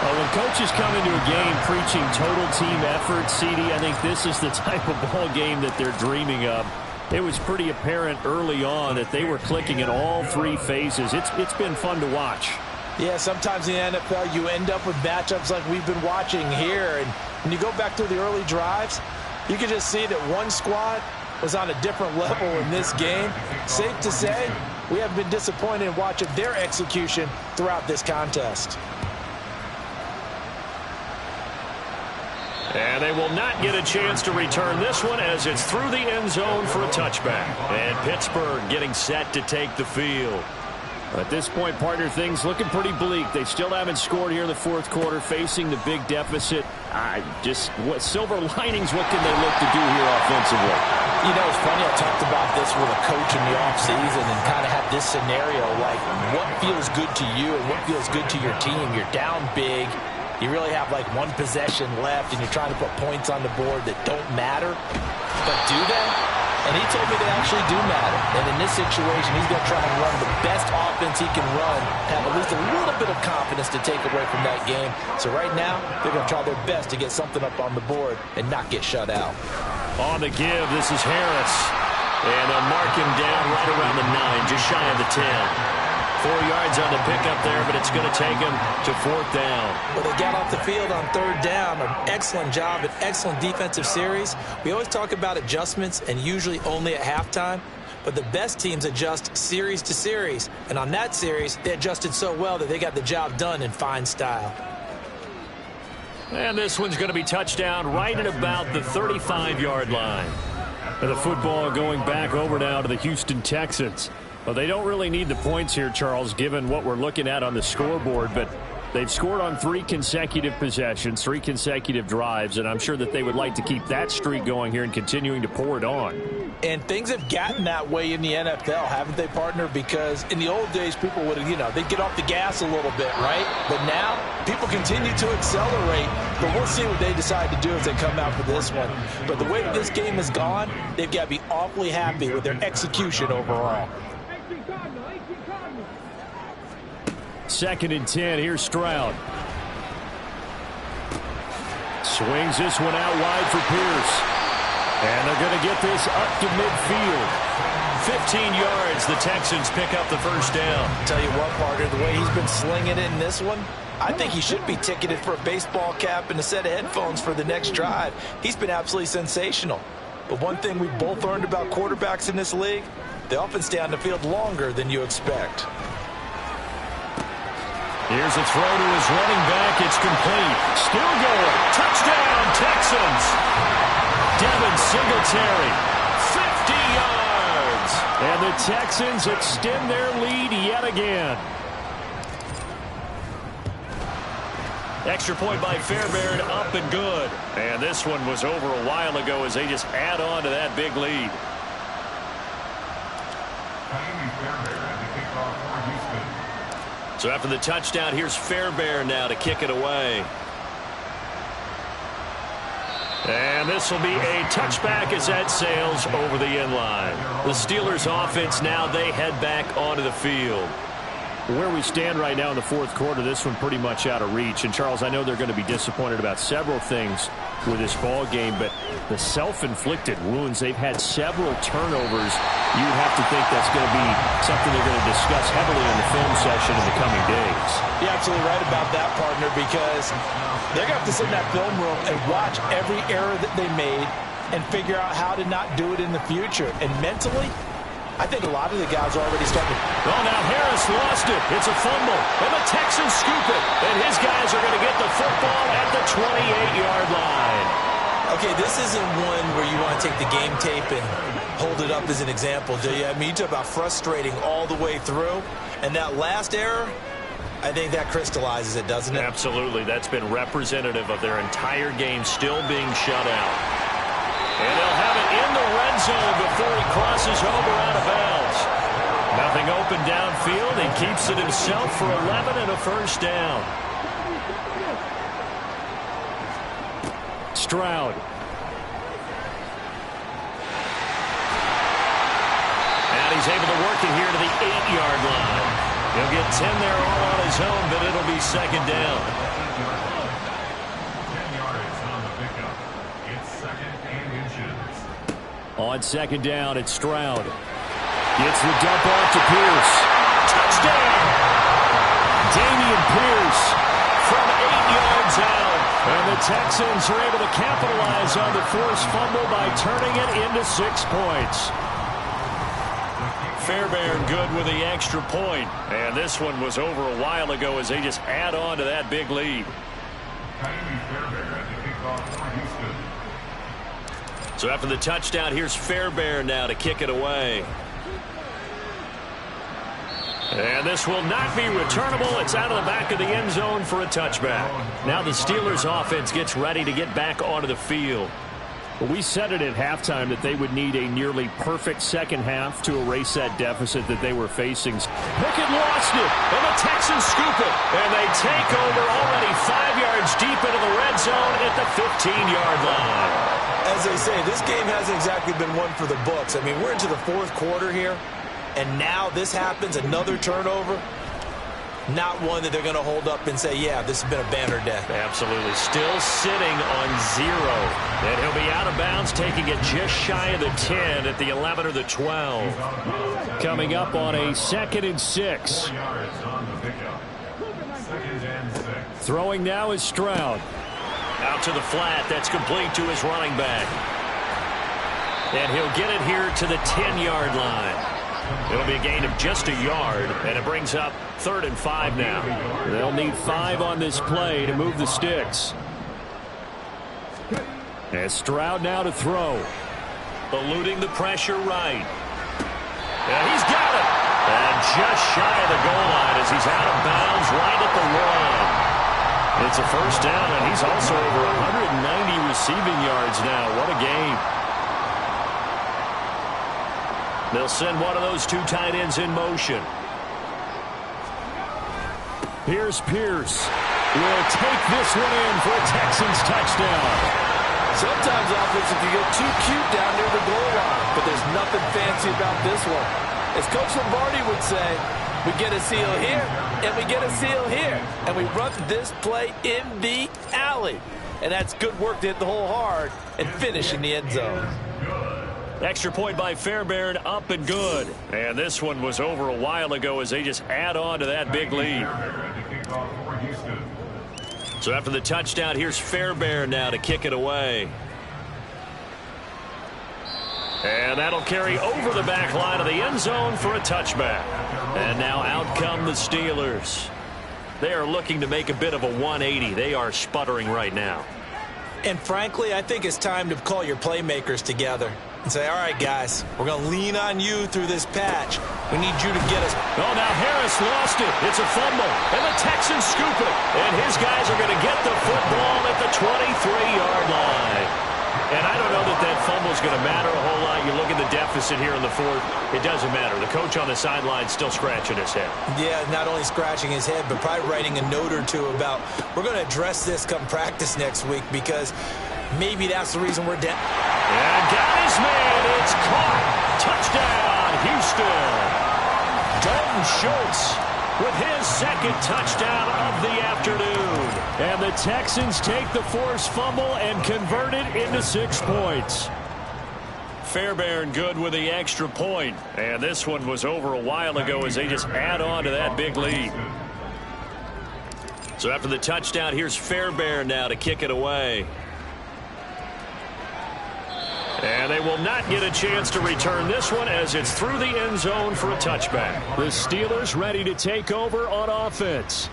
[SPEAKER 4] Well, when coaches come into a game preaching total team effort, CD, I think this is the type of ball game that they're dreaming of. It was pretty apparent early on that they were clicking in all 3 phases. It's been fun to watch.
[SPEAKER 6] Yeah, sometimes in the NFL you end up with matchups like we've been watching here. And when you go back through the early drives, you can just see that one squad was on a different level in this game. Safe to say, we have been disappointed in watching their execution throughout this contest.
[SPEAKER 2] And they will not get a chance to return this one as it's through the end zone for a touchback. And Pittsburgh getting set to take the field.
[SPEAKER 4] At this point, partner, things looking pretty bleak. They still haven't scored here in the 4th quarter, facing the big deficit. What silver linings, what can they look to do here offensively?
[SPEAKER 6] You know, it's funny, I talked about this with a coach in the offseason and kind of had this scenario, like what feels good to you and what feels good to your team. You're down big. You really have like 1 possession left, and you're trying to put points on the board that don't matter. But do they? And he told me they actually do matter. And in this situation, he's going to try and run the best offense he can run, have at least a little bit of confidence to take away from that game. So right now, they're going to try their best to get something up on the board and not get shut out.
[SPEAKER 2] On the give, this is Harris. And they'll mark him down right around the 9, just shy of the 10. 4 yards on the pickup there, but it's going to take him to 4th down.
[SPEAKER 6] Well, they got off the field on 3rd down. An excellent job, an excellent defensive series. We always talk about adjustments, and usually only at halftime. But the best teams adjust series to series. And on that series, they adjusted so well that they got the job done in fine style.
[SPEAKER 2] And this one's going to be touchdown right at about the 35-yard line.
[SPEAKER 4] And the football going back over now to the Houston Texans. Well, they don't really need the points here, Charles, given what we're looking at on the scoreboard. But they've scored on 3 consecutive possessions, 3 consecutive drives, and I'm sure that they would like to keep that streak going here and continuing to pour it on.
[SPEAKER 6] And things have gotten that way in the NFL, haven't they, partner? Because in the old days, people would, they'd get off the gas a little bit, right? But now, people continue to accelerate. But we'll see what they decide to do as they come out for this one. But the way that this game has gone, they've got to be awfully happy with their execution overall.
[SPEAKER 4] 2nd and 10. Here's Stroud. Swings this one out wide for Pierce. And they're going to get this up to midfield.
[SPEAKER 2] 15 yards. The Texans pick up the 1st down.
[SPEAKER 6] Tell you what, partner, the way he's been slinging it in this one, I think he should be ticketed for a baseball cap and a set of headphones for the next drive. He's been absolutely sensational. But one thing we both learned about quarterbacks in this league, they often stay on the field longer than you expect.
[SPEAKER 2] Here's a throw to his running back. It's complete. Still going. Touchdown, Texans. Devin Singletary, 50 yards.
[SPEAKER 4] And the Texans extend their lead yet again.
[SPEAKER 2] Extra point by Fairbairn, up and good. And this one was over a while ago as they just add on to that big lead. So after the touchdown, here's Fairbairn now to kick it away. And this will be a touchback as that sails over the end line. The Steelers offense now, they head back onto the field.
[SPEAKER 4] Where we stand right now in the 4th quarter, this one pretty much out of reach. And, Charles, I know they're going to be disappointed about several things with this ball game, but the self-inflicted wounds, they've had several turnovers. You'd have to think that's going to be something they're going to discuss heavily in the film session in the coming days.
[SPEAKER 6] You're absolutely right about that, partner, because they're going to have to sit in that film room and watch every error that they made and figure out how to not do it in the future. And mentally, I think a lot of the guys are already starting.
[SPEAKER 2] Well, now Harris lost it. It's a fumble. And the Texans scoop it. And his guys are going to get the football at the 28-yard line.
[SPEAKER 6] Okay, this isn't one where you want to take the game tape and hold it up as an example, do you? I mean, you talk about frustrating all the way through. And that last error, I think that crystallizes it, doesn't it?
[SPEAKER 2] Absolutely. That's been representative of their entire game still being shut out. And they'll have it in the red zone before he crosses over out of bounds. Nothing open downfield. He keeps it himself for 11 and a 1st down.
[SPEAKER 4] Stroud.
[SPEAKER 2] And he's able to work it here to the 8-yard line. He'll get 10 there all on his own, but it'll be 2nd down.
[SPEAKER 4] On 2nd down, it's Stroud. Gets the dump off to Pierce.
[SPEAKER 2] Touchdown!
[SPEAKER 4] Damian Pierce
[SPEAKER 2] from 8 yards out.
[SPEAKER 4] And the Texans are able to capitalize on the forced fumble by turning it into 6 points.
[SPEAKER 2] Fairbairn good with the extra point. And this one was over a while ago as they just add on to that big lead. So after the touchdown, here's Fairbairn now to kick it away. And this will not be returnable. It's out of the back of the end zone for a touchback. Now the Steelers offense gets ready to get back onto the field.
[SPEAKER 4] Well, we said it at halftime that they would need a nearly perfect second half to erase that deficit that they were facing.
[SPEAKER 2] Pickett lost it, and the Texans scoop it. And they take over already 5 yards deep into the red zone at the 15-yard line.
[SPEAKER 6] As they say, this game hasn't exactly been one for the books. I mean, we're into the 4th quarter here, and now this happens, another turnover.
[SPEAKER 3] Not one that they're going to hold up and say, yeah, this has been a banner day.
[SPEAKER 2] Absolutely. Still sitting on 0. And he'll be out of bounds, taking it just shy of the 10 at the 11 or the 12.
[SPEAKER 4] Coming up on a 2nd and 6. Throwing now is Stroud.
[SPEAKER 2] Out to the flat. That's complete to his running back. And he'll get it here to the 10-yard line. It'll be a gain of just a yard, and it brings up 3rd and 5 now.
[SPEAKER 4] They'll need 5 on this play to move the sticks. And Stroud now to throw.
[SPEAKER 2] Eluding the pressure right. And he's got it. And just shy of the goal line as he's out of bounds right at the 1. It's a first down, and he's also over 190 receiving yards now. What a game. They'll send one of those 2 tight ends in motion.
[SPEAKER 4] Here's Pierce. Will take this one in for a Texans touchdown.
[SPEAKER 6] Sometimes offensive can get too cute down near the goal line, but there's nothing fancy about this one. As Coach Lombardi would say, we get a seal here, and we get a seal here, and we run this play in the alley. And that's good work to hit the hole hard and finish in the end zone.
[SPEAKER 2] Extra point by Fairbairn, up and good. And this one was over a while ago as they just add on to that big lead. So after the touchdown, here's Fairbairn now to kick it away. And that'll carry over the back line of the end zone for a touchback. And now out come the Steelers. They are looking to make a bit of a 180. They are sputtering right now.
[SPEAKER 3] And frankly, I think it's time to call your playmakers together and say, all right, guys, we're going to lean on you through this patch. We need you to get us.
[SPEAKER 2] Oh, now Harris lost it. It's a fumble. And the Texans scoop it. And his guys are going to get the football at the 23-yard line. And I don't know that that fumble is going to matter a whole lot. You look at the deficit here in the 4th. It doesn't matter. The coach on the sideline still scratching his head.
[SPEAKER 3] Yeah, not only scratching his head, but probably writing a note or two about we're going to address this come practice next week because maybe that's the reason we're down.
[SPEAKER 2] And got his man. It's caught. Touchdown, Houston. Dalton Schultz with his 2nd touchdown of the afternoon.
[SPEAKER 4] And the Texans take the forced fumble and convert it into 6 points.
[SPEAKER 2] Fairbairn good with the extra point. And this one was over a while ago as they just add on to that big lead. So after the touchdown, here's Fairbairn now to kick it away. And they will not get a chance to return this one as it's through the end zone for a touchback.
[SPEAKER 4] The Steelers ready to take over on offense.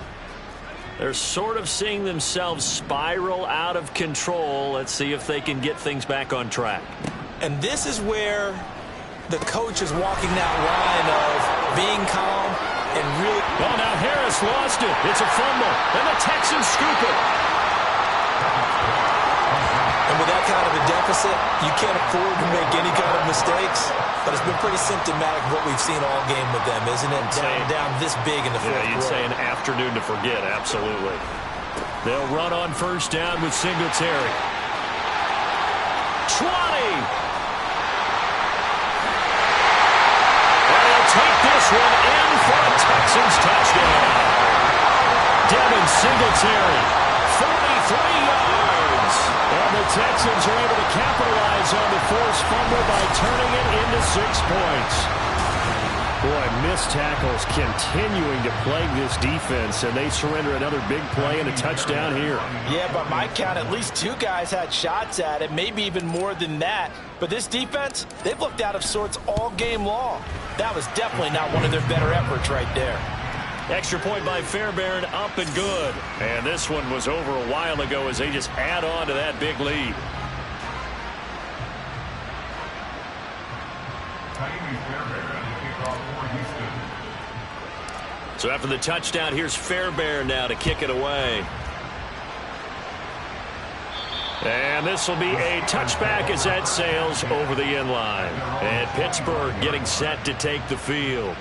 [SPEAKER 2] They're sort of seeing themselves spiral out of control. Let's see if they can get things back on track.
[SPEAKER 3] And this is where the coach is walking that line of being calm and really.
[SPEAKER 2] Oh, now Harris lost it. It's a fumble. And the Texans scoop it.
[SPEAKER 3] And with that kind of a deficit, you can't afford to make any kind of mistakes. But it's been pretty symptomatic of what we've seen all game with them, isn't it? Down this big in the 4th quarter.
[SPEAKER 2] You'd say an afternoon to forget, absolutely.
[SPEAKER 4] They'll run on first down with Singletary.
[SPEAKER 2] 20! And he'll take this one in for a Texans touchdown.
[SPEAKER 4] Devin Singletary, 43 yards. And the Texans are able to capitalize on the forced fumble by turning it into 6 points. Boy, missed tackles continuing to plague this defense, and they surrender another big play and a touchdown here.
[SPEAKER 6] Yeah, by my count, at least 2 guys had shots at it, maybe even more than that. But this defense, they've looked out of sorts all game long. That was definitely not one of their better efforts right there.
[SPEAKER 2] Extra point by Fairbairn, up and good. And this one was over a while ago as they just add on to that big lead. So after the touchdown, here's Fairbairn now to kick it away. And this will be a touchback as that sails over the end line. And Pittsburgh getting set to take the field.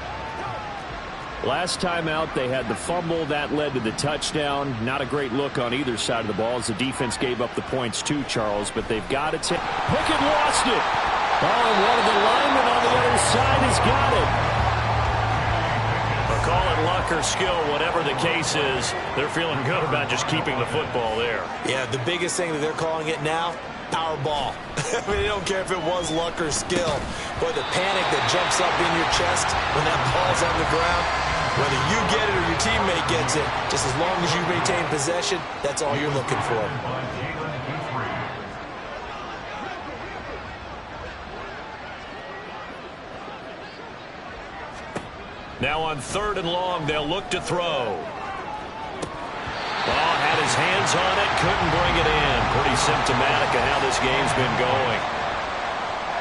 [SPEAKER 4] Last time out, they had the fumble. That led to the touchdown. Not a great look on either side of the ball as the defense gave up the points too, Charles. But they've got it. Pickett lost it. Oh, and one of the linemen on the other side has got it.
[SPEAKER 2] call it luck or skill, whatever the case is, they're feeling good about just keeping the football there.
[SPEAKER 3] Yeah, the biggest thing that they're calling it now, power ball. I mean, they don't care if it was luck or skill, but the panic that jumps up in your chest when that ball's on the ground, whether you get it or your teammate gets it, just as long as you maintain possession, that's all you're looking for.
[SPEAKER 2] Now on 3rd and long, they'll look to throw. Ball had his hands on it, couldn't bring it in. Pretty symptomatic of how this game's been going.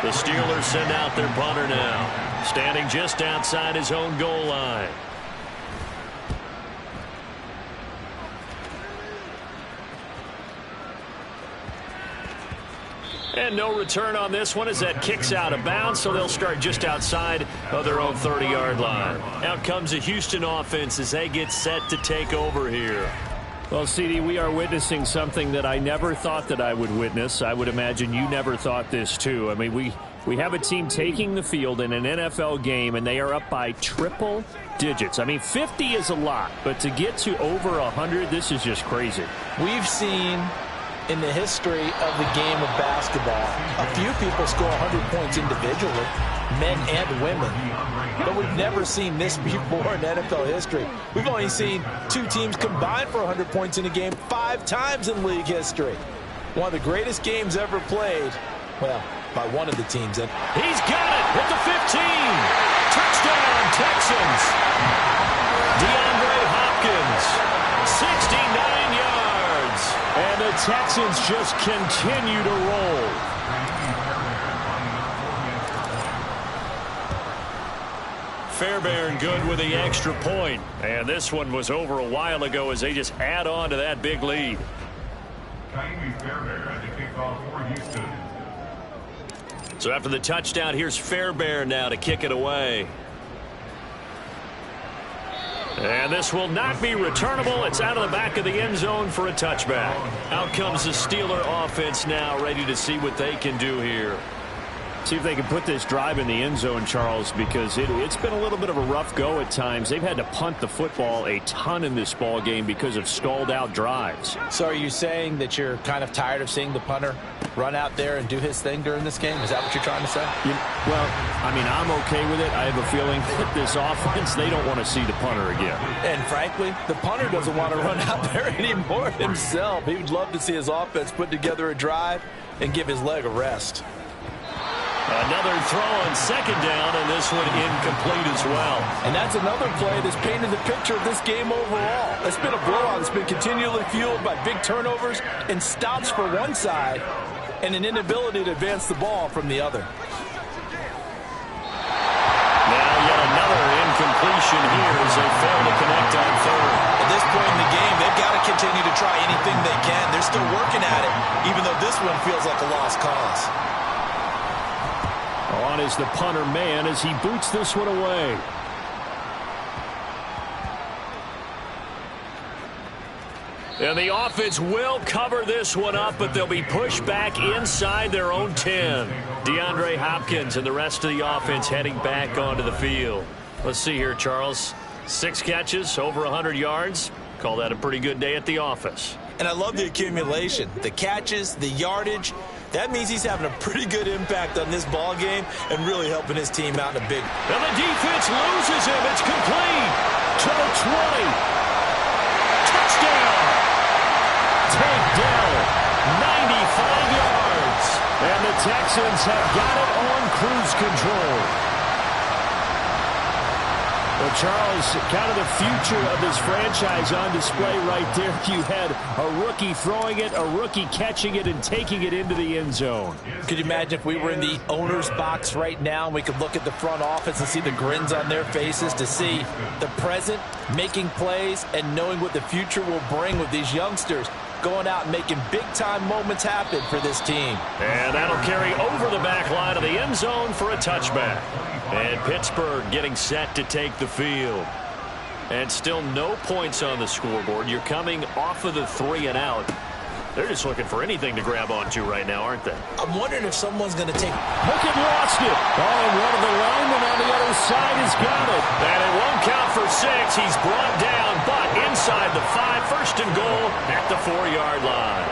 [SPEAKER 2] The Steelers send out their punter now, standing just outside his own goal line. And no return on this one as that kicks out of bounds, so they'll start just outside of their own 30-yard line. Out comes the Houston offense as they get set to take over here.
[SPEAKER 4] Well, CD, we are witnessing something that I never thought that I would witness. I would imagine you never thought this, too. I mean, we have a team taking the field in an NFL game, and they are up by triple digits. I mean, 50 is a lot, but to get to over 100, this is just crazy.
[SPEAKER 6] We've seen in the history of the game of basketball a few people score 100 points individually, men and women. But we've never seen this before in NFL history. We've only seen 2 teams combine for 100 points in a game 5 times in league history. One of the greatest games ever played, well, by one of the teams. And
[SPEAKER 2] he's got it at the 15. Touchdown, Texans. DeAndre Hopkins, 69 yards.
[SPEAKER 4] And the Texans just continue to roll.
[SPEAKER 2] Fairbairn good with the extra point. And this one was over a while ago as they just add on to that big lead.
[SPEAKER 5] Fairbairn to kick off for Houston.
[SPEAKER 2] So after the touchdown, here's Fairbairn now to kick it away. And this will not be returnable. It's out of the back of the end zone for a touchback. Out comes the Steeler offense now, ready to see what they can do here.
[SPEAKER 4] See if they can put this drive in the end zone, Charles, because it's been a little bit of a rough go at times. They've had to punt the football a ton in this ball game because of stalled out drives.
[SPEAKER 6] so are you saying that you're kind of tired of seeing the punter run out there and do his thing during this game? Is that what you're trying to say?
[SPEAKER 4] Well, I mean, I'm okay with it. I have a feeling that this offense, they don't want to see the punter again.
[SPEAKER 6] And frankly, the punter doesn't want to run out there anymore himself. He would love to see his offense put together a drive and give his leg a rest.
[SPEAKER 2] Another throw on 2nd down, and this one incomplete as well.
[SPEAKER 6] And that's another play that's painted the picture of this game overall. It's been a blowout. It's been continually fueled by big turnovers and stops for one side and an inability to advance the ball from the other.
[SPEAKER 2] Now yet another incompletion here as they fail to connect on 3rd.
[SPEAKER 3] At this point in the game, they've got to continue to try anything they can. They're still working at it, even though this one feels like a lost cause.
[SPEAKER 4] On is the punter man as he boots this one away.
[SPEAKER 2] And the offense will cover this one up, but they'll be pushed back inside their own 10. DeAndre Hopkins and the rest of the offense heading back onto the field. Let's see here, Charles. 6 catches, over 100 yards. Call that a pretty good day at the office.
[SPEAKER 3] And I love the accumulation, the catches, the yardage. That means he's having a pretty good impact on this ball game and really helping his team out in a big.
[SPEAKER 2] And the defense loses him. It's complete to the 20. Touchdown.
[SPEAKER 4] Takedown, 95 yards. And the Texans have got it on cruise control. Well, Charles, kind of the future of this franchise on display right there. You had a rookie throwing it, a rookie catching it, and taking it into the end zone.
[SPEAKER 6] Could you imagine if we were in the owner's box right now and we could look at the front office and see the grins on their faces to see the present, making plays, and knowing what the future will bring with these youngsters going out and making big-time moments happen for this team.
[SPEAKER 2] And that'll carry over the back line of the end zone for a touchback. And Pittsburgh getting set to take the field. And still no points on the scoreboard. You're coming off of the 3 and out They're just looking for anything to grab onto right now, aren't they?
[SPEAKER 3] I'm wondering if someone's going to take...
[SPEAKER 4] Pickett lost it. Oh, and one of the linemen on the other side has got it.
[SPEAKER 2] And it won't count for 6. He's brought down, but inside the 5. First and goal at the 4-yard line.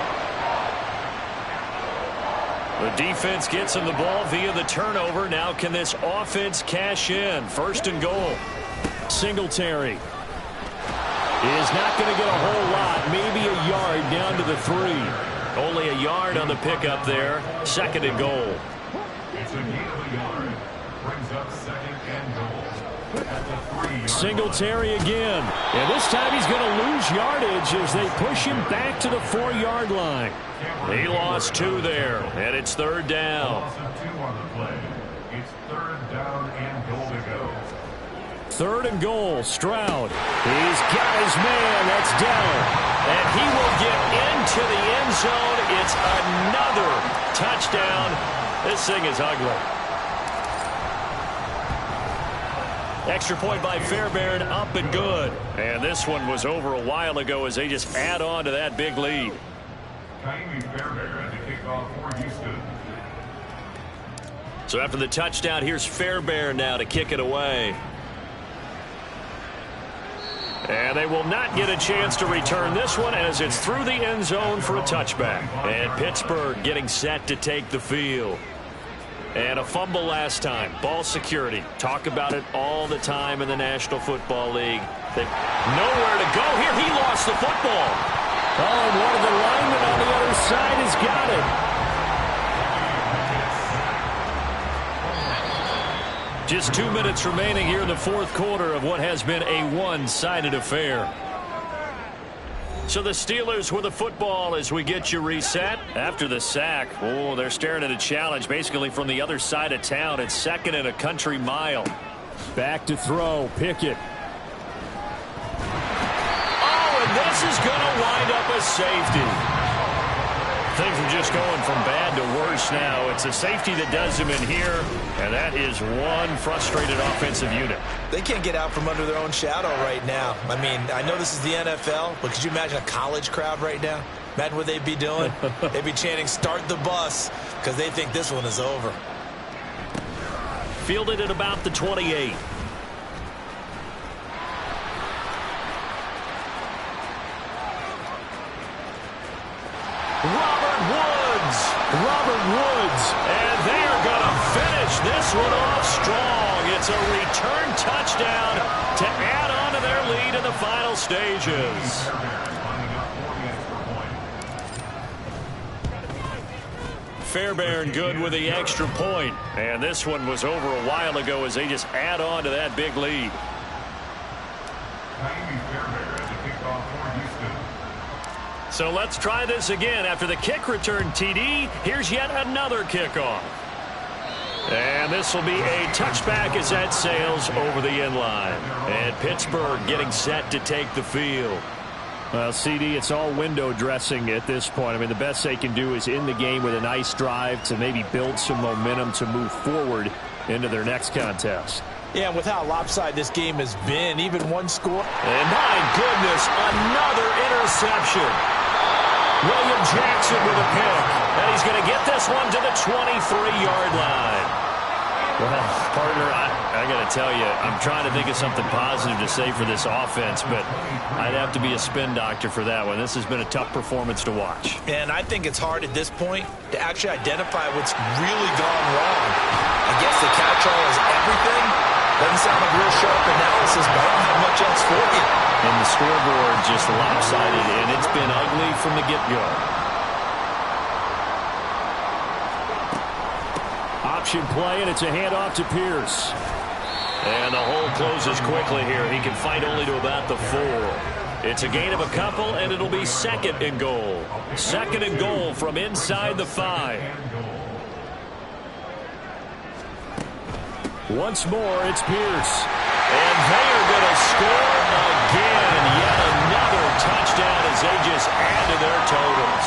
[SPEAKER 2] The defense gets him the ball via the turnover. Now can this offense cash in? First and goal.
[SPEAKER 4] Singletary is not going to get a whole lot. Maybe a yard down to the 3.
[SPEAKER 2] Only a yard on the pickup there. Second and goal.
[SPEAKER 5] It's a gain of a yard. Brings up second and goal. At the 3-yard
[SPEAKER 4] Singletary again. And this time he's going to lose yardage as they push him back to the 4-yard line.
[SPEAKER 2] He lost 2 there, and it's third down.
[SPEAKER 5] Loss of 2 on the play. It's third down and goal to go.
[SPEAKER 4] Third and goal. Stroud. He's got his man. That's down.
[SPEAKER 2] And he will get into the end zone. It's another touchdown. This thing is ugly. Extra point by Fairbairn, up and good. And this one was over a while ago as they just add on to that big lead.
[SPEAKER 5] Fairbairn to kick off for Houston.
[SPEAKER 2] So after the touchdown, here's Fairbairn now to kick it away. And they will not get a chance to return this one as it's through the end zone for a touchback. And Pittsburgh getting set to take the field. And a fumble last time. Ball security. Talk about it all the time in the National Football League. They've nowhere to go here. He lost the football.
[SPEAKER 4] Oh, and one of the linemen on the other side has got it.
[SPEAKER 2] Just 2 minutes remaining here in the fourth quarter of what has been a one-sided affair. So the Steelers with the football as we get you reset. After the sack, oh, they're staring at a challenge basically from the other side of town. It's second and a country mile.
[SPEAKER 4] Back to throw, Pickett.
[SPEAKER 2] Oh, and this is going to wind up a safety. Things are just going from bad to worse now. It's a safety that does them in here, and that is one frustrated offensive unit.
[SPEAKER 3] They can't get out from under their own shadow right now. I mean, I know this is the NFL, but could you imagine a college crowd right now? Imagine what they'd be doing. They'd be chanting, "Start the bus," because they think this one is over.
[SPEAKER 2] Fielded at about the 28.
[SPEAKER 4] Robert Woods.
[SPEAKER 2] And they are going to finish this one off strong. It's a return touchdown to add on to their lead in the final stages. Fairbairn good with the extra point. And this one was over a while ago as they just add on to that big lead. So let's try this again. After the kick return TD, here's yet another kickoff. And this will be a touchback as that sails over the end line. And Pittsburgh getting set to take the field.
[SPEAKER 4] Well, CD, it's all window dressing at this point. I mean, the best they can do is in the game with a nice drive to maybe build some momentum to move forward into their next contest.
[SPEAKER 3] Yeah, with how lopsided this game has been, even one score.
[SPEAKER 2] And my goodness, another interception. William Jackson with a pick. And he's going to get this one to the 23-yard line.
[SPEAKER 4] Well,
[SPEAKER 2] partner, I got to tell you, I'm trying to think of something positive to say for this offense, but I'd have to be a spin doctor for that one. This has been a tough performance to watch.
[SPEAKER 3] And I think it's hard at this point to actually identify what's really gone wrong. I guess the catch-all is everything. Doesn't sound like real sharp analysis, but I don't have much else for you.
[SPEAKER 2] And the scoreboard just lopsided, and it's been ugly from the get-go.
[SPEAKER 4] Option play, and it's a handoff to Pierce.
[SPEAKER 2] And the hole closes quickly here. He can fight only to about the 4. It's a gain of a couple, and it'll be second and goal. Second and goal from inside the 5.
[SPEAKER 4] Once more, it's Pierce.
[SPEAKER 2] And they are going to score again. Yet another touchdown as they just add to their totals.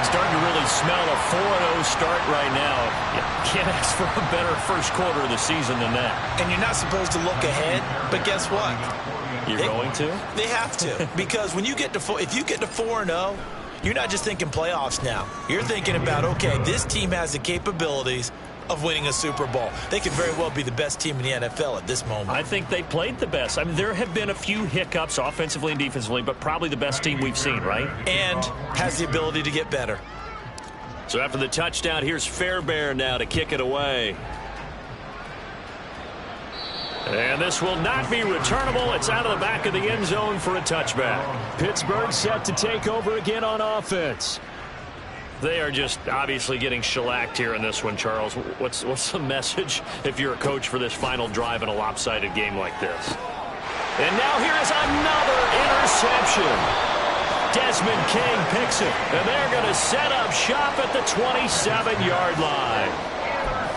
[SPEAKER 2] Starting to really smell a 4-0 start right now. You can't ask for a better first quarter of the season than that.
[SPEAKER 3] And you're not supposed to look ahead, but guess what?
[SPEAKER 2] You're going to?
[SPEAKER 3] They have to. Because when you get to if you get to 4-0,
[SPEAKER 6] you're not just thinking playoffs now. You're thinking about, okay, this team has the capabilities of winning a Super Bowl. They could very well be the best team in the NFL at this moment.
[SPEAKER 2] I think they played the best. I mean, there have been a few hiccups offensively and defensively, but probably the best team we've seen, right?
[SPEAKER 6] And has the ability to get better.
[SPEAKER 2] So after the touchdown, here's Fairbairn now to kick it away. And this will not be returnable. It's out of the back of the end zone for a touchback.
[SPEAKER 4] Pittsburgh set to take over again on offense.
[SPEAKER 2] They are just obviously getting shellacked here in this one, Charles. What's the message if you're a coach for this final drive in a lopsided game like this? And now here is another interception. Desmond King picks it, and they're going to set up shop at the 27-yard line.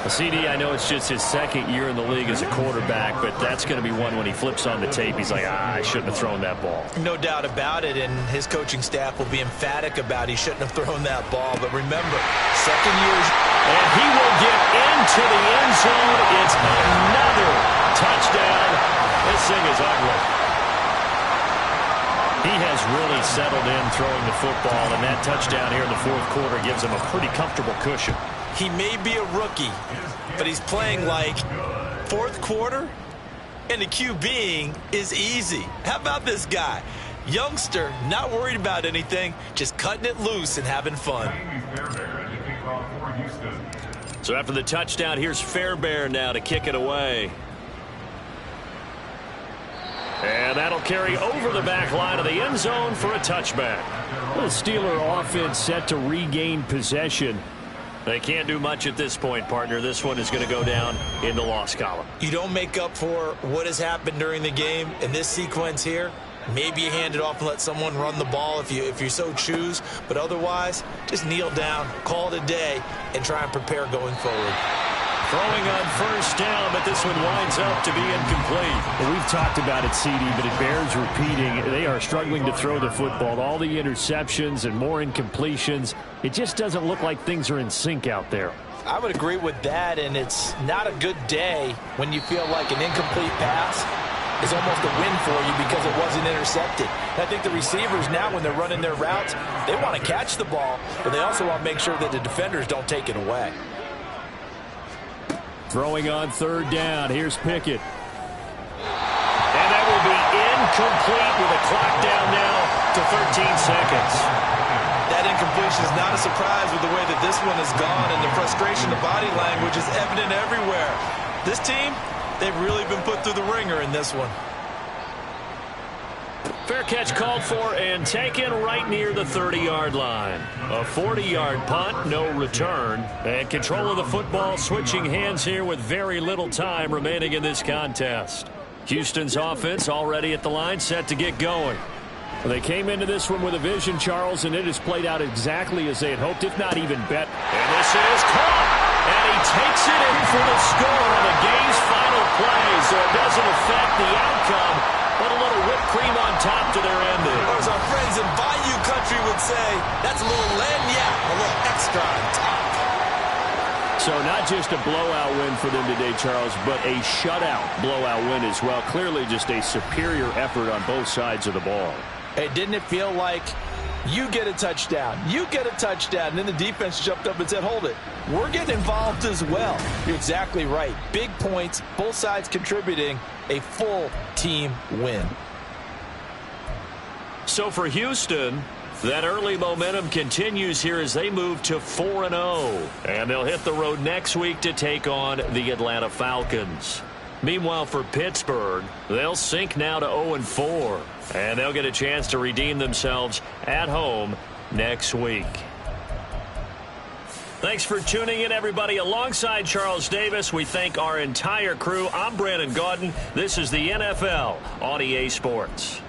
[SPEAKER 4] CD, I know it's just his second year in the league as a quarterback, but that's going to be one when he flips on the tape. He's like, I shouldn't have thrown that ball.
[SPEAKER 6] No doubt about it, and his coaching staff will be emphatic about he shouldn't have thrown that ball. But remember, second year.
[SPEAKER 2] And he will get into the end zone. It's another touchdown. This thing is ugly.
[SPEAKER 4] He has really settled in throwing the football, and that touchdown here in the fourth quarter gives him a pretty comfortable cushion.
[SPEAKER 6] He may be a rookie, but he's playing like fourth quarter, and the QBing is easy. How about this guy? Youngster, not worried about anything, just cutting it loose and having fun.
[SPEAKER 2] So after the touchdown, here's Fairbairn now to kick it away. And that'll carry over the back line of the end zone for a touchback.
[SPEAKER 4] The Steeler offense set to regain possession.
[SPEAKER 2] They can't do much at this point, partner. This one is going to go down in the loss column.
[SPEAKER 6] You don't make up for what has happened during the game in this sequence here. Maybe you hand it off and let someone run the ball if you so choose. But otherwise, just kneel down, call it a day, and try and prepare going forward.
[SPEAKER 2] Throwing on first down, but this one winds up to be incomplete.
[SPEAKER 4] Well, we've talked about it, CD, but it bears repeating. They are struggling to throw the football. All the interceptions and more incompletions. It just doesn't look like things are in sync out there.
[SPEAKER 6] I would agree with that, and it's not a good day when you feel like an incomplete pass is almost a win for you because it wasn't intercepted. And I think the receivers now, when they're running their routes, they want to catch the ball, but they also want to make sure that the defenders don't take it away.
[SPEAKER 4] Throwing on third down. Here's Pickett.
[SPEAKER 2] And that will be incomplete with a clock down now to 13 seconds.
[SPEAKER 6] That incompletion is not a surprise with the way that this one has gone, and the frustration, the body language is evident everywhere. This team, they've really been put through the ringer in this one.
[SPEAKER 2] Fair catch called for and taken right near the 30-yard line. A 40-yard punt, no return. And control of the football switching hands here with very little time remaining in this contest. Houston's offense already at the line, set to get going.
[SPEAKER 4] Well, they came into this one with a vision, Charles, and it has played out exactly as they had hoped, if not even better.
[SPEAKER 2] And this is caught. And he takes it in for the score on the game's final play, so it doesn't affect the outcome, but a little whipped cream on top to their ending.
[SPEAKER 6] Or as our friends in Bayou Country would say, that's a little lagniappe, a little extra on top.
[SPEAKER 4] So not just a blowout win for them today, Charles, but a shutout blowout win as well. Clearly just a superior effort on both sides of the ball.
[SPEAKER 6] Hey, didn't it feel like you get a touchdown, you get a touchdown, and then the defense jumped up and said, hold it, we're getting involved as well. You're exactly right. Big points, both sides contributing, a full team win.
[SPEAKER 2] So for Houston, that early momentum continues here as they move to 4-0. And they'll hit the road next week to take on the Atlanta Falcons. Meanwhile, for Pittsburgh, they'll sink now to 0-4. And they'll get a chance to redeem themselves at home next week. Thanks for tuning in, everybody. Alongside Charles Davis, we thank our entire crew. I'm Brandon Gaudin. This is the NFL on EA Sports.